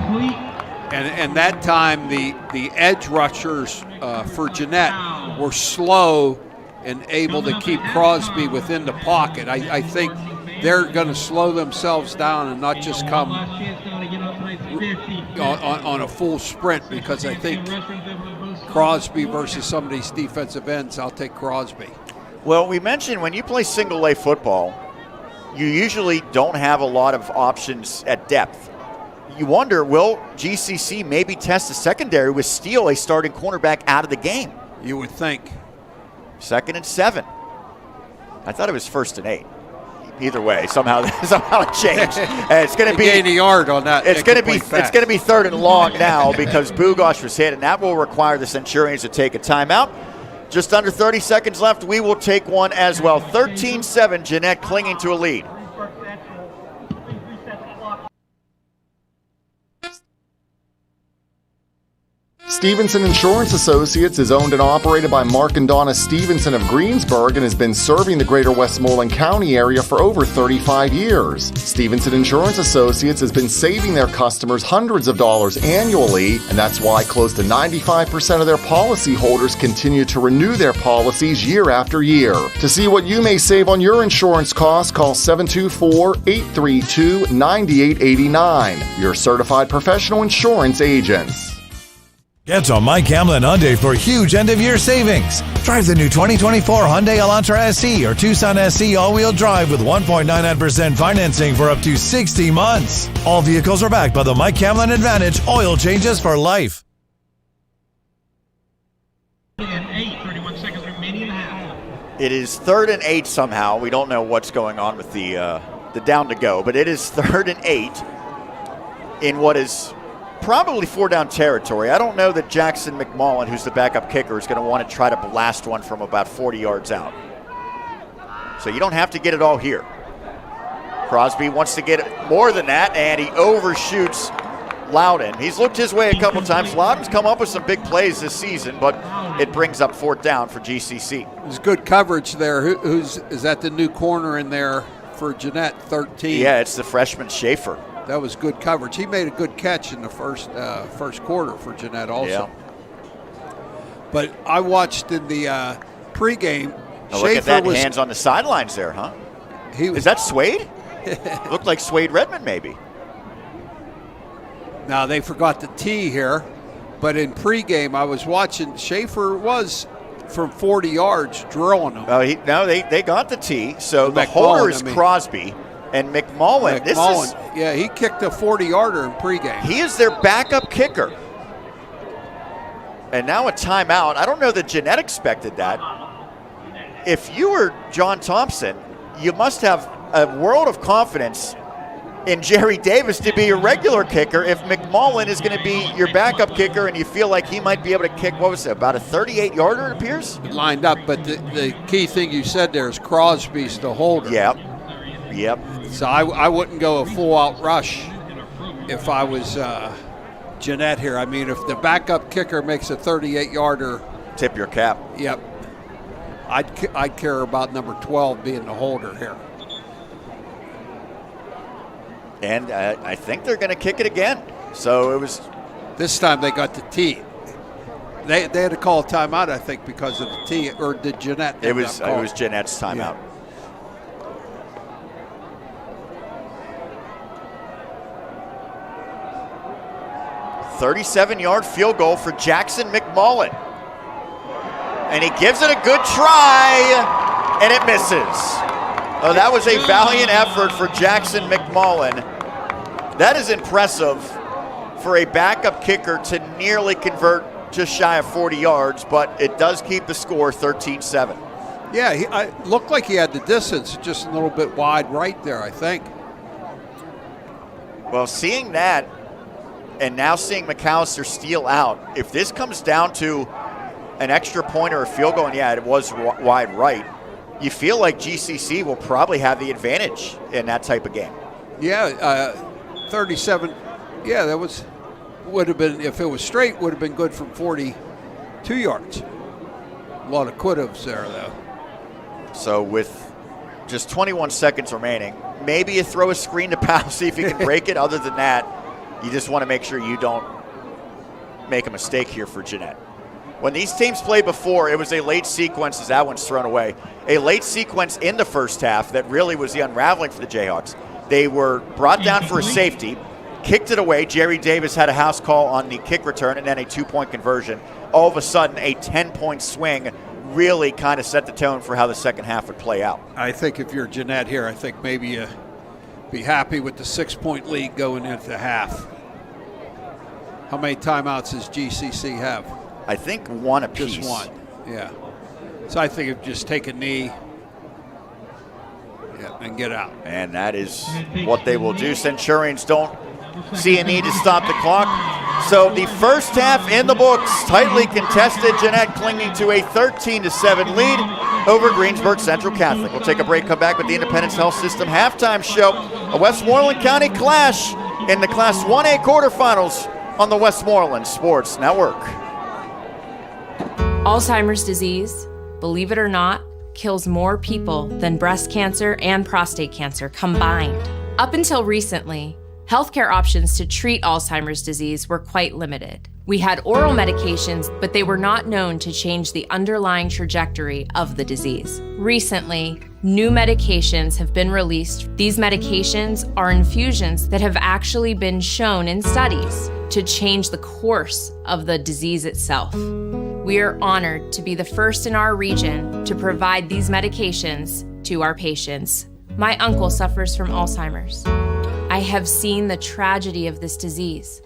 And that time, the edge rushers for Jeannette were slow and able to keep Crosby within the pocket. I think they're going to slow themselves down and not just come on a full sprint, because I think Crosby versus some of these defensive ends, I'll take Crosby. Well, we mentioned when you play single A football, you usually don't have a lot of options at depth. You wonder, will GCC maybe test the secondary with Steele, a starting cornerback, out of the game? You would think. 2nd and 7. I thought it was 1st and 8. Either way, somehow it changed. And it's going to be gain a yard on that. It's going to be 3rd and long now because Bugosh was hit, and that will require the Centurions to take a timeout. Just under 30 seconds left. We will take one as well. 13-7, Jeannette clinging to a lead. Stevenson Insurance Associates is owned and operated by Mark and Donna Stevenson of Greensburg and has been serving the greater Westmoreland County area for over 35 years. Stevenson Insurance Associates has been saving their customers hundreds of dollars annually, and that's why close to 95% of their policyholders continue to renew their policies year after year. To see what you may save on your insurance costs, call 724-832-9889. Your certified professional insurance agents. Get to Mike Hamlin Hyundai for huge end-of-year savings. Drive the new 2024 Hyundai Elantra SE or Tucson SE all-wheel drive with 1.99% financing for up to 60 months. All vehicles are backed by the Mike Hamlin Advantage oil changes for life. 31 seconds remaining in half. It is 3rd and 8 somehow. We don't know what's going on with the down to go, but it is 3rd and 8 in what is probably 4-down territory. I don't know that Jackson McMullen, who's the backup kicker, is going to want to try to blast one from about 40 yards out. So you don't have to get it all here. Crosby wants to get it more than that, and he overshoots Loudon. He's looked his way a couple times. Loudon's come up with some big plays this season, but it brings up 4th down for GCC. There's good coverage there. Is that the new corner in there for Jeannette, 13? Yeah, it's the freshman Schaefer. That was good coverage. He made a good catch in the first quarter for Jeannette also. Yeah. But I watched in the pregame. Now look at that, hands on the sidelines there, huh? Is that Swade? Looked like Swade Redmond maybe. Now they forgot the T here, but in pregame I was watching. Schaefer was from 40 yards drilling them. They got the T. So the holder is Crosby. And McMullen, he kicked a 40-yarder in pregame. He is their backup kicker. And now a timeout. I don't know that Jeannette expected that. If you were John Thompson, you must have a world of confidence in Jerry Davis to be your regular kicker. If McMullen is going to be your backup kicker and you feel like he might be able to kick, what was it, about a 38-yarder, it appears? Lined up, but the key thing you said there is Crosby's the holder. Yep. So I wouldn't go a full-out rush if I was Jeannette here. I mean, if the backup kicker makes a 38-yarder. Tip your cap. Yep. I'd care about number 12 being the holder here. And I think they're going to kick it again. So it was. This time they got the tee. They had to call a timeout, I think, because of the tee. Or did Jeannette? It was Jeannette's timeout. Yeah. 37-yard field goal for Jackson McMullen. And he gives it a good try, and it misses. Oh, that was a valiant effort for Jackson McMullen. That is impressive for a backup kicker to nearly convert just shy of 40 yards, but it does keep the score 13-7. Yeah, I looked like he had the distance, just a little bit wide right there, I think. Well, seeing that, and now seeing McAllister steal out, if this comes down to an extra point or a field goal, and yeah, it was wide right, you feel like GCC will probably have the advantage in that type of game. Yeah, 37. Yeah, that would have been, if it was straight, would have been good from 42 yards. A lot of could-haves there, though. So with just 21 seconds remaining, maybe you throw a screen to Powell, see if you can break it. Other than that, you just want to make sure you don't make a mistake here for Jeannette. When these teams played before, it was a late sequence as that one's thrown away. A late sequence in the first half that really was the unraveling for the Jayhawks. They were brought down for a safety, kicked it away. Jerry Davis had a house call on the kick return and then a 2-point conversion. All of a sudden, a 10-point swing really kind of set the tone for how the second half would play out. I think if you're Jeannette here, I think maybe you be happy with the 6-point lead going into half. How many timeouts does GCC have? I think one apiece. Just one, yeah. So I think if you just take a knee and get out. And that is what they will do. Centurions don't see a need to stop the clock. So the first half in the books, tightly contested. Jeannette clinging to a 13-7 lead over Greensburg Central Catholic. We'll take a break, come back with the Independence Health System halftime show. A Westmoreland County clash in the Class 1A quarterfinals on the Westmoreland Sports Network. Alzheimer's disease, believe it or not, kills more people than breast cancer and prostate cancer combined. Up until recently, healthcare options to treat Alzheimer's disease were quite limited. We had oral medications, but they were not known to change the underlying trajectory of the disease. Recently, new medications have been released. These medications are infusions that have actually been shown in studies to change the course of the disease itself. We are honored to be the first in our region to provide these medications to our patients. My uncle suffers from Alzheimer's. I have seen the tragedy of this disease,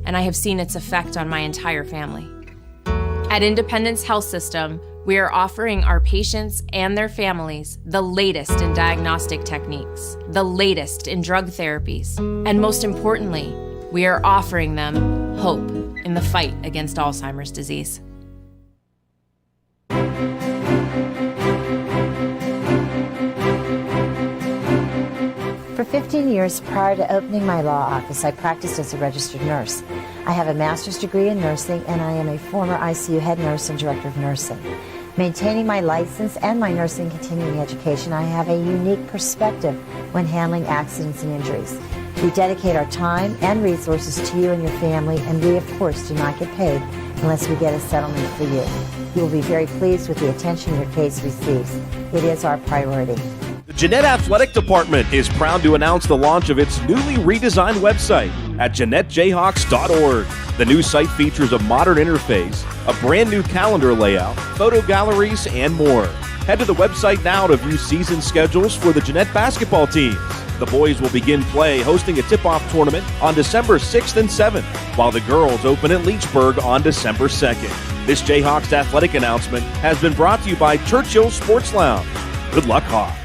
and I have seen its effect on my entire family. At Independence Health System, we are offering our patients and their families the latest in diagnostic techniques, the latest in drug therapies, and most importantly, we are offering them hope in the fight against Alzheimer's disease. For 15 years prior to opening my law office, I practiced as a registered nurse. I have a master's degree in nursing, and I am a former ICU head nurse and director of nursing. Maintaining my license and my nursing continuing education, I have a unique perspective when handling accidents and injuries. We dedicate our time and resources to you and your family, and we, of course, do not get paid unless we get a settlement for you. You will be very pleased with the attention your case receives. It is our priority. The Jeannette Athletic Department is proud to announce the launch of its newly redesigned website at JeannetteJayhawks.org. The new site features a modern interface, a brand new calendar layout, photo galleries, and more. Head to the website now to view season schedules for the Jeannette basketball teams. The boys will begin play hosting a tip-off tournament on December 6th and 7th, while the girls open at Leechburg on December 2nd. This Jayhawks athletic announcement has been brought to you by Churchill Sports Lounge. Good luck, Hawks.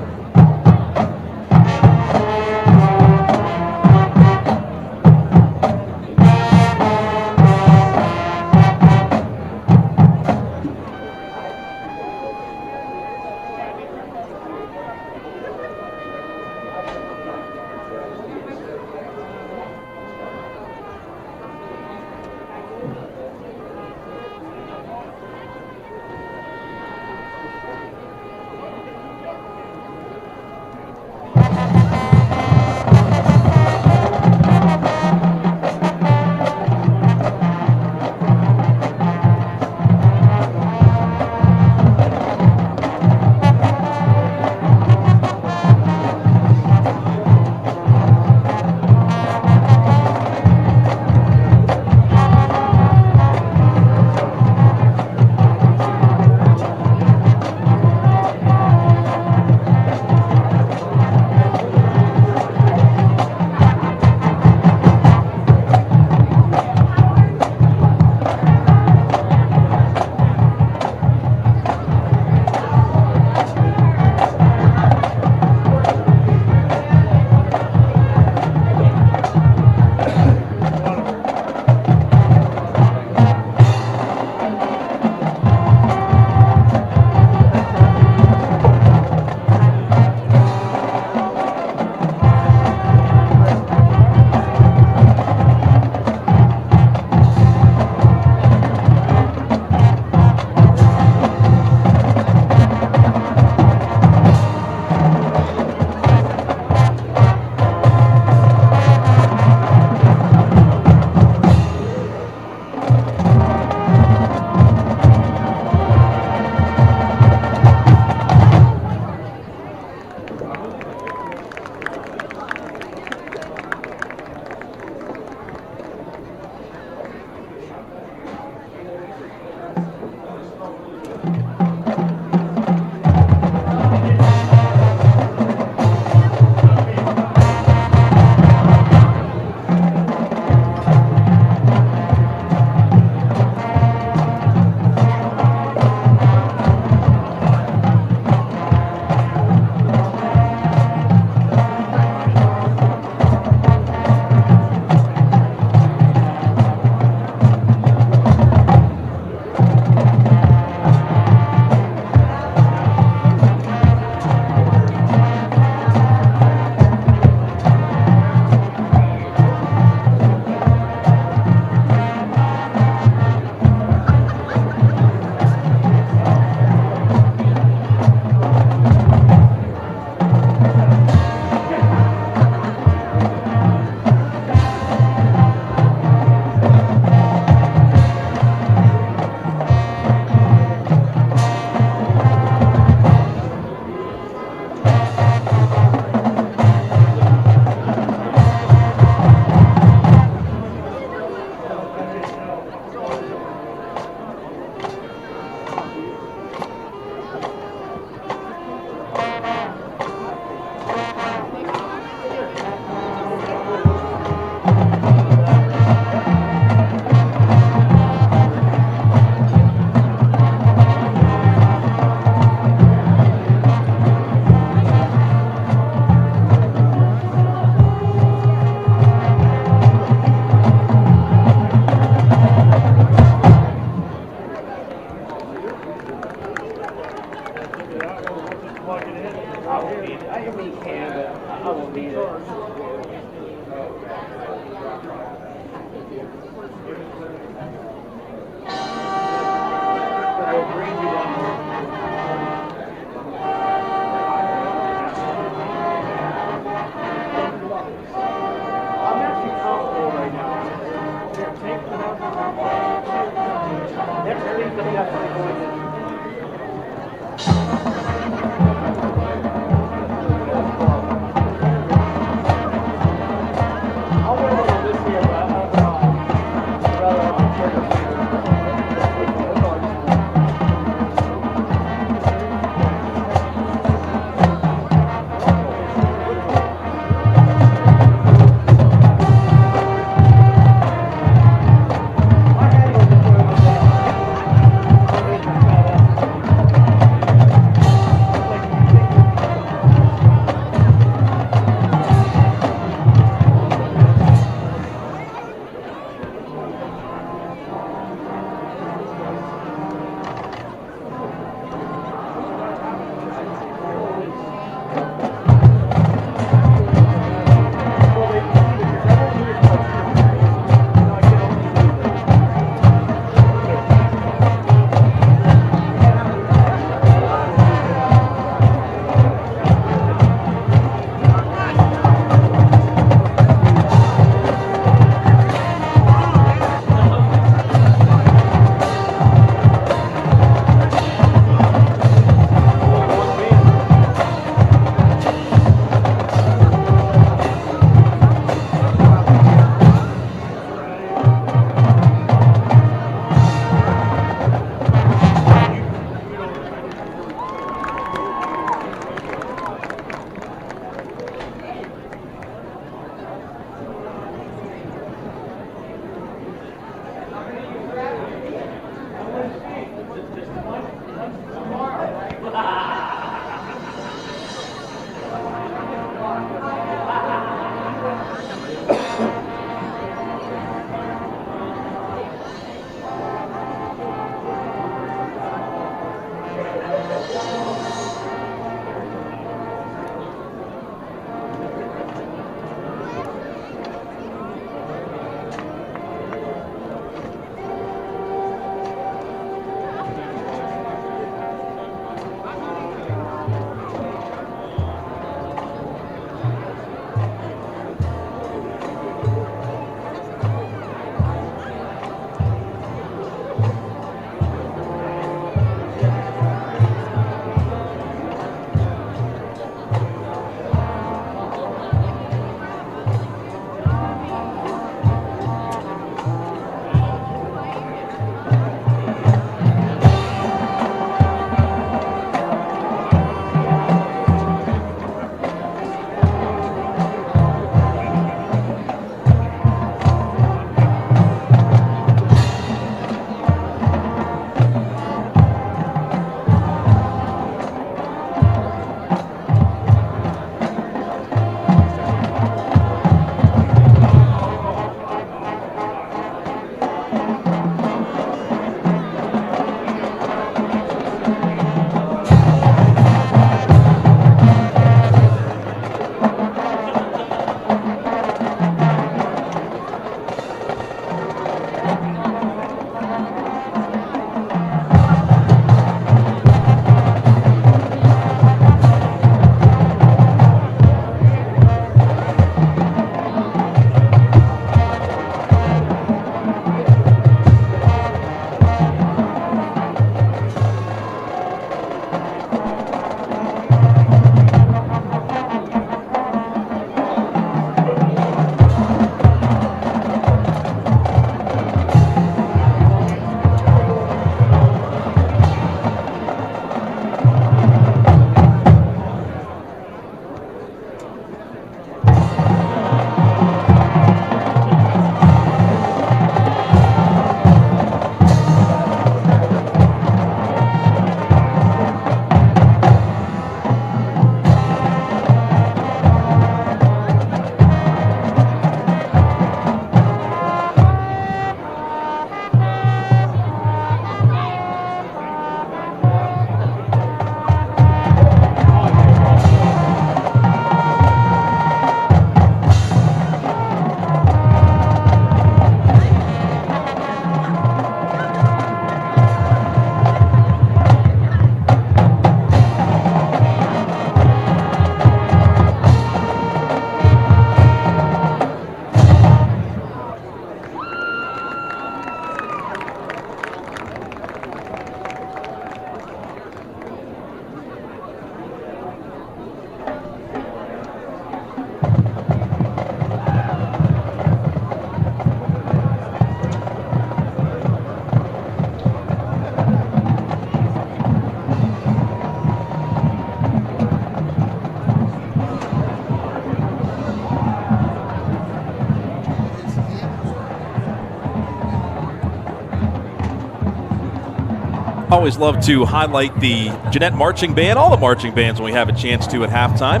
Always love to highlight the Jeannette Marching Band, all the marching bands when we have a chance to at halftime.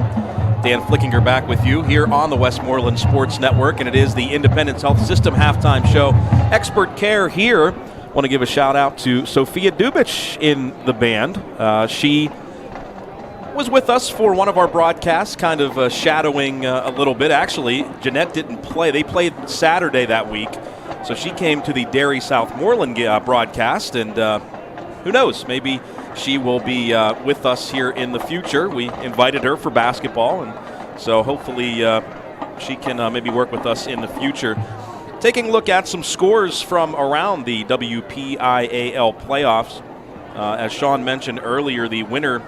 Dan Flickinger back with you here on the Westmoreland Sports Network, and it is the Independence Health System halftime show. Expert care here. Want to give a shout out to Sophia Dubich in the band. She was with us for one of our broadcasts, kind of shadowing a little bit. Actually, Jeannette didn't play. They played Saturday that week, so she came to the Derry Southmoreland broadcast, and who knows, maybe she will be with us here in the future. We invited her for basketball, and so hopefully she can maybe work with us in the future. Taking a look at some scores from around the WPIAL playoffs. As Sean mentioned earlier, the winner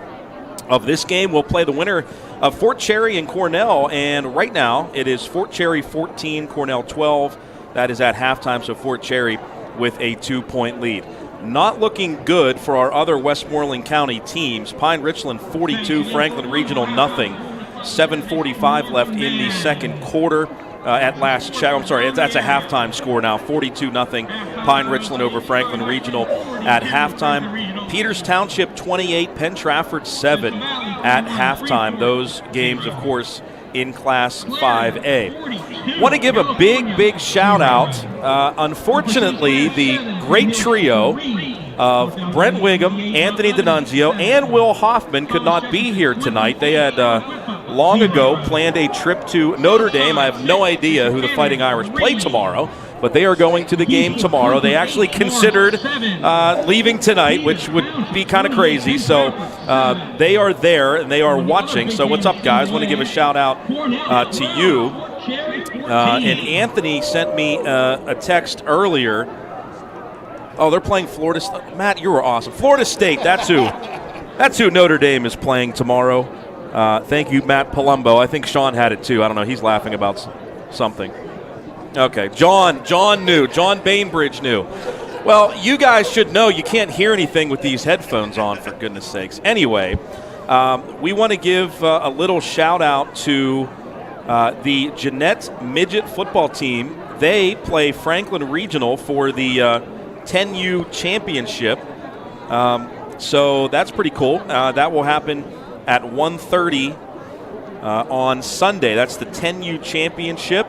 of this game will play the winner of Fort Cherry and Cornell, and right now it is Fort Cherry 14, Cornell 12. That is at halftime, so Fort Cherry with a 2-point lead. Not looking good for our other Westmoreland County teams. Pine Richland 42, Franklin Regional nothing. 7:45 left in the second quarter. At last check, I'm sorry, that's a halftime score now. 42-0. Pine Richland over Franklin Regional at halftime. Peters Township 28, Penn Trafford 7 at halftime. Those games, of course, in Class 5A. Want to give a big shout out. Unfortunately, the great trio of Brent Wiggum, Anthony D'Annunzio, and Will Hoffman could not be here tonight. They had long ago planned a trip to Notre Dame. I have no idea who the Fighting Irish play tomorrow, but they are going to the game tomorrow. They actually considered leaving tonight, which would be kind of crazy. So they are there, and they are watching. So what's up, guys? Want to give a shout-out to you. And Anthony sent me a text earlier. Oh, they're playing Florida State. Matt, you were awesome. Florida State, that's who Notre Dame is playing tomorrow. Thank you, Matt Palumbo. I think Sean had it, too. I don't know. He's laughing about something. Okay, John knew. John Bainbridge knew. Well, you guys should know you can't hear anything with these headphones on, for goodness sakes. Anyway, we want to give a little shout-out to the Jeannette Midget football team. They play Franklin Regional for the 10U championship. So that's pretty cool. That will happen at 1:30 on Sunday. That's the 10U championship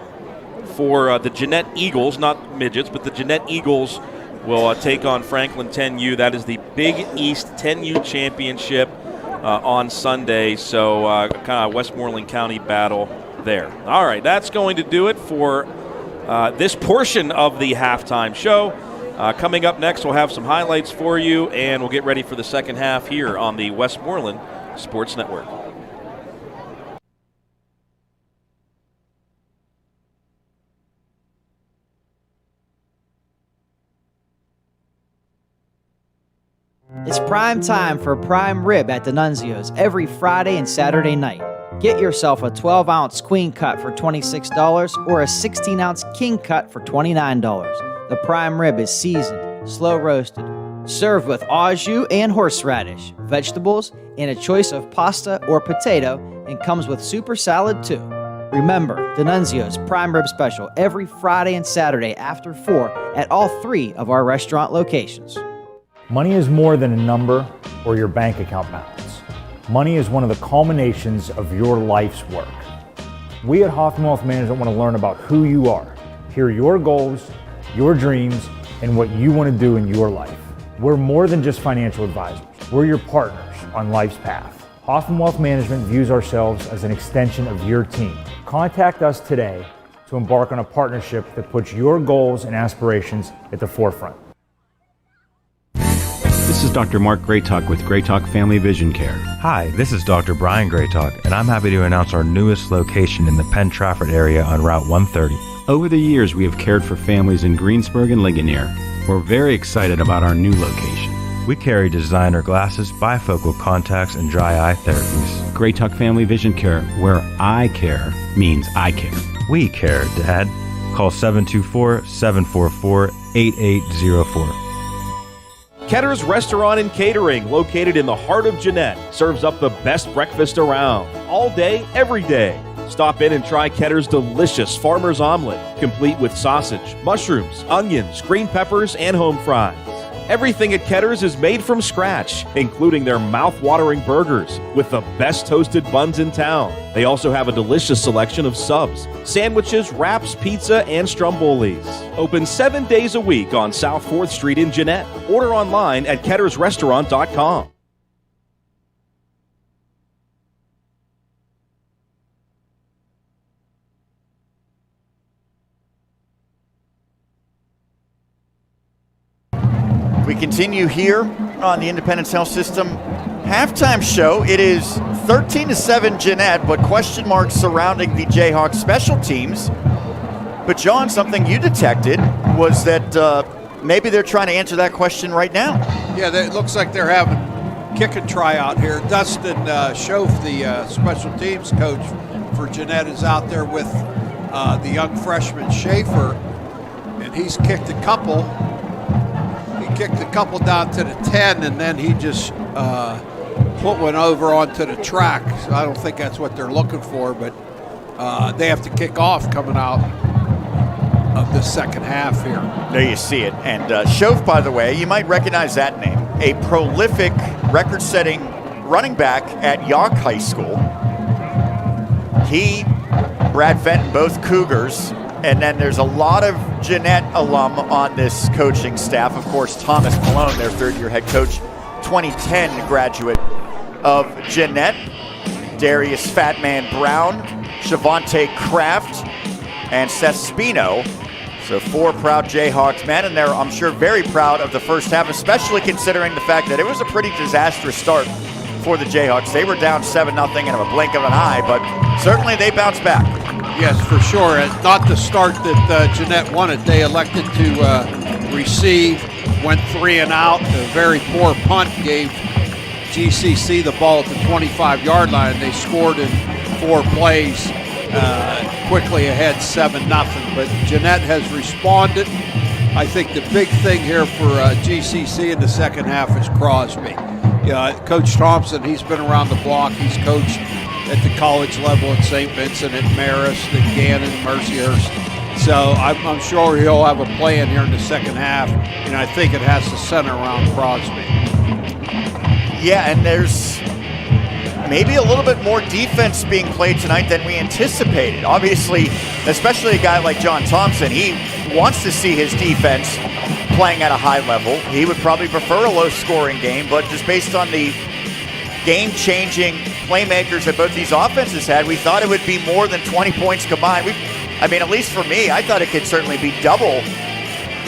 for the Jeannette Eagles, not midgets, but the Jeannette Eagles will take on Franklin 10U. That is the Big East 10U championship on Sunday. So kind of Westmoreland County battle there. All right, that's going to do it for this portion of the halftime show. Coming up next, we'll have some highlights for you, and we'll get ready for the second half here on the Westmoreland Sports Network. It's prime time for prime rib at D'Annunzio's every Friday and Saturday night. Get yourself a 12-ounce queen cut for $26 or a 16-ounce king cut for $29. The prime rib is seasoned, slow roasted, served with au jus and horseradish, vegetables, and a choice of pasta or potato, and comes with super salad too. Remember, D'Annunzio's prime rib special every Friday and Saturday after 4 at all 3 of our restaurant locations. Money is more than a number or your bank account balance. Money is one of the culminations of your life's work. We at Hoffman Wealth Management want to learn about who you are, hear your goals, your dreams, and what you want to do in your life. We're more than just financial advisors. We're your partners on life's path. Hoffman Wealth Management views ourselves as an extension of your team. Contact us today to embark on a partnership that puts your goals and aspirations at the forefront. This is Dr. Mark Graytalk with Graytalk Family Vision Care. Hi, this is Dr. Brian Graytalk, and I'm happy to announce our newest location in the Penn Trafford area on Route 130. Over the years, we have cared for families in Greensburg and Ligonier. We're very excited about our new location. We carry designer glasses, bifocal contacts, and dry eye therapies. Graytalk Family Vision Care, where I care means I care. We care, Dad. Call 724-744-8804. Ketter's Restaurant and Catering, located in the heart of Jeannette, serves up the best breakfast around, all day, every day. Stop in and try Ketter's delicious farmer's omelet, complete with sausage, mushrooms, onions, green peppers, and home fries. Everything at Ketter's is made from scratch, including their mouth-watering burgers with the best toasted buns in town. They also have a delicious selection of subs, sandwiches, wraps, pizza, and strombolis. Open 7 days a week on South 4th Street in Jeannette. Order online at kettersrestaurant.com. We continue here on the Independence Health System halftime show. It is 13-7 Jeannette, but question marks surrounding the Jayhawks special teams. But John, something you detected was that maybe they're trying to answer that question right now. Yeah, it looks like they're having kick and try out here. Dustin Schoaf, the special teams coach for Jeannette, is out there with the young freshman Schaefer, and he's kicked a couple. Kicked a couple down to the 10, and then he just put one over onto the track. So I don't think that's what they're looking for, but they have to kick off coming out of the second half here. There you see it. And Schoaf, by the way, you might recognize that name. A prolific, record-setting running back at York High School. He, Brad Fenton, both Cougars. And then there's a lot of Jeannette alum on this coaching staff. Of course, Thomas Palone, their third-year head coach, 2010 graduate of Jeannette. Darius Fatman Brown, Shavonte Kraft, and Seth Spino. So 4 proud Jayhawks men, and they're, I'm sure, very proud of the first half, especially considering the fact that it was a pretty disastrous start for the Jayhawks. They were down 7-0 in a blink of an eye, but certainly they bounced back. Yes, for sure. Not the start that Jeannette wanted. They elected to receive, went 3 and out. A very poor punt gave GCC the ball at the 25-yard line. They scored in 4 plays, quickly ahead 7-0. But Jeannette has responded. I think the big thing here for GCC in the second half is Crosby. Coach Thompson, he's been around the block. He's coached at the college level at St. Vincent, at Marist, at Gannon, Mercyhurst. So I'm sure he'll have a plan here in the second half, and I think it has to center around Crosby. Yeah, and there's maybe a little bit more defense being played tonight than we anticipated. Obviously, especially a guy like John Thompson, he wants to see his defense playing at a high level. He would probably prefer a low-scoring game, but just based on the game-changing playmakers that both these offenses had, we thought it would be more than 20 points combined. At least for me, I thought it could certainly be double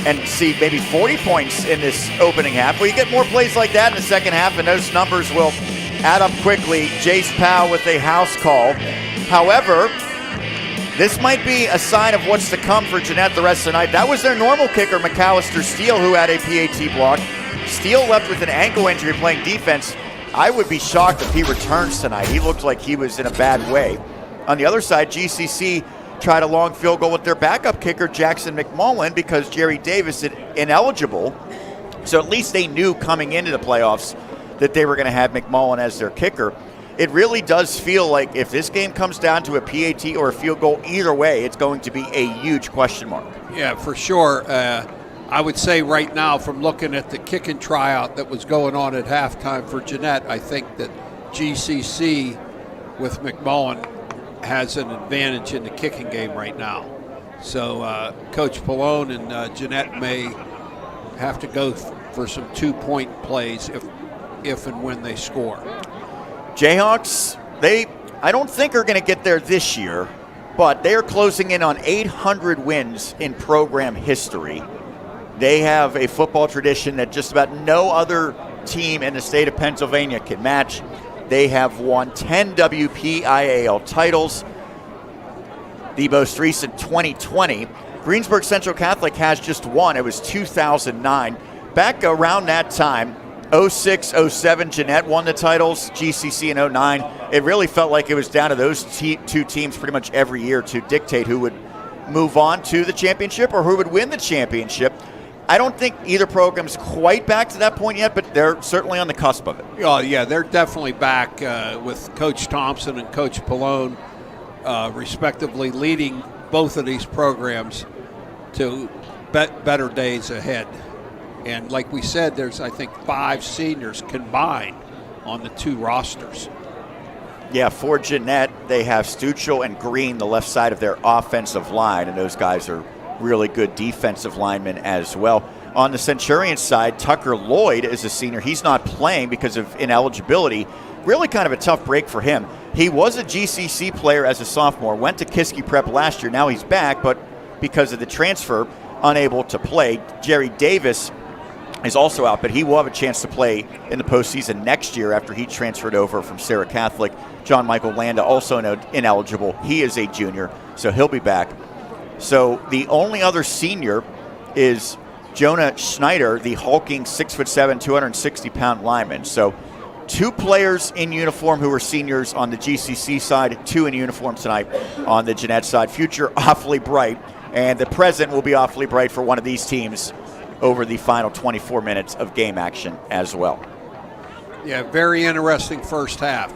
and see maybe 40 points in this opening half. Well, you get more plays like that in the second half, and those numbers will add up quickly. Jace Powell with a house call. However, this might be a sign of what's to come for Jeannette the rest of the night. That was their normal kicker, McAllister Steele, who had a PAT block. Steele left with an ankle injury playing defense. I would be shocked if he returns tonight. He looked like he was in a bad way. On the other side, GCC tried a long field goal with their backup kicker, Jackson McMullen, because Jerry Davis is ineligible. So at least they knew coming into the playoffs that they were going to have McMullen as their kicker. It really does feel like if this game comes down to a PAT or a field goal, either way, it's going to be a huge question mark. Yeah, for sure. I would say right now, from looking at the kick and tryout that was going on at halftime for Jeannette, I think that GCC with McMullen has an advantage in the kicking game right now. So Coach Palone and Jeannette may have to go for some 2-point plays if and when they score. Jayhawks, I don't think are going to get there this year, but they are closing in on 800 wins in program history. They have a football tradition that just about no other team in the state of Pennsylvania can match. They have won 10 WPIAL titles, the most recent 2020. Greensburg Central Catholic has just one. It was 2009. Back around that time, 06, 07, Jeannette won the titles, GCC in 09. It really felt like it was down to those two teams pretty much every year to dictate who would move on to the championship or who would win the championship. I don't think either program's quite back to that point yet, but they're certainly on the cusp of it. Oh, yeah, they're definitely back with Coach Thompson and Coach Palone, respectively, leading both of these programs to better days ahead. And like we said, there's, I think, 5 seniors combined on the 2 rosters. Yeah, for Jeannette, they have Stuchel and Green, the left side of their offensive line, and those guys are really good defensive linemen as well. On the Centurion side, Tucker Lloyd is a senior. He's not playing because of ineligibility. Really kind of a tough break for him. He was a GCC player as a sophomore, went to Kiski Prep last year. Now he's back, but because of the transfer, unable to play. Jerry Davis is also out, but he will have a chance to play in the postseason next year after he transferred over from Sarah Catholic. John Michael Landa, also ineligible. He is a junior, so he'll be back. So the only other senior is Jonah Schneider, the hulking 6'7", 260-pound lineman. So 2 players in uniform who are seniors on the GCC side, 2 in uniform tonight on the Jeannette side. Future awfully bright, and the present will be awfully bright for one of these teams over the final 24 minutes of game action as well. Yeah, very interesting first half.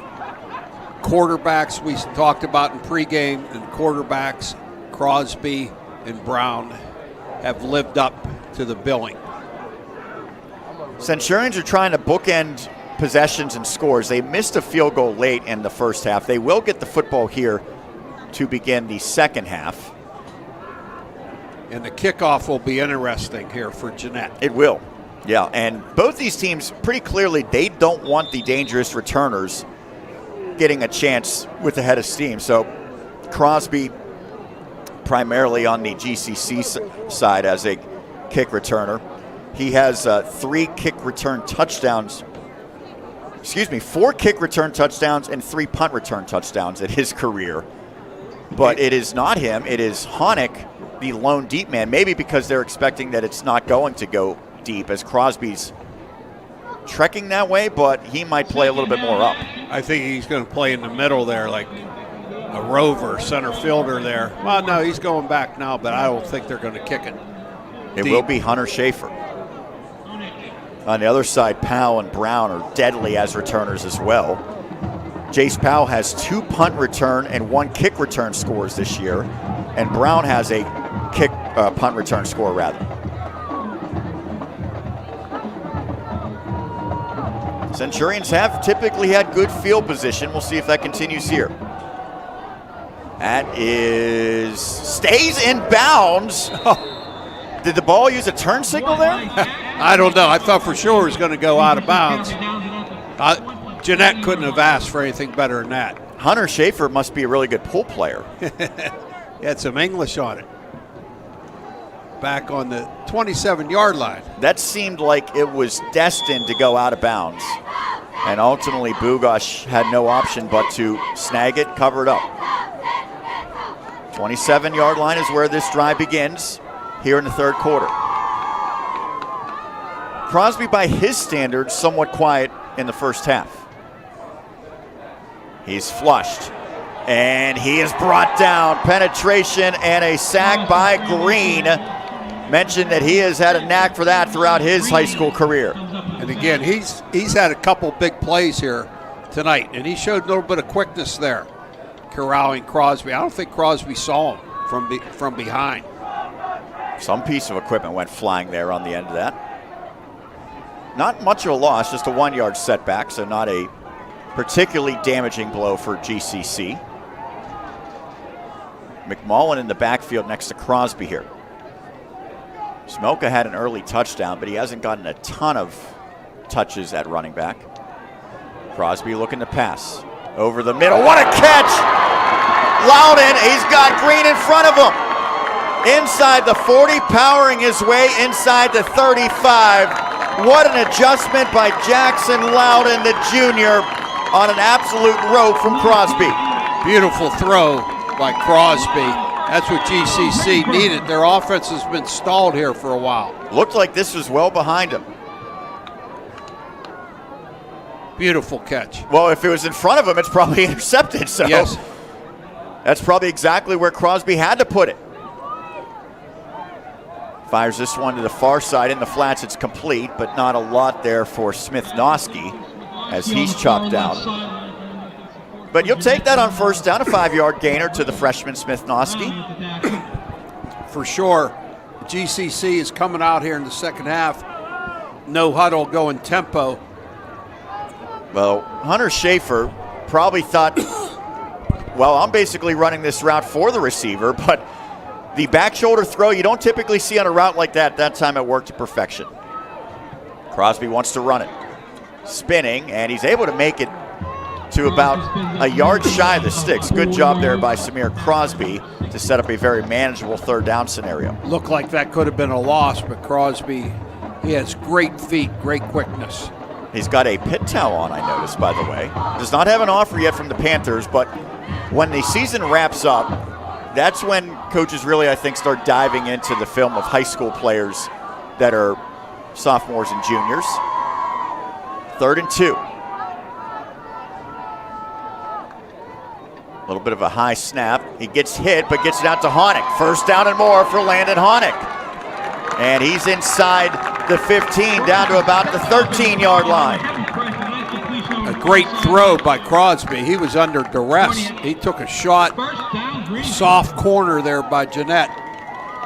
Quarterbacks we talked about in pregame, and quarterbacks Crosby and Brown have lived up to the billing. Centurions are trying to bookend possessions and scores. They missed a field goal late in the first half. They will get the football here to begin the second half. And the kickoff will be interesting here for Jeannette. It will, yeah. And both these teams, pretty clearly, they don't want the dangerous returners getting a chance with the head of steam. So Crosby primarily on the GCC side as a kick returner. He has 4 kick return touchdowns and 3 punt return touchdowns in his career. But it is not him. It is Honick, the lone deep man, maybe because they're expecting that it's not going to go deep as Crosby's trekking that way, but he might play a little bit more up. I think he's going to play in the middle there like a rover, center fielder there. Well, no, he's going back now, but I don't think they're going to kick it. It will be Hunter Schaefer. On the other side, Powell and Brown are deadly as returners as well. Jace Powell has 2 punt return and 1 kick return scores this year, and Brown has a punt return score rather. Centurions have typically had good field position. We'll see if that continues here. That stays in bounds. Did the ball use a turn signal there? I don't know. I thought for sure it was going to go out of bounds. Jeannette couldn't have asked for anything better than that. Hunter Schaefer must be a really good pool player. He had some English on it. Back on the 27-yard line. That seemed like it was destined to go out of bounds. And ultimately, Bugash had no option but to snag it, cover it up. 27-yard line is where this drive begins here in the third quarter. Crosby, by his standards, somewhat quiet in the first half. He's flushed, and he is brought down. Penetration and a sack by Green. Mentioned that he has had a knack for that throughout his high school career. And again, he's had a couple big plays here tonight, and he showed a little bit of quickness there, corralling Crosby. I don't think Crosby saw him from behind. Some piece of equipment went flying there on the end of that. Not much of a loss, just a 1-yard setback, so not a particularly damaging blow for GCC. McMullen in the backfield next to Crosby here. Smoka had an early touchdown, but he hasn't gotten a ton of touches at running back. Crosby looking to pass. Over the middle, what a catch! Loudon, he's got Green in front of him. Inside the 40, powering his way inside the 35. What an adjustment by Jackson Loudon, the junior, on an absolute rope from Crosby. Beautiful throw by Crosby. That's what GCC needed. Their offense has been stalled here for a while. Looked like this was well behind him. Beautiful catch. Well, if it was in front of him, it's probably intercepted. So yes. That's probably exactly where Crosby had to put it. Fires this one to the far side in the flats. It's complete, but not a lot there for Smith-Noski as he's chopped down. But you'll take that on first down, a 5-yard gainer to the freshman Smith-Noski. For sure. GCC is coming out here in the second half no huddle going tempo. Well, Hunter Schaefer probably thought, well, I'm basically running this route for the receiver, but the back shoulder throw you don't typically see on a route like that. That time it worked to perfection. Crosby wants to run it. Spinning, and he's able to make it to about a yard shy of the sticks. Good job there by Samir Crosby to set up a very manageable third down scenario. Looked like that could have been a loss, but Crosby, he has great feet, great quickness. He's got a pit towel on, I noticed, by the way. Does not have an offer yet from the Panthers, but when the season wraps up, that's when coaches really, I think, start diving into the film of high school players that are sophomores and juniors. 3rd and 2. A little bit of a high snap. He gets hit, but gets it out to Honig. 1st down and more for Landon Honig. And he's inside the 15, down to about the 13-yard line. A great throw by Crosby. He was under duress. He took a shot, soft corner there by Jeannette.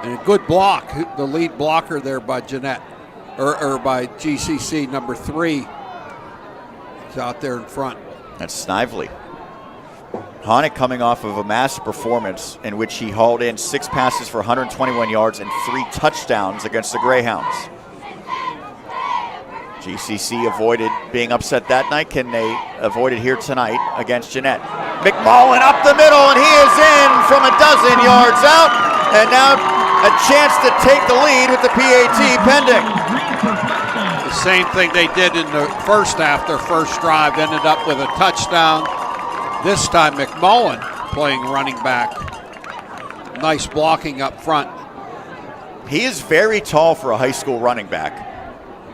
And a good block, the lead blocker there by Jeannette, or by GCC number 3. He's out there in front. That's Snively. Honig coming off of a massive performance in which he hauled in 6 passes for 121 yards and 3 touchdowns against the Greyhounds. GCC avoided being upset that night. Can they avoid it here tonight against Jeannette? McMullen up the middle, and he is in from a dozen yards out. And now a chance to take the lead with the PAT pending. The same thing they did in the first half. Their first drive ended up with a touchdown. This time McMullen playing running back. Nice blocking up front. He is very tall for a high school running back.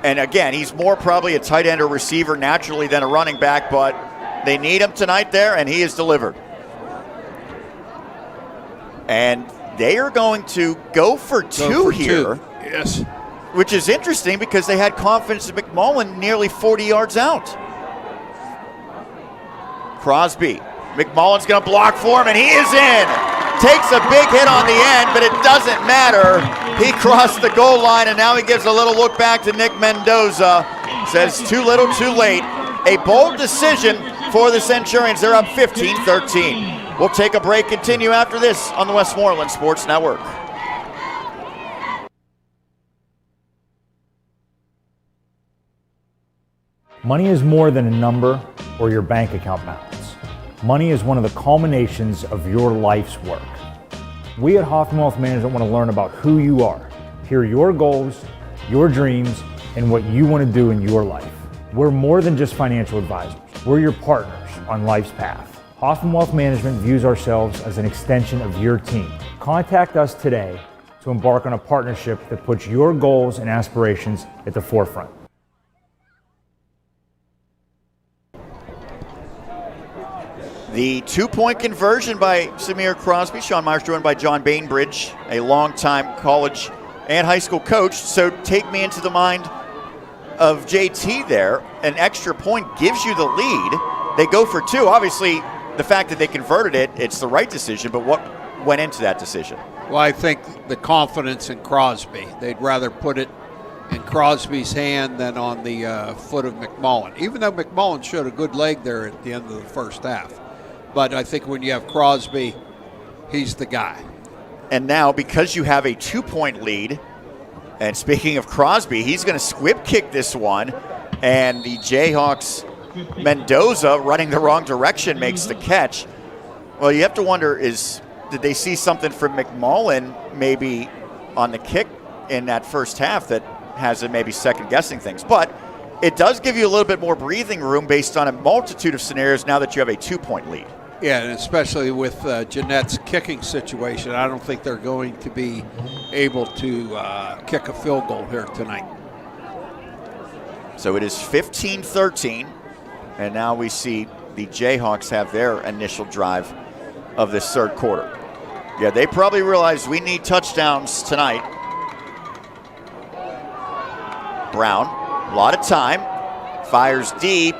And again, he's more probably a tight end or receiver naturally than a running back, but they need him tonight there, and he has delivered. And they are going to go for two here. Yes. Which is interesting because they had confidence in McMullen nearly 40 yards out. Crosby. McMullen's going to block for him, and he is in. Takes a big hit on the end, but it doesn't matter. He crossed the goal line, and now he gives a little look back to Nick Mendoza. Says too little, too late. A bold decision for the Centurions. They're up 15-13. We'll take a break, continue after this on the Westmoreland Sports Network. Money is more than a number or your bank account balance. Money is one of the culminations of your life's work. We at Hoffman Wealth Management want to learn about who you are, hear your goals, your dreams, and what you want to do in your life. We're more than just financial advisors. We're your partners on life's path. Hoffman Wealth Management views ourselves as an extension of your team. Contact us today to embark on a partnership that puts your goals and aspirations at the forefront. The 2-point conversion by Samir Crosby. Sean Myers joined by John Bainbridge, a longtime college and high school coach. So take me into the mind of JT there. An extra point gives you the lead. They go for 2. Obviously, the fact that they converted it, it's the right decision, but what went into that decision? Well, I think the confidence in Crosby. They'd rather put it in Crosby's hand than on the foot of McMullen, even though McMullen showed a good leg there at the end of the first half. But I think when you have Crosby, he's the guy. And now, because you have a 2-point lead, and speaking of Crosby, he's going to squib kick this one, and the Jayhawks, Mendoza, running the wrong direction, makes the catch. Well, you have to wonder, did they see something from McMullen maybe on the kick in that first half that has it maybe second-guessing things? But it does give you a little bit more breathing room based on a multitude of scenarios now that you have a 2-point lead. Yeah, and especially with Jeannette's kicking situation, I don't think they're going to be able to kick a field goal here tonight. So it is 15-13, and now we see the Jayhawks have their initial drive of this third quarter. Yeah, they probably realize we need touchdowns tonight. Brown, a lot of time, fires deep,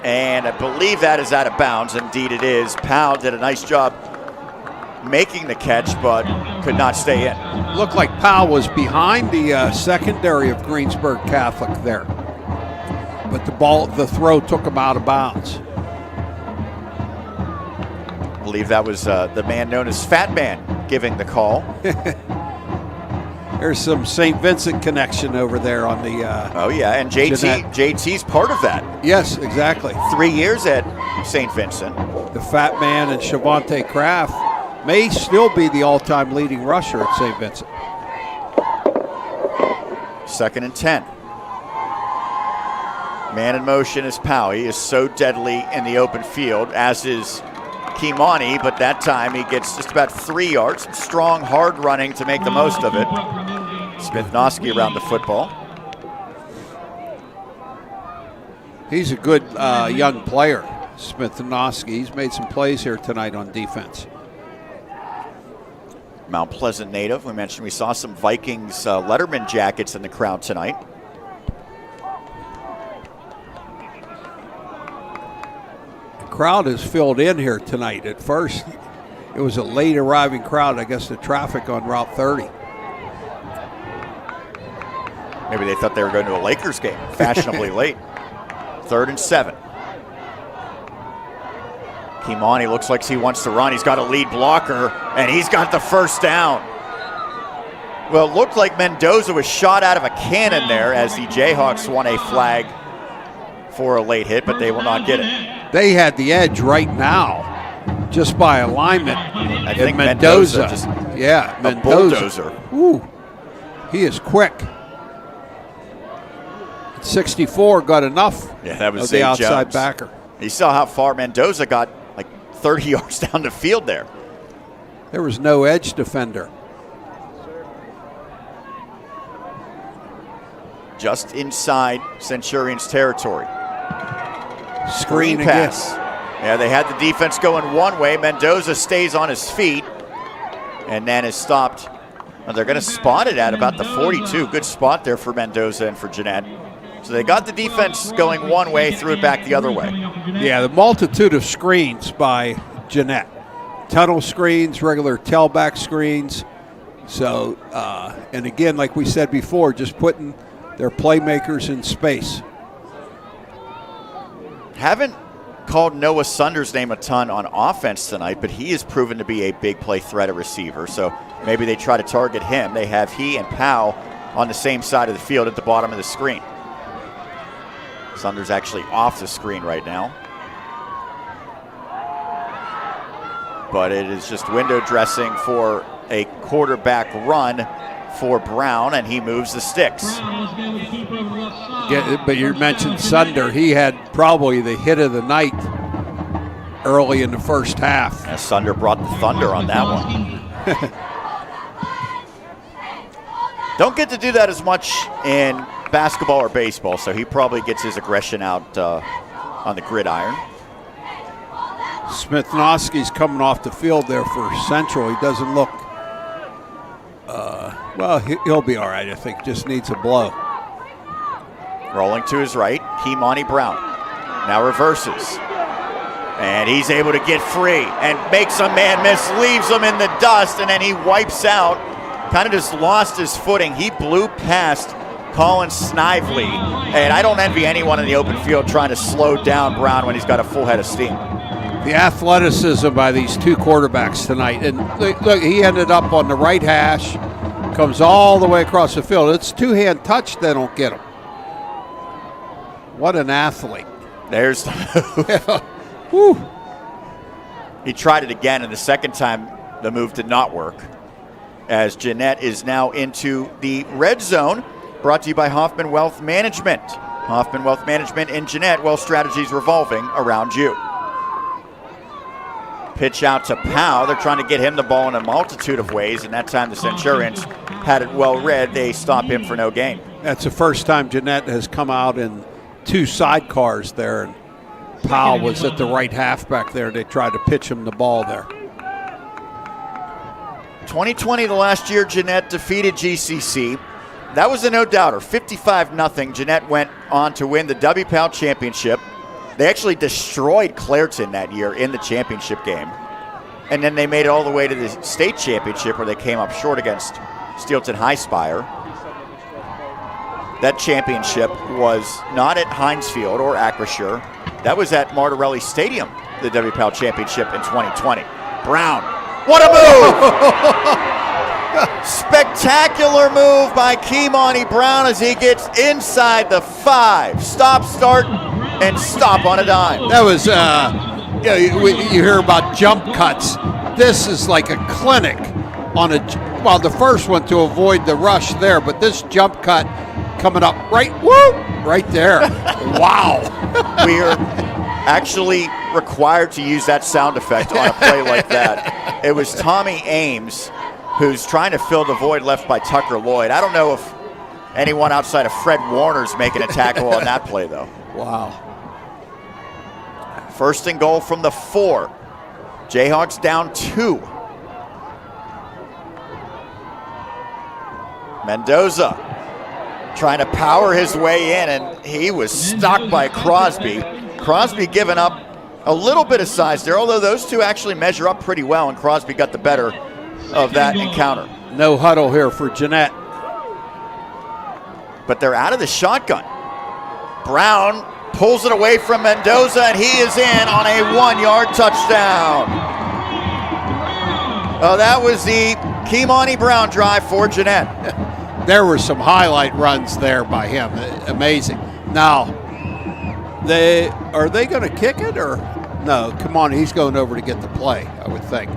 and I believe that is out of bounds. Indeed it is. Powell did a nice job making the catch, but could not stay in. Looked like Powell was behind the secondary of Greensburg Catholic there. But the throw took him out of bounds. I believe that was the man known as Fat Man giving the call. There's some St. Vincent connection over there on the oh yeah, and JT's part of that. Yes, exactly. 3 years at St. Vincent. The Fat Man and Shavonte Kraft may still be the all-time leading rusher at St. Vincent. 2nd and 10. Man in motion is Powell. He is so deadly in the open field, as is Kimani, but that time he gets just about 3 yards. Strong, hard running to make the most of it. Smith-Noski around the football. He's a good young player, Smith-Noski. He's made some plays here tonight on defense. Mount Pleasant native. We mentioned we saw some Vikings Letterman jackets in the crowd tonight. The crowd is filled in here tonight. At first, it was a late arriving crowd. I guess the traffic on Route 30. Maybe they thought they were going to a Lakers game, fashionably late. 3rd and 7. Kimani looks like he wants to run. He's got a lead blocker, and he's got the first down. Well, it looked like Mendoza was shot out of a cannon there as the Jayhawks won a flag for a late hit, but they will not get it. They had the edge right now, just by alignment. I think Mendoza just Mendoza. Bulldozer. Ooh, he is quick. 64 got enough that was of the outside Jones. backer. You saw how far Mendoza got, like 30 yards down the field there. There was no edge defender. Just inside Centurion's territory. Screen pass. Yeah, they had the defense going one way. Mendoza stays on his feet and then is stopped. Well, they're going to spot it at about the 42. Good spot there for Mendoza and for Jeannette. So they got the defense going one way, threw it back the other way. Yeah, the multitude of screens by Jeannette. Tunnel screens, regular tailback screens. So, and again, like we said before, just putting their playmakers in space. Haven't called Noah Sunder's name a ton on offense tonight, but he has proven to be a big play threat at receiver. So maybe they try to target him. They have he and Powell on the same side of the field at the bottom of the screen. Sunder's actually off the screen right now. But it is just window dressing for a quarterback run for Brown, and he moves the sticks. Yeah, but you mentioned Sunder. He had probably the hit of the night early in the first half. And Sunder brought the thunder on that one. Don't get to do that as much in basketball or baseball, so he probably gets his aggression out on the gridiron. Smith-Noski's coming off the field there for Central. He doesn't look, well, he'll be all right, I think. Just needs a blow. Rolling to his right, Kimani Brown. Now reverses. And he's able to get free and makes a man miss, leaves him in the dust, and then he wipes out. Kind of just lost his footing. He blew past Colin Snively, and I don't envy anyone in the open field trying to slow down Brown when he's got a full head of steam. The athleticism by these two quarterbacks tonight. And look, he ended up on the right hash, comes all the way across the field. It's two-hand touch, they don't get him. What an athlete. There's the move. He tried it again, and the second time the move did not work. As Jeannette is now into the red zone, brought to you by Hoffman Wealth Management. Hoffman Wealth Management in Jeannette, wealth strategies revolving around you. Pitch out to Powell. They're trying to get him the ball in a multitude of ways, and that time the Centurions had it well read. They stop him for no gain. That's the first time Jeannette has come out in two sidecars there, and Powell was at the right halfback there. They tried to pitch him the ball there. 2020, the last year Jeannette defeated GCC. That was a no-doubter, 55-0. Jeannette went on to win the WPIAL championship. They actually destroyed Clairton that year in the championship game. And then they made it all the way to the state championship where they came up short against Steelton High Spire. That championship was not at Heinz Field or Acrisure. That was at Martirelli Stadium, the WPIAL championship in 2020. Brown, what a move! Spectacular move by Kimani Brown as he gets inside the 5. Stop, start, and stop on a dime. That was, you hear about jump cuts. This is like a clinic on the first one to avoid the rush there, but this jump cut coming up right there. Wow. We are actually required to use that sound effect on a play like that. It was Tommy Ames who's trying to fill the void left by Tucker Lloyd. I don't know if anyone outside of Fred Warner's making a tackle on that play, though. Wow. First and goal from the 4. Jayhawks down 2. Mendoza trying to power his way in, and he was stopped by Crosby. Crosby giving up a little bit of size there, although those two actually measure up pretty well, and Crosby got the better of that encounter. No huddle here for Jeannette. But they're out of the shotgun. Brown pulls it away from Mendoza, and he is in on a 1-yard touchdown. Oh, that was the Kimani Brown drive for Jeannette. There were some highlight runs there by him. Amazing. Now, are they going to kick it or no? Come on, he's going over to get the play, I would think.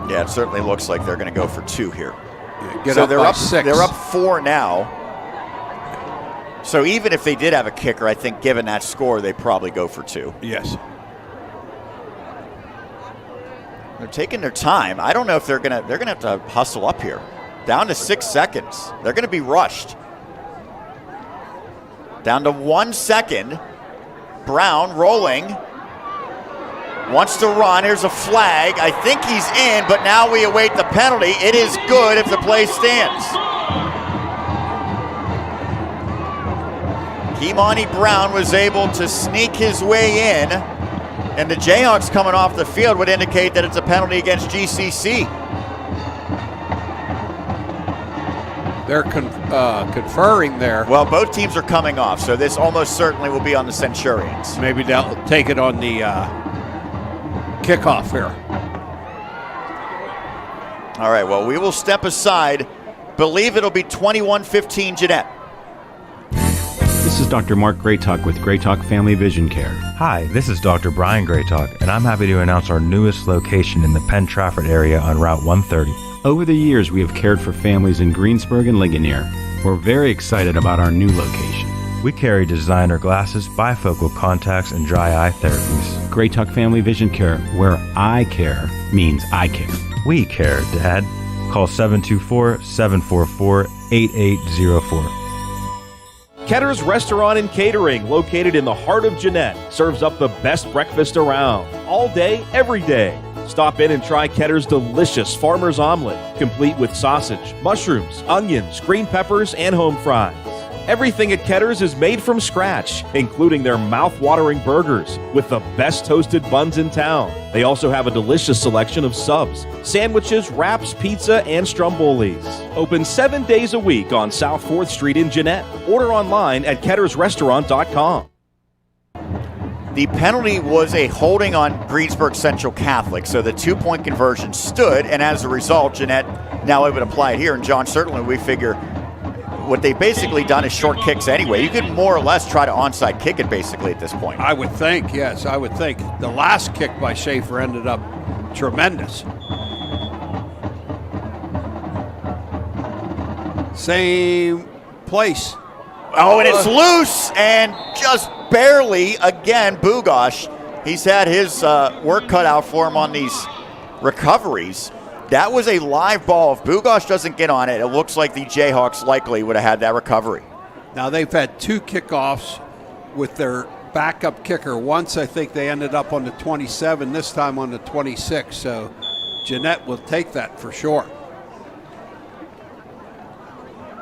Yeah, it certainly looks like they're going to go for 2 here. Yeah, so they're up 6. They're up 4 now. So even if they did have a kicker, I think given that score, they probably go for 2. Yes. They're taking their time. I don't know if they're gonna have to hustle up here. Down to 6 seconds. They're gonna be rushed. Down to 1 second. Brown rolling. Wants to run. Here's a flag. I think he's in, but now we await the penalty. It is good if the play stands. Kimani Brown was able to sneak his way in, and the Jayhawks coming off the field would indicate that it's a penalty against GCC. They're conferring there. Well, both teams are coming off, so this almost certainly will be on the Centurions. Maybe they'll take it on the kickoff here. All right, well, we will step aside. Believe it'll be 21-15 Jeannette. This is Dr. Mark Graytalk with Graytalk Family Vision Care. Hi, this is Dr. Brian Graytalk, and I'm happy to announce our newest location in the Penn Trafford area on Route 130. Over the years, we have cared for families in Greensburg and Ligonier. We're very excited about our new location. We carry designer glasses, bifocal contacts, and dry eye therapies. Graytalk Family Vision Care, where I care means I care. We care, Dad. Call 724-744-8804. Ketter's Restaurant and Catering, located in the heart of Jeannette, serves up the best breakfast around, all day, every day. Stop in and try Ketter's delicious farmer's omelet, complete with sausage, mushrooms, onions, green peppers, and home fries. Everything at Ketter's is made from scratch, including their mouth-watering burgers with the best toasted buns in town. They also have a delicious selection of subs, sandwiches, wraps, pizza, and strombolis. Open 7 days a week on South 4th Street in Jeannette. Order online at kettersrestaurant.com. The penalty was a holding on Greensburg Central Catholic, so the 2-point conversion stood, and as a result, Jeannette now able to apply it here. And John, certainly we figure what they've basically done is short kicks anyway. You could more or less try to onside kick it basically at this point. I would think, yes, I would think. The last kick by Schaefer ended up tremendous. Same place. Oh, and it's loose, and just barely, again, Bugosh. He's had his work cut out for him on these recoveries. That was a live ball. If Bugosh doesn't get on it, it looks like the Jayhawks likely would have had that recovery. Now, they've had 2 kickoffs with their backup kicker. Once, I think they ended up on the 27, this time on the 26. So Jeannette will take that for sure.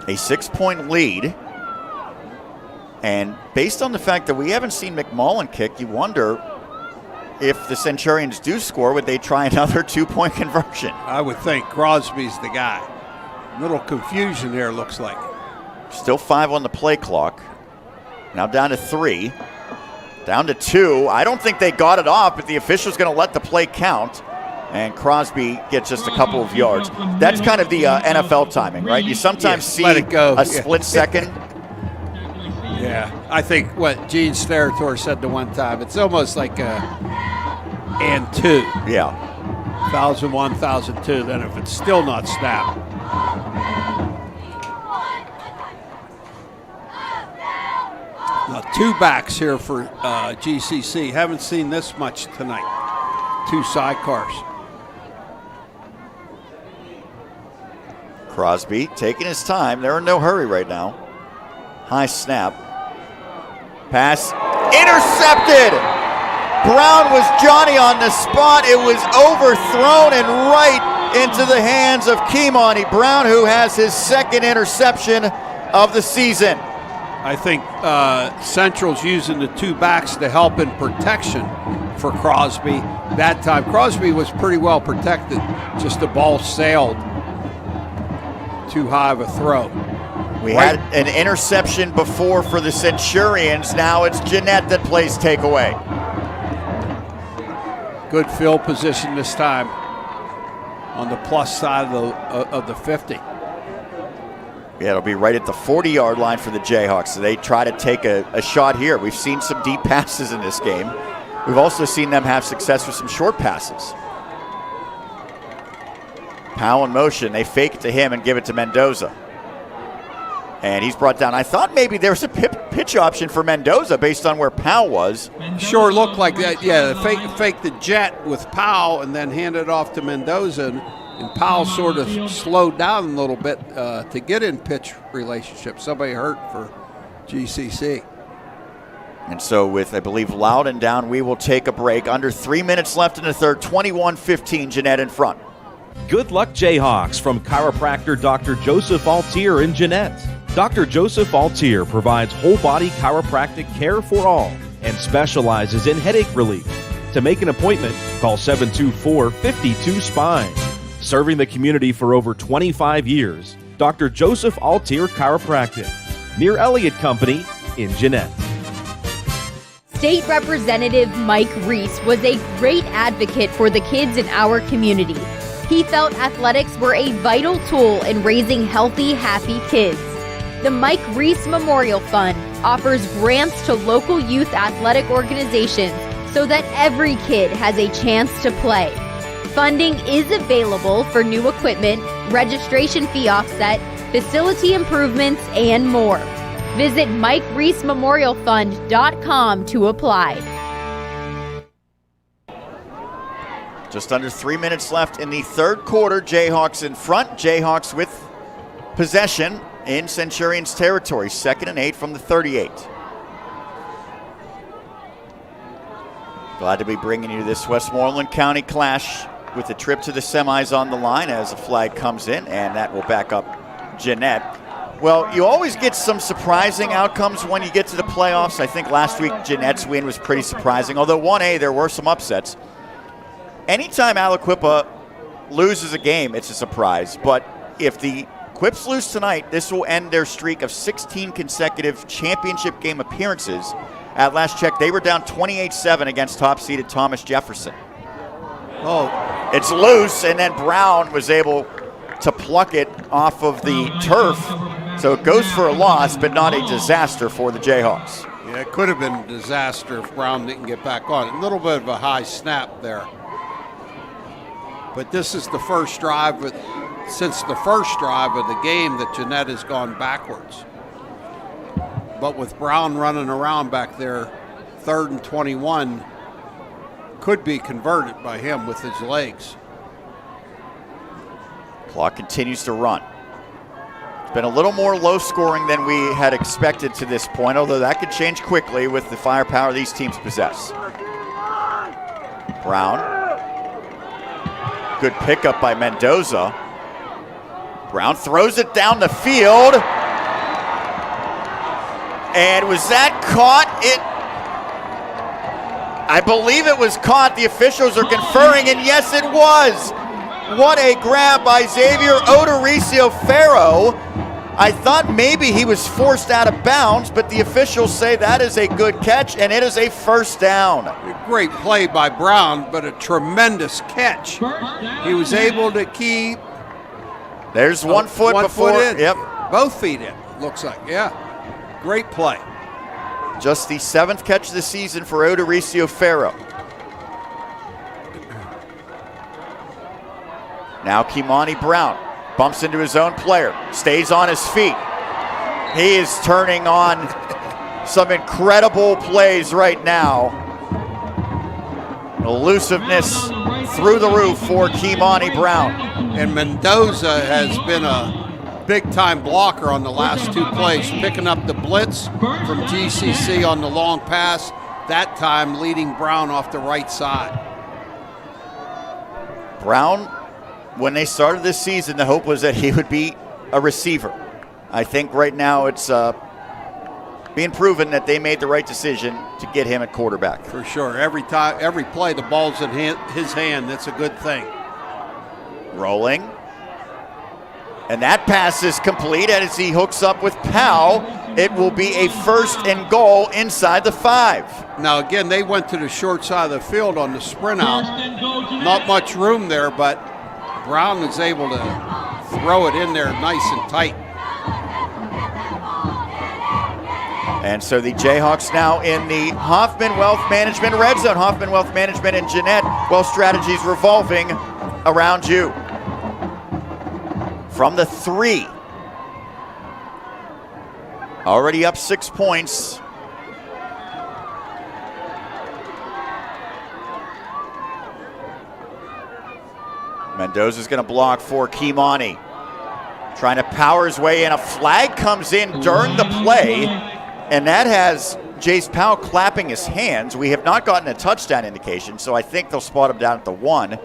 A 6-point lead. And based on the fact that we haven't seen McMullen kick, you wonder if the Centurions do score, would they try another 2-point conversion? I would think Crosby's the guy. Little confusion there, looks like. Still 5 on the play clock. Now down to 3. Down to 2. I don't think they got it off, but the official's going to let the play count. And Crosby gets just a couple of yards. That's kind of the NFL timing, right? You sometimes see let it go. A split second. Yeah, I think what Gene Steratore said the one time, it's almost like a and 2. Yeah. 1,001, 1,002, then if it's still not snapped. Now 2 backs here for GCC. Haven't seen this much tonight. 2 sidecars. Crosby taking his time. They're in no hurry right now. High snap. Pass intercepted. Brown was Johnny on the spot. It was overthrown and right into the hands of Kimani Brown, who has his 2nd interception of the season. I think Central's using the 2 backs to help in protection for Crosby. That time, Crosby was pretty well protected. Just the ball sailed too high of a throw. We had an interception before for the Centurions. Now it's Jeannette that plays takeaway. Good field position this time on the plus side of the 50. Yeah, it'll be right at the 40-yard line for the Jayhawks. So they try to take a shot here. We've seen some deep passes in this game. We've also seen them have success with some short passes. Powell in motion. They fake it to him and give it to Mendoza. And he's brought down. I thought maybe there was a pitch option for Mendoza based on where Powell was. Sure looked like that. Yeah, fake the jet with Powell and then hand it off to Mendoza. And Powell sort of slowed down a little bit to get in pitch relationship. Somebody hurt for GCC. And so with, I believe, Loudon down, we will take a break. Under 3 minutes left in the third, 21-15, Jeannette in front. Good luck, Jayhawks, from chiropractor Dr. Joseph Altier in Jeannette. Dr. Joseph Altier provides whole-body chiropractic care for all and specializes in headache relief. To make an appointment, call 724-52-SPINE. Serving the community for over 25 years, Dr. Joseph Altier Chiropractic, near Elliott Company in Jeannette. State Representative Mike Reese was a great advocate for the kids in our community. He felt athletics were a vital tool in raising healthy, happy kids. The Mike Reese Memorial Fund offers grants to local youth athletic organizations so that every kid has a chance to play. Funding is available for new equipment, registration fee offset, facility improvements, and more. Visit MikeReeseMemorialFund.com to apply. Just under 3 minutes left in the third quarter. Jayhawks in front. Jayhawks with possession in Centurions territory. 2nd and 8 from the 38. Glad to be bringing you this Westmoreland County clash with the trip to the semis on the line as a flag comes in, and that will back up Jeannette. Well, you always get some surprising outcomes when you get to the playoffs. I think last week Jeannette's win was pretty surprising, although 1A there were some upsets. Anytime Aliquippa loses a game, it's a surprise, but if the Quips lose tonight, this will end their streak of 16 consecutive championship game appearances. At last check, they were down 28-7 against top-seeded Thomas Jefferson. Oh, it's loose, and then Brown was able to pluck it off of the turf. So it goes for a loss, but not a disaster for the Jayhawks. Yeah, it could have been a disaster if Brown didn't get back on. A little bit of a high snap there. But this is the first drive since the first drive of the game that Jeannette has gone backwards. But with Brown running around back there, 3rd and 21 could be converted by him with his legs. Clock continues to run. It's been a little more low scoring than we had expected to this point, although that could change quickly with the firepower these teams possess. Brown. Good pickup by Mendoza. Brown throws it down the field. And was that caught? I believe it was caught. The officials are conferring, and yes, it was. What a grab by Xavier Odoricio-Ferro. I thought maybe he was forced out of bounds, but the officials say that is a good catch, and it is a first down. Great play by Brown, but a tremendous catch. He was able to keep. There's 1 foot before. Foot in. Yep. Both feet in, looks like. Yeah. Great play. Just the 7th catch of the season for Odoricio-Ferro. Now Kimani Brown bumps into his own player, stays on his feet. He is turning on some incredible plays right now. Elusiveness through the roof for Kimani Brown. And Mendoza has been a big-time blocker on the last 2 plays, picking up the blitz from GCC on the long pass, that time leading Brown off the right side. Brown, when they started this season, the hope was that he would be a receiver. I think right now it's being proven that they made the right decision to get him at quarterback. For sure. Every play, the ball's in his hand. That's a good thing. Rolling. And that pass is complete as he hooks up with Powell. It will be a 1st and goal inside the 5. Now, again, they went to the short side of the field on the sprint out. Not much room there, but Brown is able to throw it in there nice and tight. And so the Jayhawks now in the Hoffman Wealth Management Red Zone. Hoffman Wealth Management and Jeannette, Wealth Strategies revolving around you. From the 3. Already up 6 points. Mendoza's going to block for Kimani. Trying to power his way in. A flag comes in during the play, and that has Jace Powell clapping his hands. We have not gotten a touchdown indication, so I think they'll spot him down at the 1.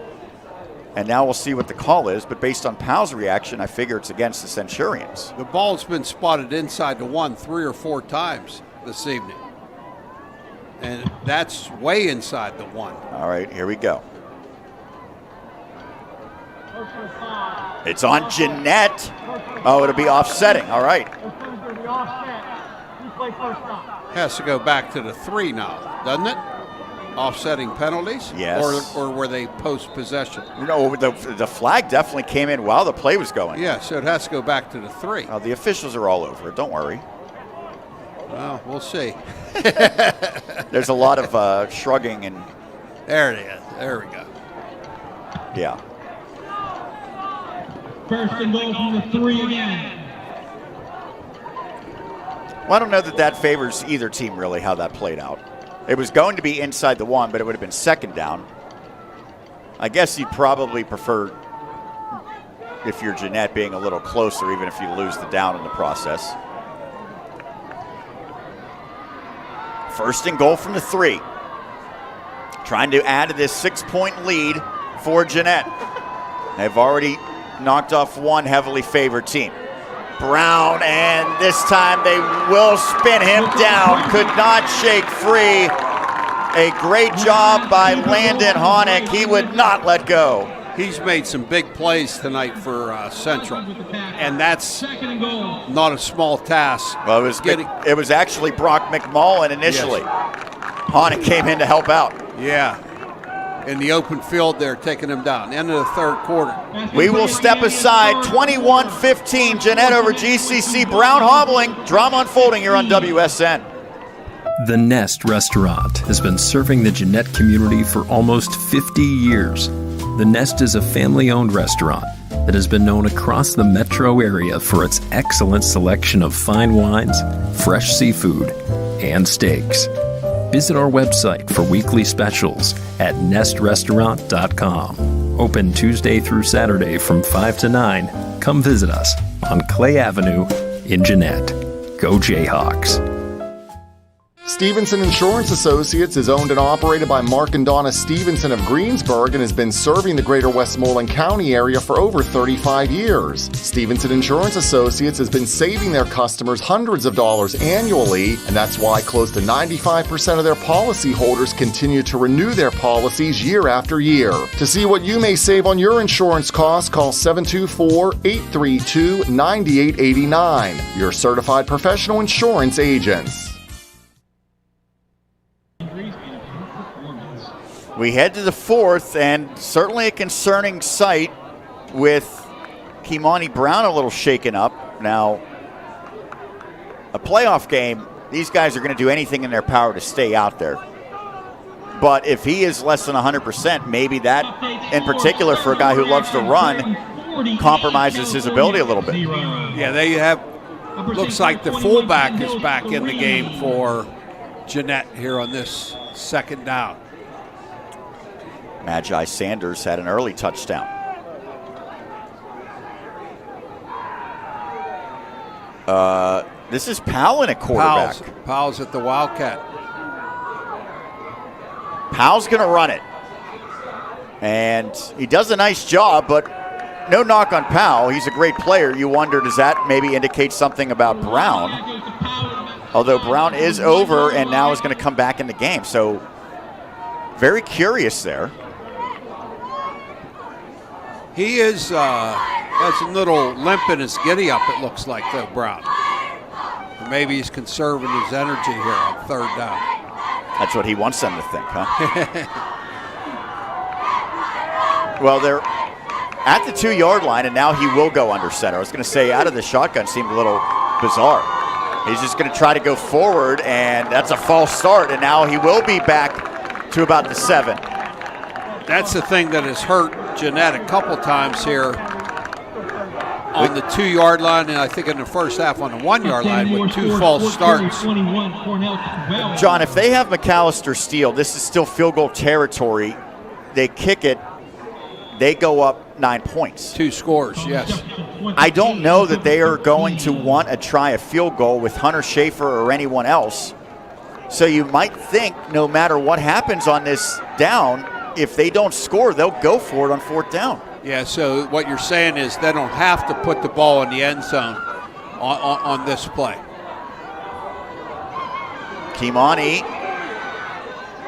And now we'll see what the call is, but based on Powell's reaction, I figure it's against the Centurions. The ball's been spotted inside the 1 3 or 4 times this evening. And that's way inside the 1. All right, here we go. It's on Jeannette. Oh, it'll be offsetting. All right. Has to go back to the 3 now, doesn't it? Offsetting penalties? Yes. Or were they post-possession? No, the flag definitely came in while the play was going. Yeah, so it has to go back to the 3. Oh, the officials are all over it. Don't worry. Well, we'll see. There's a lot of shrugging and... There it is. There we go. Yeah. 1st and goal from the 3 again. Well, I don't know that favors either team, really, how that played out. It was going to be inside the 1, but it would have been 2nd down. I guess you'd probably prefer, if you're Jeannette, being a little closer, even if you lose the down in the process. 1st and goal from the 3. Trying to add to this 6-point lead for Jeannette. They've already knocked off one heavily favored team. Brown, and this time they will spin him down. Could not shake free. A great job by Landon Honick. He would not let go. He's made some big plays tonight for Central, and that's not a small task. Well, it was actually Brock McMullen initially. Yes. Honick came in to help out. Yeah. In the open field there, taking him down. End of the 3rd quarter. We will step aside. 21-15, Jeannette over GCC. Brown hobbling. Drama unfolding here on WSN. The Nest Restaurant has been serving the Jeannette community for almost 50 years. The Nest is a family-owned restaurant that has been known across the metro area for its excellent selection of fine wines, fresh seafood, and steaks. Visit our website for weekly specials at nestrestaurant.com. Open Tuesday through Saturday from 5 to 9. Come visit us on Clay Avenue in Jeannette. Go Jayhawks. Stevenson Insurance Associates is owned and operated by Mark and Donna Stevenson of Greensburg and has been serving the greater Westmoreland County area for over 35 years. Stevenson Insurance Associates has been saving their customers hundreds of dollars annually, and that's why close to 95% of their policyholders continue to renew their policies year after year. To see what you may save on your insurance costs, call 724-832-9889. Your certified professional insurance agents. We head to the fourth, and certainly a concerning sight with Kimani Brown a little shaken up. Now, a playoff game, these guys are going to do anything in their power to stay out there. But if he is less than 100%, maybe that, in particular for a guy who loves to run, compromises his ability a little bit. Yeah, they have, looks like the fullback is back in the game for Jeannette here on this second down. Magi Sanders had an early touchdown. This is Palone at quarterback. Powell's at the Wildcat. Powell's going to run it. And he does a nice job, but no knock on Powell. He's a great player. You wonder, does that maybe indicate something about Brown? Although Brown is over and now is going to come back in the game. So very curious there. He is has a little limp in his giddy up, it looks like, though, Brown. Or maybe he's conserving his energy here on third down. That's what he wants them to think, huh? Well, they're at the 2-yard line, and now he will go under center. I was going to say, out of the shotgun seemed a little bizarre. He's just going to try to go forward, and that's a false start, and now he will be back to about the 7. That's the thing that has hurt Jeannette a couple times here on the 2-yard line, and I think in the first half on the 1-yard line with 2 false starts. John, if they have McAllister steal, this is still field goal territory. They kick it, they go up 9 points. 2 scores, yes. I don't know that they are going to want to try a field goal with Hunter Schaefer or anyone else. So you might think no matter what happens on this down, if they don't score, they'll go for it on 4th down. Yeah, so what you're saying is they don't have to put the ball in the end zone on this play. Kimani,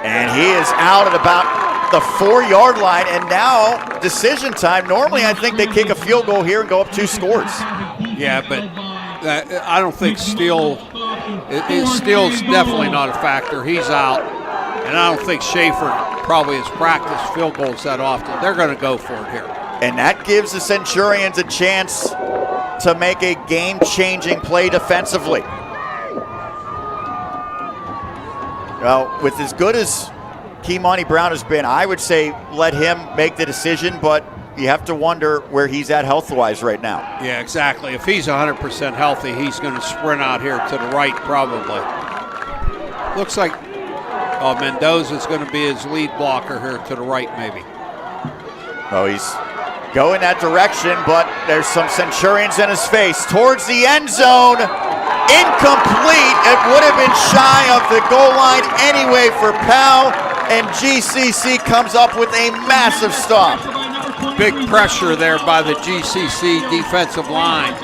and he is out at about the 4-yard line, and now decision time. Normally I think they kick a field goal here and go up 2 scores. Yeah, but I don't think Steele's definitely not a factor. He's out, and I don't think Schaefer probably has practiced field goals that often. They're going to go for it here. And that gives the Centurions a chance to make a game-changing play defensively. Well, with as good as Kimani Brown has been, I would say let him make the decision, but you have to wonder where he's at health-wise right now. Yeah, exactly. If he's 100% healthy, he's going to sprint out here to the right probably. Looks like Mendoza's going to be his lead blocker here to the right maybe. Oh, he's going that direction, but there's some Centurions in his face. Towards the end zone, incomplete. It would have been shy of the goal line anyway for Powell, and GCC comes up with a massive stop. Big pressure there by the GCC defensive line.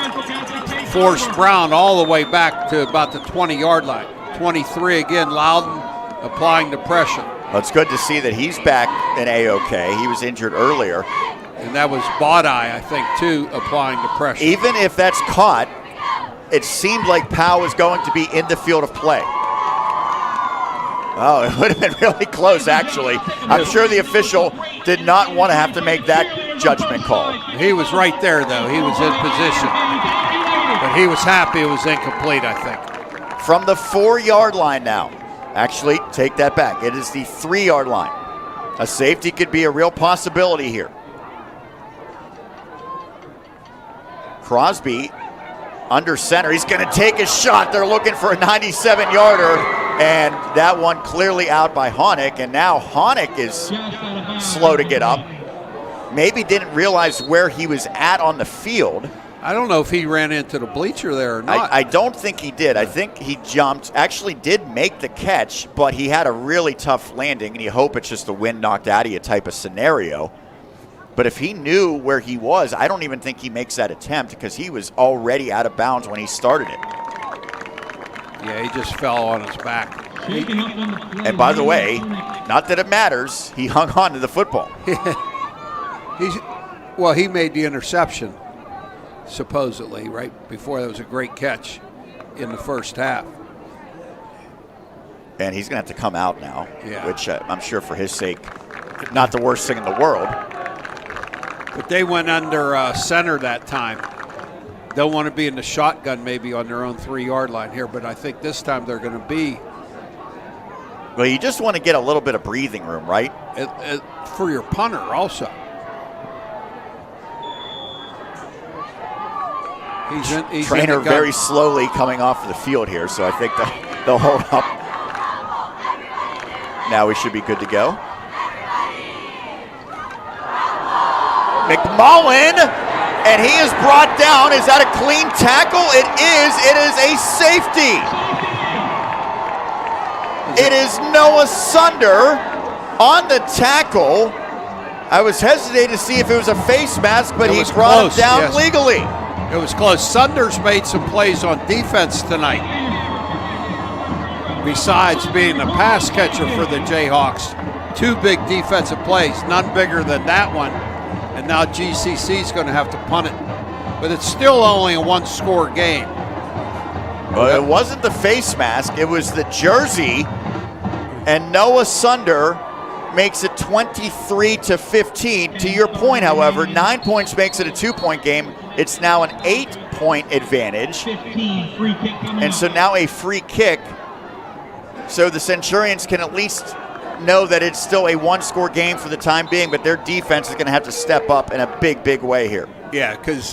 Forced Brown all the way back to about the 20-yard line. 23 again, Loudon applying the pressure. Well, it's good to see that he's back in A-OK. He was injured earlier. And that was Bodai, I think, too, applying the pressure. Even if that's caught, it seemed like Powell was going to be in the field of play. Oh, it would have been really close, actually. I'm sure the official did not want to have to make that judgment call. He was right there, though. He was in position. But he was happy it was incomplete, I think. From the 4-yard line now. Actually, take that back. It is the 3-yard line. A safety could be a real possibility here. Crosby under center. He's going to take a shot. They're looking for a 97-yarder, and that one clearly out by Honeck. And now Honeck is slow to get up. Maybe didn't realize where he was at on the field. I don't know if he ran into the bleacher there or not. I don't think he did. I think he jumped, actually did make the catch, but he had a really tough landing, and you hope it's just the wind knocked out of you type of scenario. But if he knew where he was, I don't even think he makes that attempt because he was already out of bounds when he started it. Yeah, he just fell on his back. And by the way, not that it matters, he hung on to the football. He made the interception, supposedly, right before. That was a great catch in the first half. And he's going to have to come out now, yeah. Which I'm sure for his sake, not the worst thing in the world. But they went under center that time. They'll want to be in the shotgun maybe on their own 3-yard line here, but I think this time they're going to be. Well, you just want to get a little bit of breathing room, right? For your punter also. He's Trainer very slowly coming off of the field here, so I think they'll hold up. Now we should be good to go. McMullen, and he is brought down. Is that a clean tackle? It is. It is a safety. It is Noah Sunder on the tackle. I was hesitating to see if it was a face mask, but he brought it down legally. It was close. Sunders made some plays on defense tonight. Besides being a pass catcher for the Jayhawks, 2 big defensive plays, none bigger than that one. And now GCC is going to have to punt it. But it's still only a 1-score game. Well, it wasn't the face mask. It was the jersey. And Noah Sunder makes it 23-15. To your point, however, 9 points makes it a 2-point game. It's now an 8-point advantage. And so now a free kick. So the Centurions can at least know that it's still a 1-score game for the time being, but their defense is going to have to step up in a big, big way here. Yeah, because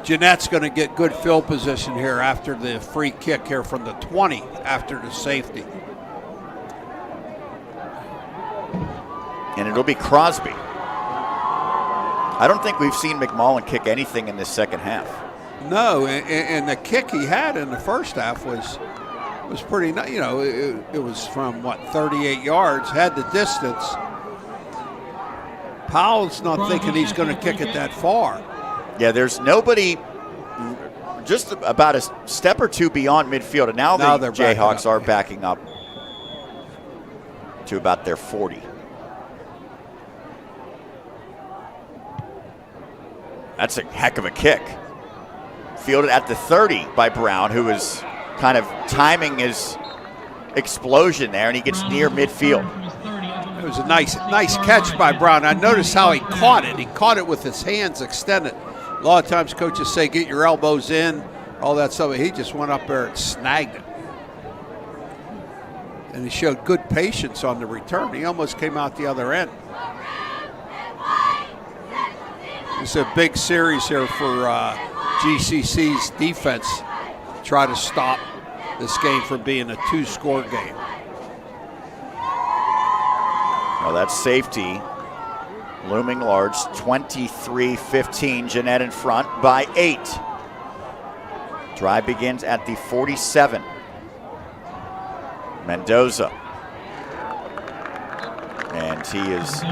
Jeannette's going to get good field position here after the free kick here from the 20 after the safety. And it'll be Crosby. I don't think we've seen McMullen kick anything in this second half. No, and the kick he had in the first half was pretty nice. You know, it was from, 38 yards, had the distance. Powell's not thinking he's going to kick it that far. Yeah, there's nobody just about a step or two beyond midfield. And now the Jayhawks are backing up to about their 40. That's a heck of a kick. Fielded at the 30 by Brown, who is kind of timing his explosion there, and he gets near midfield. It was a nice catch by Brown. I noticed how he caught it. He caught it with his hands extended. A lot of times coaches say get your elbows in, all that stuff. He just went up there and snagged it. And he showed good patience on the return. He almost came out the other end. It's a big series here for GCC's defense. Try to stop this game from being a 2-score game. Well, that's safety looming large. 23-15. Jeannette in front by 8. Drive begins at the 47. Mendoza. And he is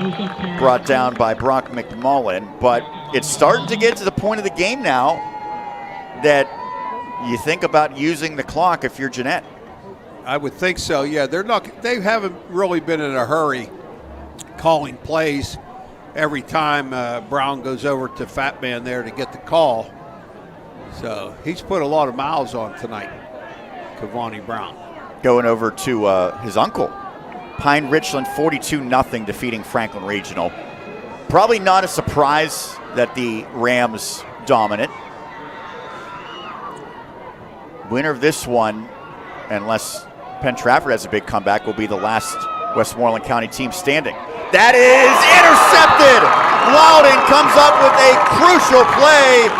brought down by Brock McMullen. But it's starting to get to the point of the game now that you think about using the clock if you're Jeannette. I would think so, yeah. They haven't really been in a hurry calling plays every time Brown goes over to Fat Man there to get the call. So he's put a lot of miles on tonight, Kavani Brown. Going over to his uncle. Pine Richland 42-0 defeating Franklin Regional. Probably not a surprise that the Rams dominant. Winner of this one, unless Penn Trafford has a big comeback, will be the last Westmoreland County team standing. That is intercepted! Loudon comes up with a crucial play,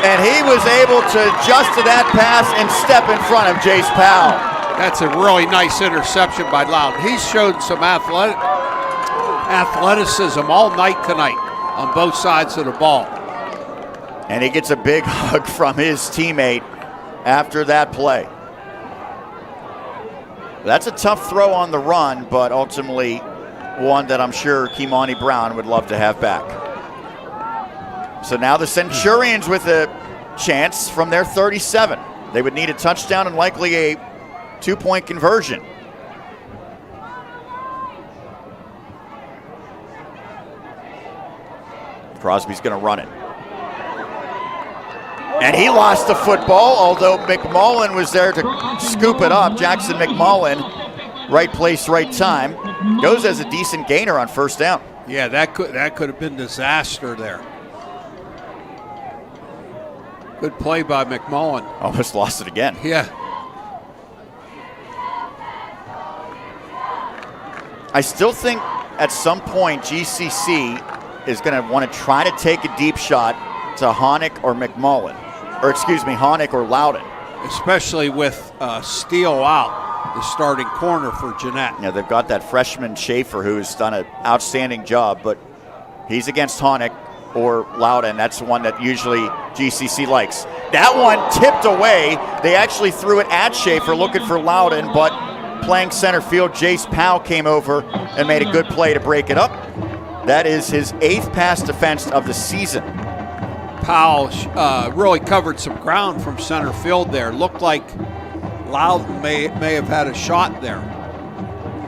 and he was able to adjust to that pass and step in front of Jace Powell. That's a really nice interception by Loudon. He's showed some athleticism all night tonight on both sides of the ball. And he gets a big hug from his teammate after that play. That's a tough throw on the run, but ultimately one that I'm sure Kimani Brown would love to have back. So now the Centurions with a chance from their 37. They would need a touchdown and likely a 2-point conversion. Crosby's going to run it. And he lost the football, although McMullen was there to scoop it up. Jackson McMullen, right place, right time. Goes as a decent gainer on first down. Yeah, that could have been disaster there. Good play by McMullen. Almost lost it again. Yeah. I still think at some point GCC is going to want to try to take a deep shot to Honick or McMullen. Or excuse me, Honick or Loudon. Especially with Steele out, the starting corner for Jeannette. Yeah, they've got that freshman Schaefer who's done an outstanding job, but he's against Honick or Loudon. That's the one that usually GCC likes. That one tipped away. They actually threw it at Schaefer looking for Loudon, but playing center field, Jace Powell came over and made a good play to break it up. That is his 8th pass defense of the season. Powell really covered some ground from center field there. Looked like Loudon may have had a shot there.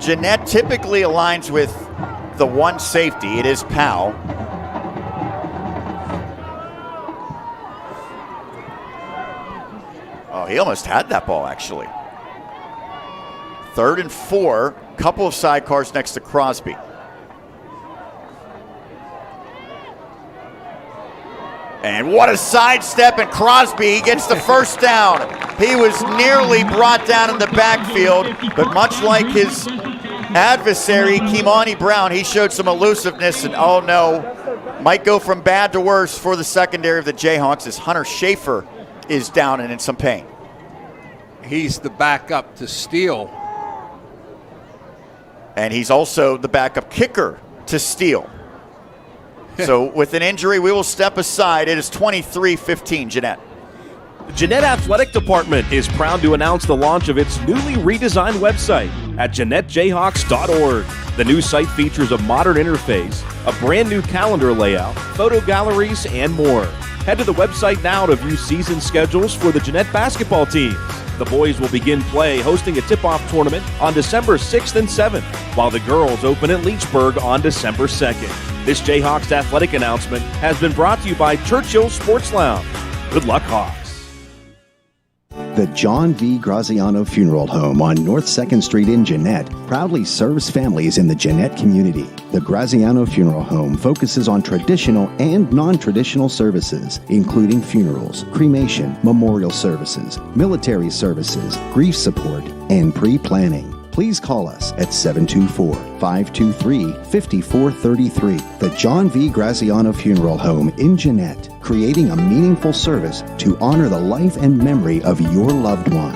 Jeannette typically aligns with the one safety. It is Powell. Oh, he almost had that ball, actually. 3rd and 4. Couple of sidecars next to Crosby. And what a sidestep, and Crosby gets the first down. He was nearly brought down in the backfield, but much like his adversary, Kimani Brown, he showed some elusiveness, and oh no, might go from bad to worse for the secondary of the Jayhawks as Hunter Schaefer is down and in some pain. He's the backup to Steele. And he's also the backup kicker to Steele. So with an injury, we will step aside. It is 23-15, Jeannette. The Jeannette Athletic Department is proud to announce the launch of its newly redesigned website at JeannetteJayhawks.org. The new site features a modern interface, a brand new calendar layout, photo galleries, and more. Head to the website now to view season schedules for the Jeannette basketball teams. The boys will begin play hosting a tip-off tournament on December 6th and 7th, while the girls open at Leechburg on December 2nd. This Jayhawks athletic announcement has been brought to you by Churchill Sports Lounge. Good luck, Hawks. The John V. Graziano Funeral Home on North 2nd Street in Jeannette proudly serves families in the Jeannette community. The Graziano Funeral Home focuses on traditional and non-traditional services, including funerals, cremation, memorial services, military services, grief support, and pre-planning. Please call us at 724-523-5433. The John V. Graziano Funeral Home in Jeannette, creating a meaningful service to honor the life and memory of your loved one.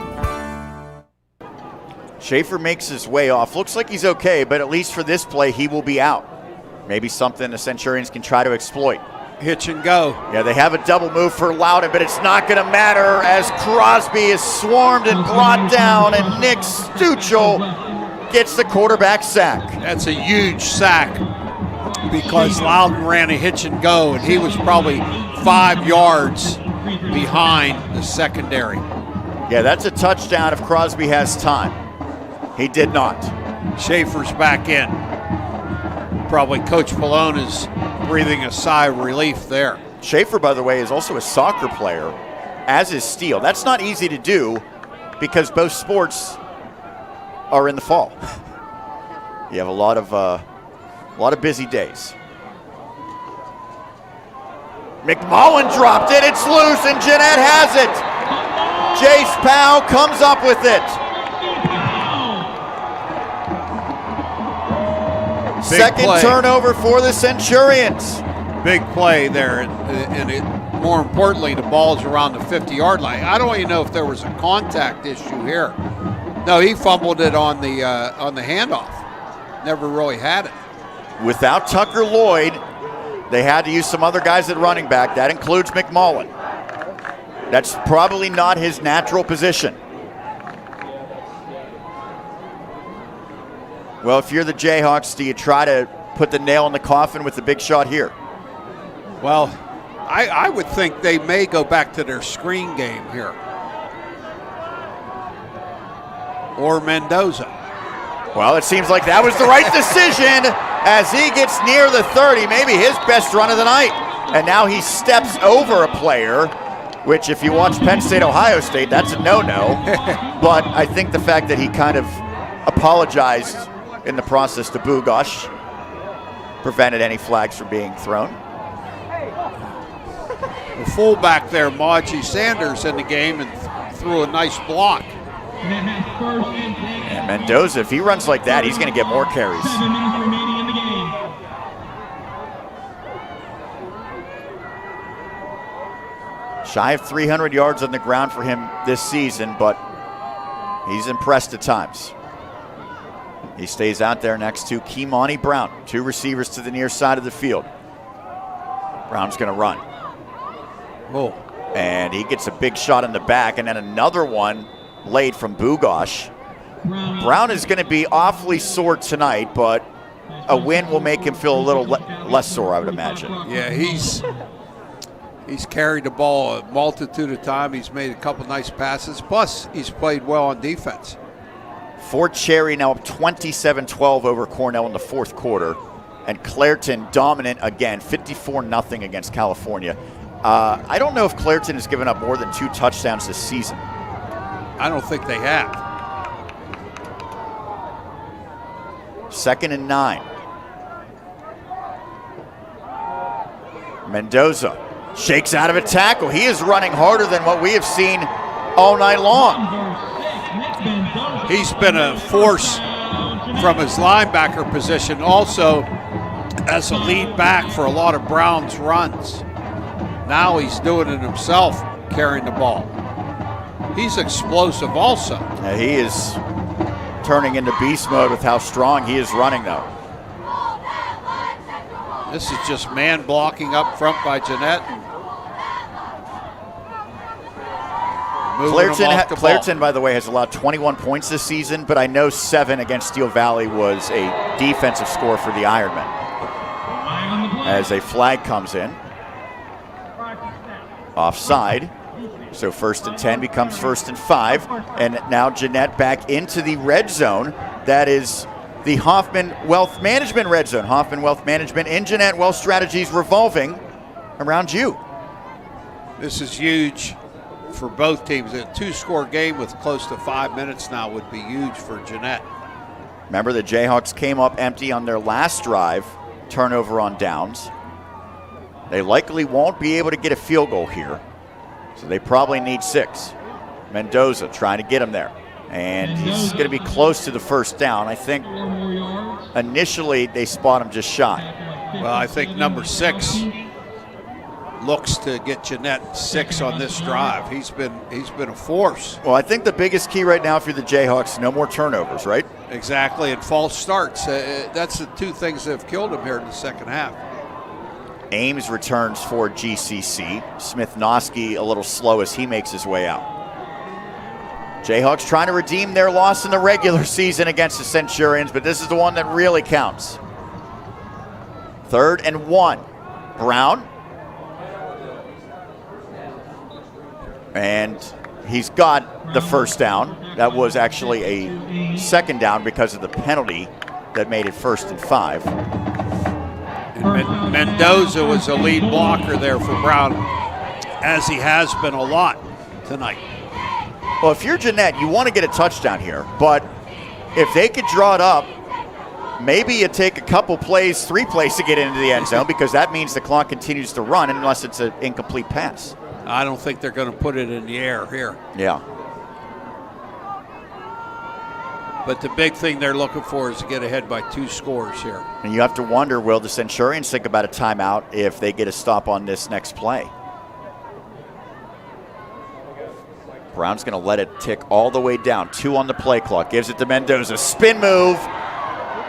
Schaefer makes his way off. Looks like he's okay, but at least for this play, he will be out. Maybe something the Centurions can try to exploit. Hitch and go. Yeah, they have a double move for Loudon, but it's not going to matter as Crosby is swarmed and brought down, and Nick Stuchel gets the quarterback sack. That's a huge sack because Loudon ran a hitch and go, and he was probably 5 yards behind the secondary. Yeah, that's a touchdown if Crosby has time. He did not. Schaefer's back in. Probably Coach Palone is breathing a sigh of relief there. Schaefer, by the way, is also a soccer player, as is Steele. That's not easy to do because both sports are in the fall. You have a lot of busy days. McMullen dropped it. It's loose, and Jeannette has it. Jace Powell comes up with it. Second turnover for the Centurions. Big play there, and it, more importantly, the ball's around the 50-yard line. I don't even know if there was a contact issue here. No, he fumbled it on the handoff. Never really had it. Without Tucker Lloyd, They had to use some other guys at running back. That includes McMullen. That's probably not his natural position. Well, if you're the Jayhawks, do you try to put the nail in the coffin with the big shot here? Well, I would think they may go back to their screen game here. Or Mendoza. Well, it seems like that was the right decision as he gets near the 30, maybe his best run of the night. And now he steps over a player, which if you watch Penn State, Ohio State, that's a no-no. But I think the fact that he kind of apologized in the process to Bugosh prevented any flags from being thrown. The fullback there, Maji Sanders, in the game and threw a nice block. And Mendoza, if he runs like that, he's going to get more carries. 7 minutes remaining in the game. Shy of 300 yards on the ground for him this season, but he's impressed at times. He stays out there next to Kimani Brown, 2 receivers to the near side of the field. Brown's going to run. Oh. And he gets a big shot in the back, and then another one laid from Bugosh. Brown is going to be awfully sore tonight, but a win will make him feel a little less sore, I would imagine. Yeah, he's carried the ball a multitude of times. He's made a couple nice passes. Plus, he's played well on defense. Fort Cherry now up 27-12 over Cornell in the fourth quarter. And Clairton dominant again, 54-0 against California. I don't know if Clairton has given up more than 2 touchdowns this season. I don't think they have. 2nd and 9. Mendoza shakes out of a tackle. He is running harder than what we have seen all night long. He's been a force from his linebacker position, also as a lead back for a lot of Brown's runs. Now he's doing it himself, carrying the ball. He's explosive also. Yeah, he is turning into beast mode with how strong he is running, though. This is just man blocking up front by Jeannette. Clairton, by the way, has allowed 21 points this season, but I know 7 against Steel Valley was a defensive score for the Ironmen. As a flag comes in. Offside. So 1st and 10 becomes 1st and 5. And now Jeannette back into the red zone. That is the Hoffman Wealth Management red zone. Hoffman Wealth Management in Jeannette, Wealth Strategies revolving around you. This is huge for both teams. A 2-score game with close to 5 minutes now would be huge for Jeannette. Remember, the Jayhawks came up empty on their last drive, turnover on downs. They likely won't be able to get a field goal here, so they probably need 6. Mendoza trying to get him there, and he's going to be close to the first down. I think initially they spot him just shy. Well, I think number 6 looks to get Jeannette 6 on this drive. He's been a force. Well, I think the biggest key right now for the Jayhawks, no more turnovers, right? Exactly, and false starts. That's the 2 things that have killed him here in the second half. Ames returns for GCC. Smith-Noski a little slow as he makes his way out. Jayhawks trying to redeem their loss in the regular season against the Centurions, but this is the one that really counts. 3rd and 1. Brown. And he's got the first down. That was actually a 2nd down because of the penalty that made it 1st and 5. And Mendoza was a lead blocker there for Brown, as he has been a lot tonight. Well, if you're Jeannette, you want to get a touchdown here, but if they could draw it up, maybe you take a couple plays, 3 plays to get into the end zone, because that means the clock continues to run unless it's an incomplete pass. I don't think they're going to put it in the air here. Yeah. But the big thing they're looking for is to get ahead by 2 scores here. And you have to wonder, will the Centurions think about a timeout if they get a stop on this next play? Brown's going to let it tick all the way down. 2 on the play clock. Gives it to Mendoza. Spin move.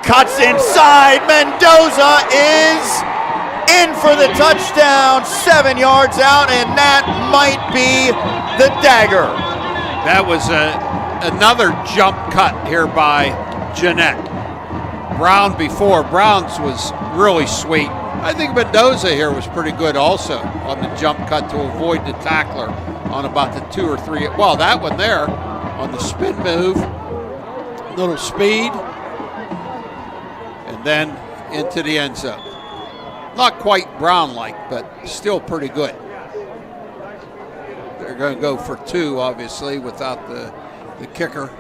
Cuts inside. Mendoza is in for the touchdown, 7 yards out, and that might be the dagger. That was another jump cut here by Jeannette. Brown before. Brown's was really sweet. I think Mendoza here was pretty good also on the jump cut to avoid the tackler on about the 2 or 3. Well, that one there on the spin move, little speed, and then into the end zone. Not quite Brown-like, but still pretty good. They're going to go for 2, obviously, without the kicker.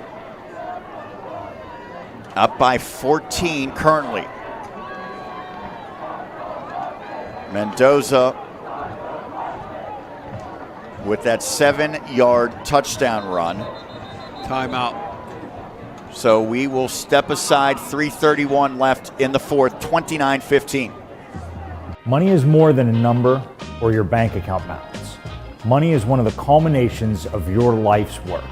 Up by 14 currently. Mendoza with that 7-yard touchdown run. Timeout. So we will step aside, 3:31 left in the fourth, 29-15. Money is more than a number or your bank account balance. Money is one of the culminations of your life's work.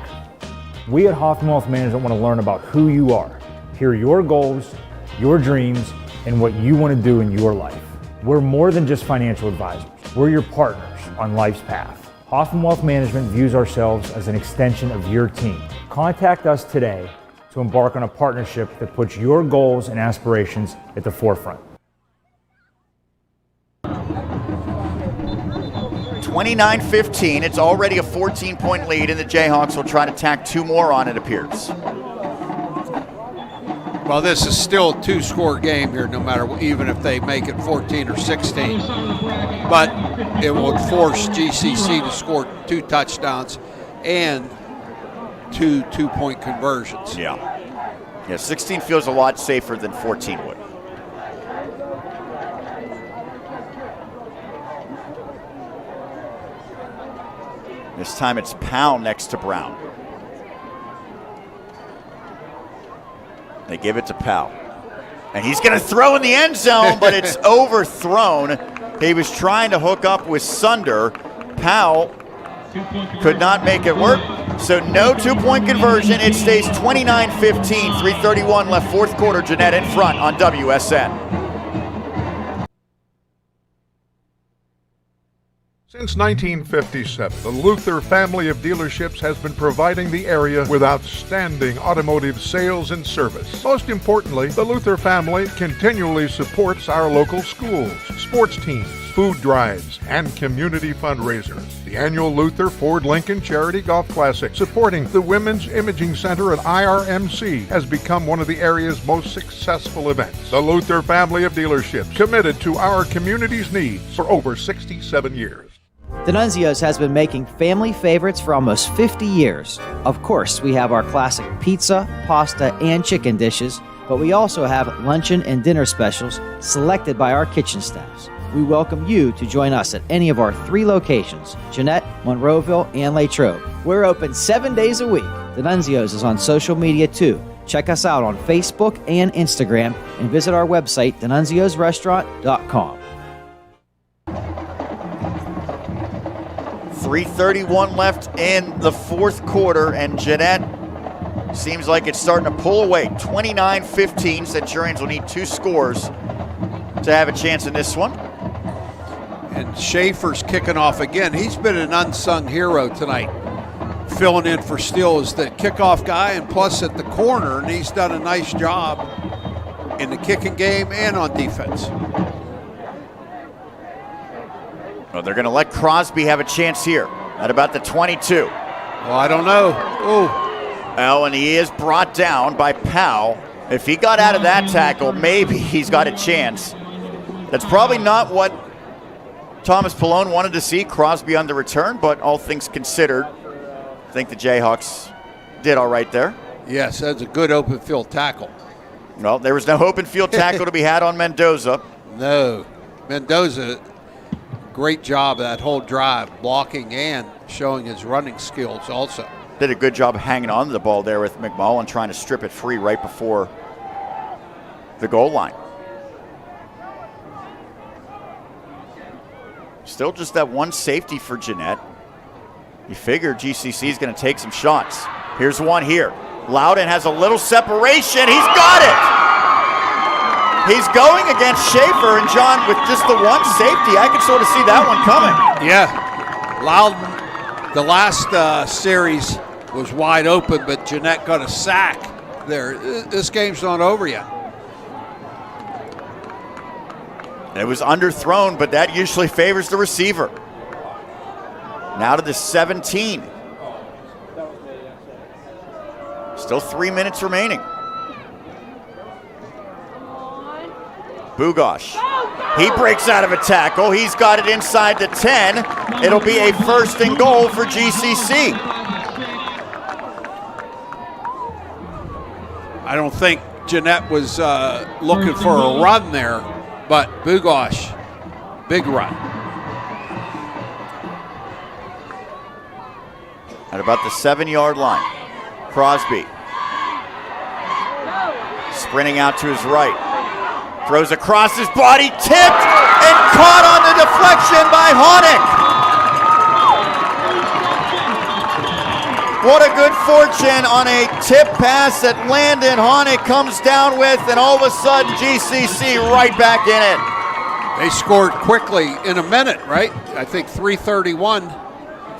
We at Hoffman Wealth Management want to learn about who you are, hear your goals, your dreams, and what you want to do in your life. We're more than just financial advisors. We're your partners on life's path. Hoffman Wealth Management views ourselves as an extension of your team. Contact us today to embark on a partnership that puts your goals and aspirations at the forefront. 29-15. It's already a 14-point lead, and the Jayhawks will try to tack 2 more on, it appears. Well, this is still a 2-score game here, no matter what, even if they make it 14 or 16. But it will force GCC to score 2 touchdowns and 2 two-point conversions. Yeah, 16 feels a lot safer than 14 would. This time it's Powell next to Brown. They give it to Powell. And he's going to throw in the end zone, but it's overthrown. He was trying to hook up with Sunder. Powell could not make it work. So no 2-point conversion. It stays 29-15, 3:31 left, fourth quarter. Jeannette in front on WSN. Since 1957, the Luther family of dealerships has been providing the area with outstanding automotive sales and service. Most importantly, the Luther family continually supports our local schools, sports teams, food drives, and community fundraisers. The annual Luther Ford Lincoln Charity Golf Classic, supporting the Women's Imaging Center at IRMC, has become one of the area's most successful events. The Luther family of dealerships, committed to our community's needs for over 67 years. D'Annunzio's has been making family favorites for almost 50 years. Of course, we have our classic pizza, pasta, and chicken dishes, but we also have luncheon and dinner specials selected by our kitchen staffs. We welcome you to join us at any of our 3 locations, Jeannette, Monroeville, and Latrobe. We're open 7 days a week. D'Annunzio's is on social media too. Check us out on Facebook and Instagram and visit our website, D'AnnunziosRestaurant.com. 3:31 left in the fourth quarter, and Jeannette seems like it's starting to pull away. 29-15. Centurions will need 2 scores to have a chance in this one. And Schaefer's kicking off again. He's been an unsung hero tonight, filling in for Steele as the kickoff guy and plus at the corner, and he's done a nice job in the kicking game and on defense. Well, they're going to let Crosby have a chance here at about the 22. Well, I don't know. Well, and he is brought down by Powell. If he got out of that tackle, maybe he's got a chance. That's probably not what Thomas Palone wanted to see, Crosby on the return, but all things considered, I think the Jayhawks did all right there. Yes, that's a good open field tackle. Well, there was no open field tackle to be had on Mendoza. No. Mendoza, great job that whole drive, blocking and showing his running skills also. Did a good job hanging on to the ball there with McMullen, trying to strip it free right before the goal line. Still just that one safety for Jeannette. You figure GCC is going to take some shots. Here's one here. Loudon has a little separation. He's got it! He's going against Schaefer, and John, with just the one safety, I could sort of see that one coming. Yeah. Loudon, the last series was wide open, but Jeannette got a sack there. This game's not over yet. It was underthrown, but that usually favors the receiver. Now to the 17. Still 3 minutes remaining. Bugosh. He breaks out of a tackle. He's got it inside the 10. It'll be a 1st and goal for GCC. I don't think Jeannette was looking for a run there, but Bugosh, big run. At about the 7-yard line, Crosby sprinting out to his right. Throws across his body, tipped, and caught on the deflection by Honig. What a good fortune on a tip pass that Landon Honig comes down with, and all of a sudden GCC right back in it. They scored quickly in a minute, right? I think 3:31.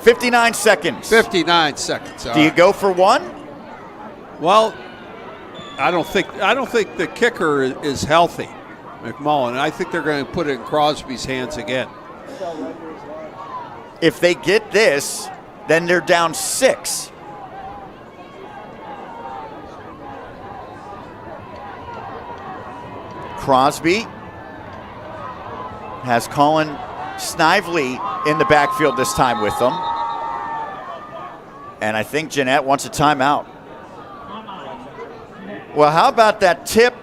59 seconds. 59 seconds. Do you go for one? Well, I don't think the kicker is healthy, McMullen. I think they're going to put it in Crosby's hands again. If they get this, then they're down 6. Crosby has Colin Snively in the backfield this time with them. And I think Jeannette wants a timeout. Well, how about that tip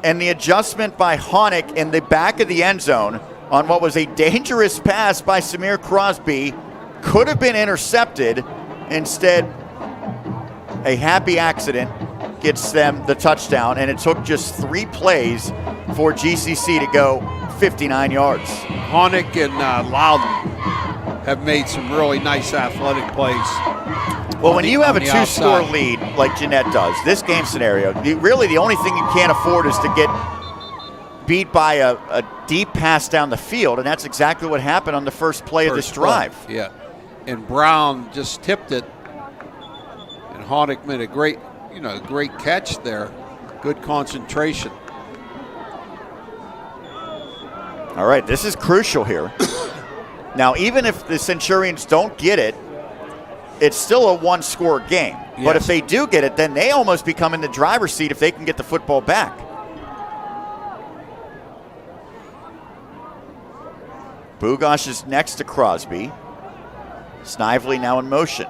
and the adjustment by Honig in the back of the end zone on what was a dangerous pass by Samir Crosby? Could have been intercepted. Instead, a happy accident gets them the touchdown, and it took just 3 plays for GCC to go 59 yards. Honig and Loudon have made some really nice athletic plays. Well, when you have a 2-score lead like Jeannette does, this game scenario, really the only thing you can't afford is to get beat by a deep pass down the field, and that's exactly what happened on the first play of this drive. Yeah, and Brown just tipped it, and Honig made a great catch there. Good concentration. All right, this is crucial here. Now, even if the Centurions don't get it, it's still a 1-score game. Yes. But if they do get it, then they almost become in the driver's seat if they can get the football back. Bugosh is next to Crosby. Snively now in motion.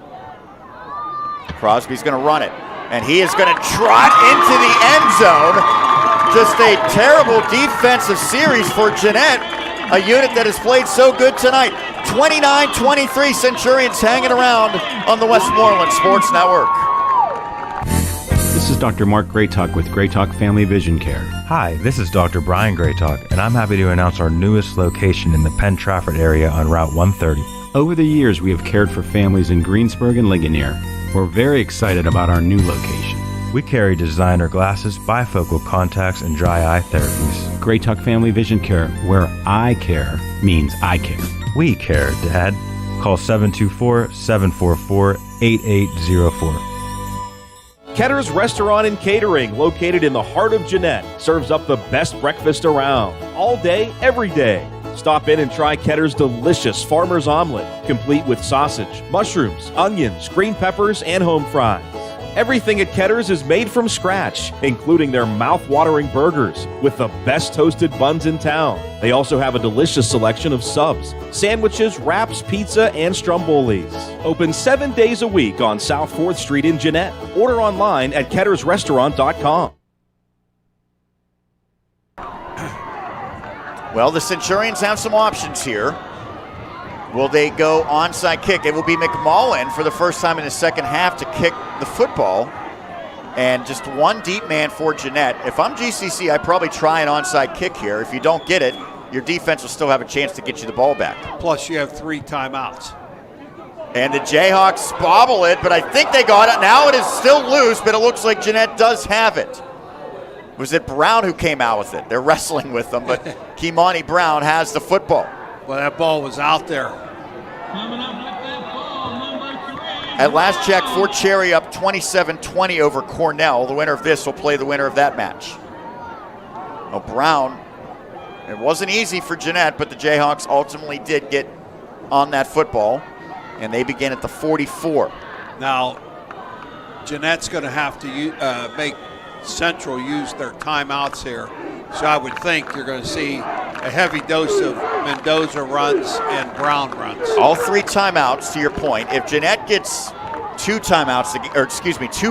Crosby's going to run it, and he is going to trot into the end zone. Just a terrible defensive series for Jeannette, a unit that has played so good tonight. 29-23 Centurions hanging around on the Westmoreland Sports Network. This is Dr. Mark Graytalk with Graytalk Family Vision Care. Hi, this is Dr. Brian Graytalk, and I'm happy to announce our newest location in the Penn Trafford area on Route 130. Over the years, we have cared for families in Greensburg and Ligonier. We're very excited about our new location. We carry designer glasses, bifocal contacts, and dry eye therapies. Graytalk Family Vision Care, where I care means I care. We care, Dad. Call 724-744-8804. Ketter's Restaurant and Catering, located in the heart of Jeannette, serves up the best breakfast around, all day, every day. Stop in and try Ketter's delicious farmer's omelet, complete with sausage, mushrooms, onions, green peppers, and home fries. Everything at Ketter's is made from scratch, including their mouth-watering burgers with the best toasted buns in town. They also have a delicious selection of subs, sandwiches, wraps, pizza, and strombolis. Open 7 days a week on South 4th Street in Jeannette. Order online at kettersrestaurant.com. Well, the Centurions have some options here. Will they go onside kick? It will be McMullen for the first time in the second half to kick the football. And just one deep man for Jeannette. If I'm GCC, I'd probably try an onside kick here. If you don't get it, your defense will still have a chance to get you the ball back. Plus, you have 3 timeouts. And the Jayhawks bobble it, but I think they got it. Now it is still loose, but it looks like Jeannette does have it. Was it Brown who came out with it? They're wrestling with them, but Kimani Brown has the football. Well, that ball was out there. At last check, Fort Cherry up 27-20 over Cornell. The winner of this will play the winner of that match. Well, Brown, it wasn't easy for Jeannette, but the Jayhawks ultimately did get on that football, and they begin at the 44. Now, Jeannette's going to have to make Central use their timeouts here. So I would think you're going to see a heavy dose of Mendoza runs and Brown runs. All 3 timeouts, to your point. If Jeannette gets 2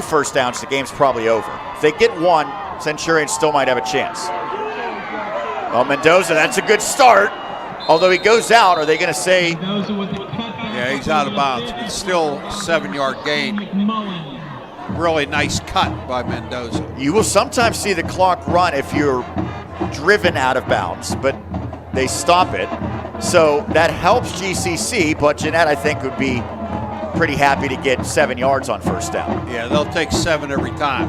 first downs, the game's probably over. If they get 1, Centurions still might have a chance. Well, Mendoza, that's a good start. Although he goes out, are they going to say? Yeah, he's out of bounds, but still 7-yard gain. Really nice cut by Mendoza. You will sometimes see the clock run if you're driven out of bounds, but they stop it. So that helps GCC, but Jeannette, I think, would be pretty happy to get 7 yards on first down. Yeah, they'll take 7 every time.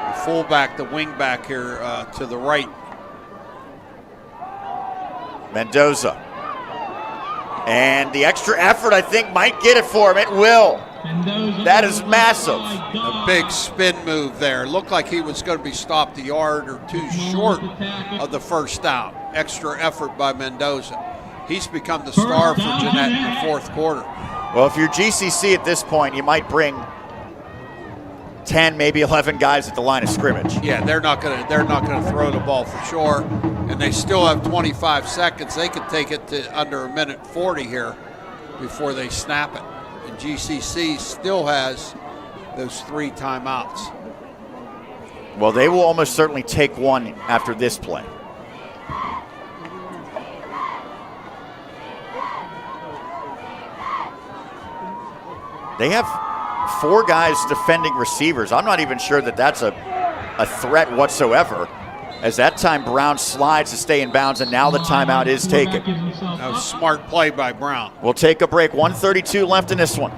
The fullback, the wingback here to the right. Mendoza. And the extra effort, I think, might get it for him. It will. That is massive. A big spin move there. Looked like he was going to be stopped a yard or 2 short of the first down. Extra effort by Mendoza. He's become the star for Jeannette in the 4th quarter. Well, if you're GCC at this point, you might bring 10, maybe 11 guys at the line of scrimmage. Yeah, they're not going to throw the ball for sure, and they still have 25 seconds. They could take it to under 1:40 here before they snap it. And GCC still has those 3 timeouts. Well, they will almost certainly take 1 after this play. They have 4 guys defending receivers. I'm not even sure that that's a threat whatsoever. As that time Brown slides to stay in bounds, and now the timeout is taken. That was a smart play by Brown. We'll take a break. 1:32 left in this one.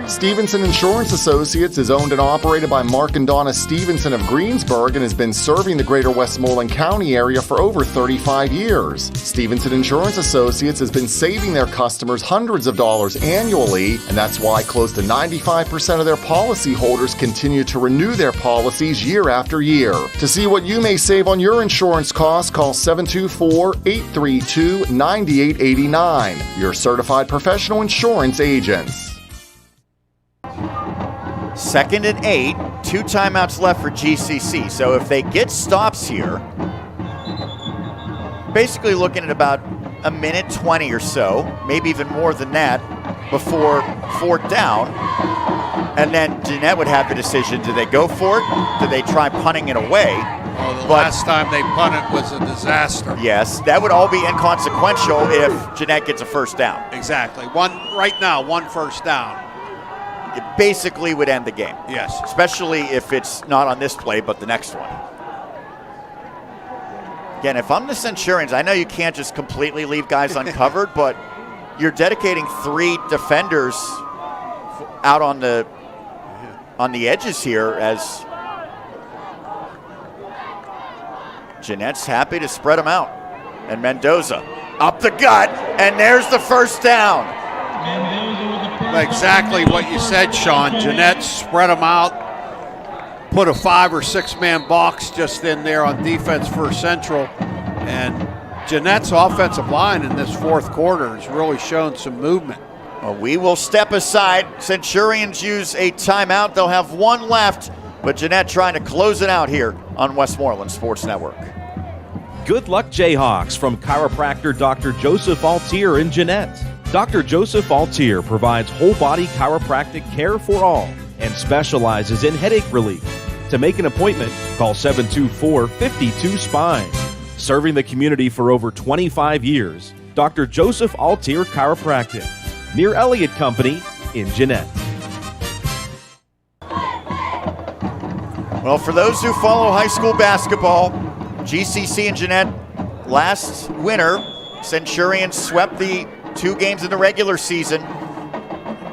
Stevenson Insurance Associates is owned and operated by Mark and Donna Stevenson of Greensburg and has been serving the greater Westmoreland County area for over 35 years. Stevenson Insurance Associates has been saving their customers hundreds of dollars annually, and that's why close to 95% of their policyholders continue to renew their policies year after year. To see what you may save on your insurance costs, call 724-832-9889. Your certified professional insurance agents. 2nd and 8, 2 timeouts left for GCC. So if they get stops here, basically looking at about 1:20 or so, maybe even more than that, before 4th down. And then Jeannette would have the decision, do they go for it? Do they try punting it away? Oh, the last time they punted was a disaster. Yes, that would all be inconsequential if Jeannette gets a first down. Exactly. Right now, 1 first down. It basically would end the game. Yes. Especially if it's not on this play, but the next one. Again, if I'm the Centurions, I know you can't just completely leave guys uncovered, but you're dedicating 3 defenders out on the edges here as Jeannette's happy to spread them out. And Mendoza up the gut, and there's the first down. Exactly what you said, Sean. Jeannette spread them out, put a 5 or 6 man box just in there on defense for Central, and Jeannette's offensive line in this 4th quarter has really shown some movement. Well, we will step aside. Centurions use a timeout. They'll have 1 left, but Jeannette trying to close it out here on Westmoreland Sports Network. Good luck, Jayhawks, from chiropractor Dr. Joseph Altier in Jeannette. Dr. Joseph Altier provides whole-body chiropractic care for all and specializes in headache relief. To make an appointment, call 724-52-SPINE. Serving the community for over 25 years, Dr. Joseph Altier Chiropractic, near Elliott Company in Jeannette. Well, for those who follow high school basketball, GCC and Jeannette last winter, Centurions swept the 2 games in the regular season,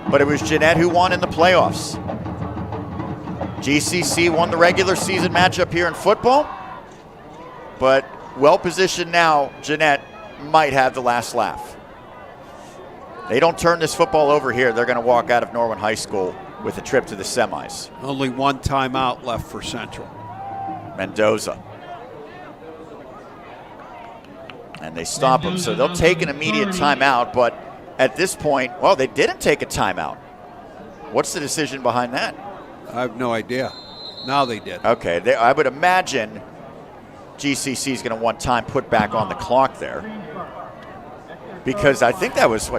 but it was Jeannette who won in the playoffs. GCC won the regular season matchup here in football, but well-positioned now, Jeannette might have the last laugh. They don't turn this football over here, they're going to walk out of Norwin High School with a trip to the semis. Only one timeout left for Central. Mendoza. And they stop him, so they'll take an immediate timeout, but at this point, well, they didn't take a timeout. What's the decision behind that? I have no idea. Now they did. Okay, I would imagine GCC is going to want time put back on the clock there. Because I think that was,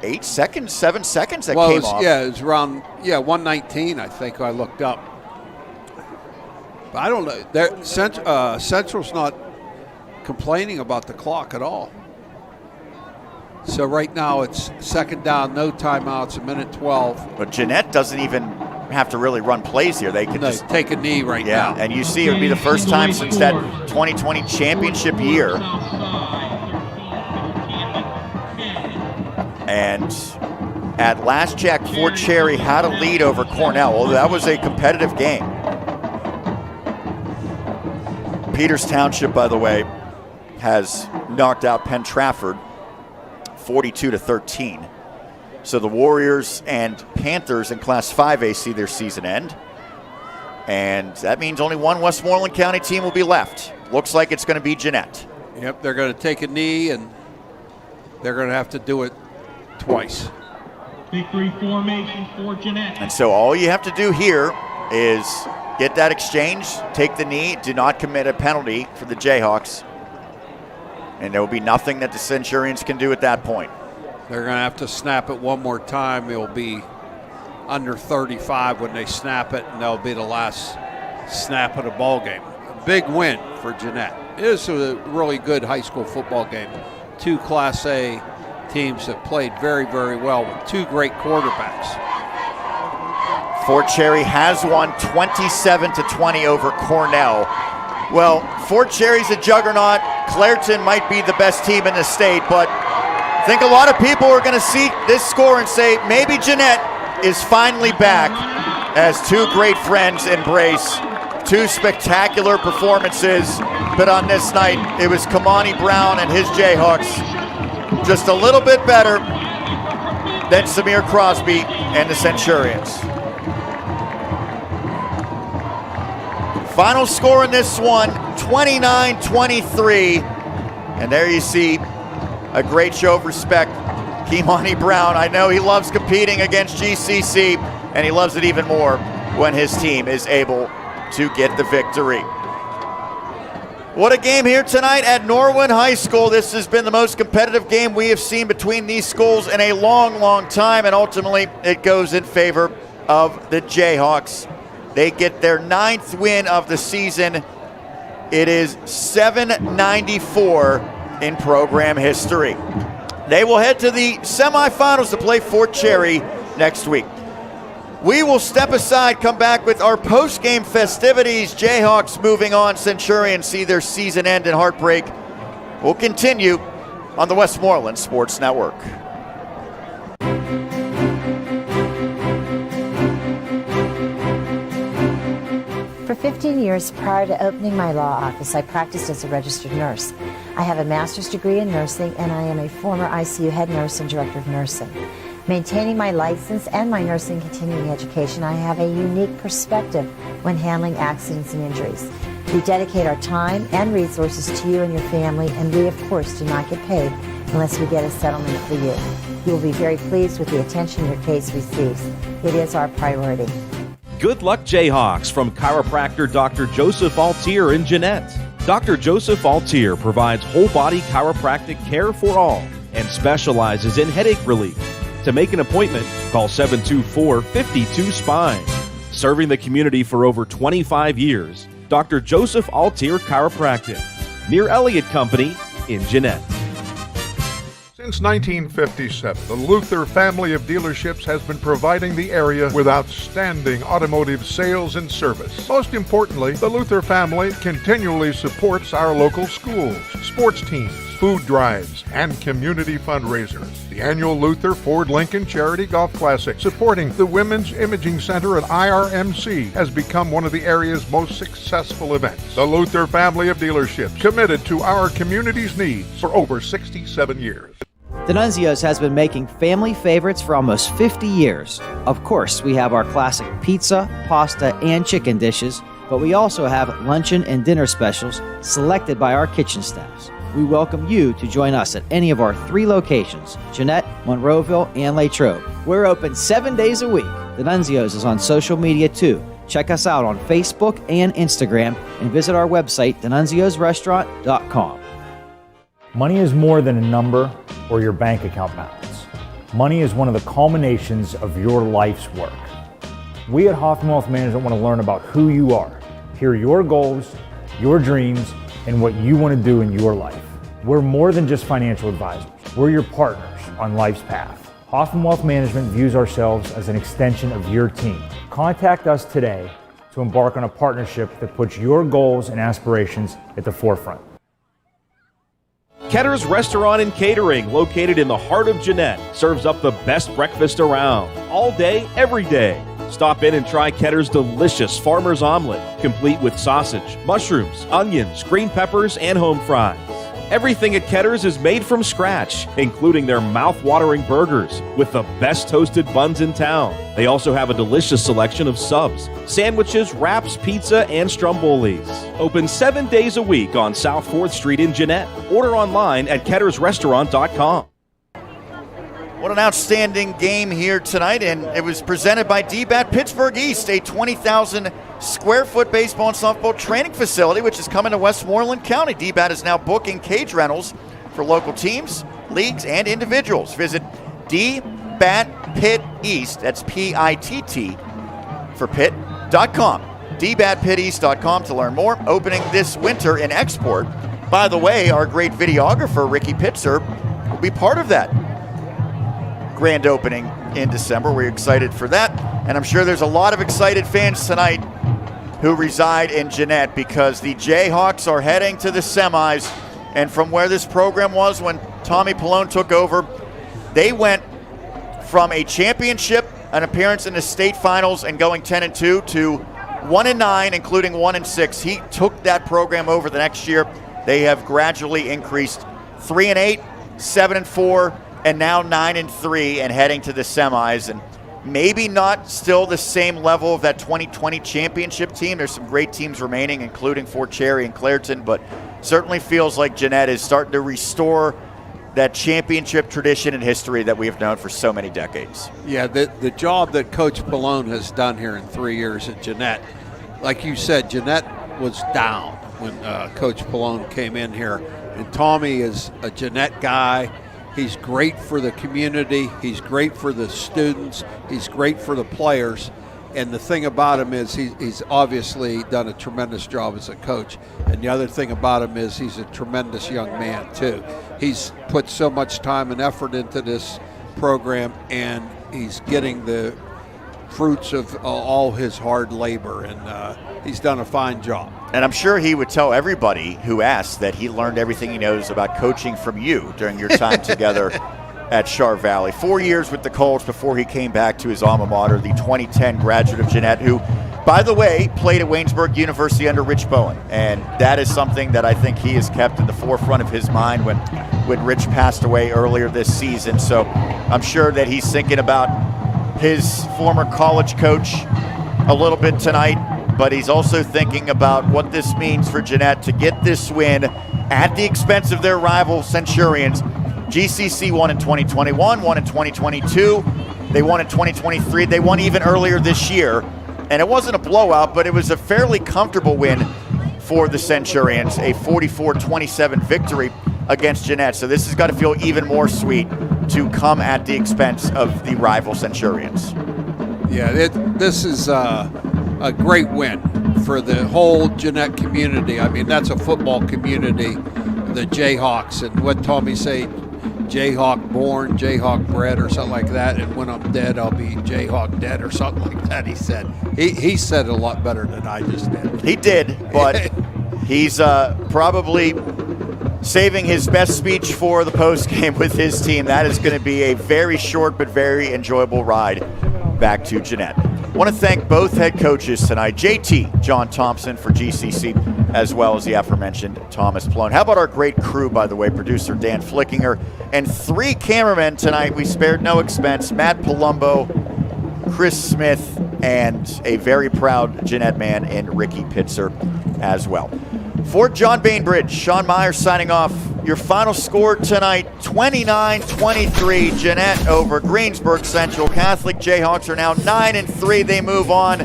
8 seconds, 7 seconds that came off? Yeah, it was around 119, I think I looked up. But I don't know. Central's not complaining about the clock at all. So right now it's second down, no timeouts, 1:12. But Jeannette doesn't even have to really run plays here. They can just take a knee now. Yeah, and you see it would be the first time since that 2020 championship year. And at last check, Fort Cherry had a lead over Cornell. Well, that was a competitive game. Peters Township, by the way, has knocked out Penn Trafford 42-13. So the Warriors and Panthers in Class 5A see their season end. And that means only one Westmoreland County team will be left. Looks like it's going to be Jeannette. Yep, they're going to take a knee, and they're going to have to do it twice. Victory formation for Jeannette. And so all you have to do here is get that exchange, take the knee, do not commit a penalty for the Jayhawks. And there will be nothing that the Centurions can do at that point. They're going to have to snap it one more time. It will be under 35 when they snap it, and that'll be the last snap of the ball game. A big win for Jeannette. It is a really good high school football game. 2 Class A teams have played very, very well with 2 great quarterbacks. Fort Cherry has won 27-20 over Cornell. Well, Fort Cherry's a juggernaut. Clairton might be the best team in the state, but I think a lot of people are going to see this score and say maybe Jeannette is finally back as 2 great friends embrace 2 spectacular performances. But on this night, it was Kamani Brown and his Jayhawks just a little bit better than Samir Crosby and the Centurions. Final score in this one, 29-23. And there you see a great show of respect. Kimani Brown, I know he loves competing against GCC, and he loves it even more when his team is able to get the victory. What a game here tonight at Norwin High School. This has been the most competitive game we have seen between these schools in a long, long time, and ultimately it goes in favor of the Jayhawks. They get their 9th win of the season. It is 794 in program history. They will head to the semifinals to play Fort Cherry next week. We will step aside, come back with our post-game festivities. Jayhawks moving on, Centurions see their season end in heartbreak. We'll continue on the Westmoreland Sports Network. For 15 years prior to opening my law office, I practiced as a registered nurse. I have a master's degree in nursing, and I am a former ICU head nurse and director of nursing. Maintaining my license and my nursing continuing education, I have a unique perspective when handling accidents and injuries. We dedicate our time and resources to you and your family, and we, of course, do not get paid unless we get a settlement for you. You will be very pleased with the attention your case receives. It is our priority. Good luck, Jayhawks, from chiropractor Dr. Joseph Altier in Jeannette. Dr. Joseph Altier provides whole-body chiropractic care for all and specializes in headache relief. To make an appointment, call 724-52-SPINE. Serving the community for over 25 years, Dr. Joseph Altier Chiropractic, near Elliott Company in Jeannette. Since 1957, the Luther family of dealerships has been providing the area with outstanding automotive sales and service. Most importantly, the Luther family continually supports our local schools, sports teams, food drives, and community fundraisers. The annual Luther Ford Lincoln Charity Golf Classic, supporting the Women's Imaging Center at IRMC, has become one of the area's most successful events. The Luther family of dealerships, committed to our community's needs for over 67 years. D'Annunzio's has been making family favorites for almost 50 years. Of course, we have our classic pizza, pasta, and chicken dishes, but we also have luncheon and dinner specials selected by our kitchen staffs. We welcome you to join us at any of our 3 locations, Jeannette, Monroeville, and Latrobe. We're open 7 days a week. D'Annunzio's is on social media too. Check us out on Facebook and Instagram and visit our website, D'AnnunziosRestaurant.com. Money is more than a number or your bank account balance. Money is one of the culminations of your life's work. We at Hoffman Wealth Management want to learn about who you are, hear your goals, your dreams, and what you want to do in your life. We're more than just financial advisors. We're your partners on life's path. Hoffman Wealth Management views ourselves as an extension of your team. Contact us today to embark on a partnership that puts your goals and aspirations at the forefront. Ketter's Restaurant and Catering, located in the heart of Jeannette, serves up the best breakfast around, all day, every day. Stop in and try Ketter's delicious farmer's omelet, complete with sausage, mushrooms, onions, green peppers, and home fries. Everything at Ketter's is made from scratch, including their mouth-watering burgers with the best toasted buns in town. They also have a delicious selection of subs, sandwiches, wraps, pizza, and strombolis. Open 7 days a week on South 4th Street in Jeannette. Order online at kettersrestaurant.com. What an outstanding game here tonight, and it was presented by DBAT Pittsburgh East, a 20,000 square foot baseball and softball training facility, which is coming to Westmoreland County. DBAT is now booking cage rentals for local teams, leagues, and individuals. Visit DBAT Pitt East, that's P-I-T-T for Pitt.com. DBATPitEast.com to learn more. Opening this winter in Export. By the way, our great videographer, Ricky Pitzer, will be part of that grand opening in December. We're excited for that, and I'm sure there's a lot of excited fans tonight who reside in Jeannette because the Jayhawks are heading to the semis, and from where this program was when Tommy Palone took over, they went from a championship, an appearance in the state finals, and going 10-2 to 1-9, including 1-6. He took that program over the next year. They have gradually increased 3-8, 7-4, and now 9-3 and heading to the semis. And maybe not still the same level of that 2020 championship team. There's some great teams remaining, including Fort Cherry and Clairton, but certainly feels like Jeannette is starting to restore that championship tradition and history that we have known for so many decades. Yeah, the job that Coach Palone has done here in 3 years at Jeannette, like you said, Jeannette was down when Coach Palone came in here. And Tommy is a Jeannette guy. He's great for the community. He's great for the students. He's great for the players. And the thing about him is he's obviously done a tremendous job as a coach. And the other thing about him is he's a tremendous young man, too. He's put so much time and effort into this program, and he's getting the fruits of all his hard labor. And he's done a fine job. And I'm sure he would tell everybody who asked that he learned everything he knows about coaching from you during your time together at Char Valley. 4 years with the Colts before he came back to his alma mater, the 2010 graduate of Jeannette, who, by the way, played at Waynesburg University under Rich Bowen. And that is something that I think he has kept in the forefront of his mind when Rich passed away earlier this season. So I'm sure that he's thinking about his former college coach a little bit tonight, but he's also thinking about what this means for Jeannette to get this win at the expense of their rival Centurions. GCC won in 2021, won in 2022, they won in 2023, they won even earlier this year. And it wasn't a blowout, but it was a fairly comfortable win for the Centurions, a 44-27 victory against Jeannette. So this has got to feel even more sweet to come at the expense of the rival Centurions. Yeah, this is a great win for the whole Jeannette community. I mean, that's a football community, the Jayhawks, and what Tommy say, Jayhawk born, Jayhawk bred, or something like that. And when I'm dead, I'll be Jayhawk dead, or something like that. He said. He said it a lot better than I just did. He did, but he's probably saving his best speech for the postgame with his team. That is going to be a very short but very enjoyable ride back to Jeannette. I want to thank both head coaches tonight, JT, John Thompson for GCC, as well as the aforementioned Thomas Palone. How about our great crew, by the way, producer Dan Flickinger, and 3 cameramen tonight. We spared no expense, Matt Palumbo, Chris Smith, and a very proud Jeannette man in Ricky Pitzer as well. For John Bainbridge, Sean Myers signing off. Your final score tonight, 29-23, Jeannette over Greensburg Central Catholic. Jayhawks are now 9-3. They move on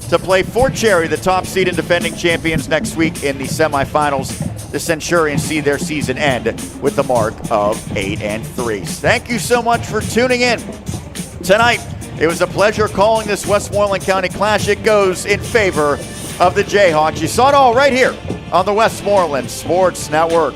to play Fort Cherry, the top seed and defending champions, next week in the semifinals. The Centurions see their season end with the mark of 8-3. Thank you so much for tuning in tonight. It was a pleasure calling this Westmoreland County Clash. It goes in favor of the Jayhawks. You saw it all right here on the Westmoreland Sports Network.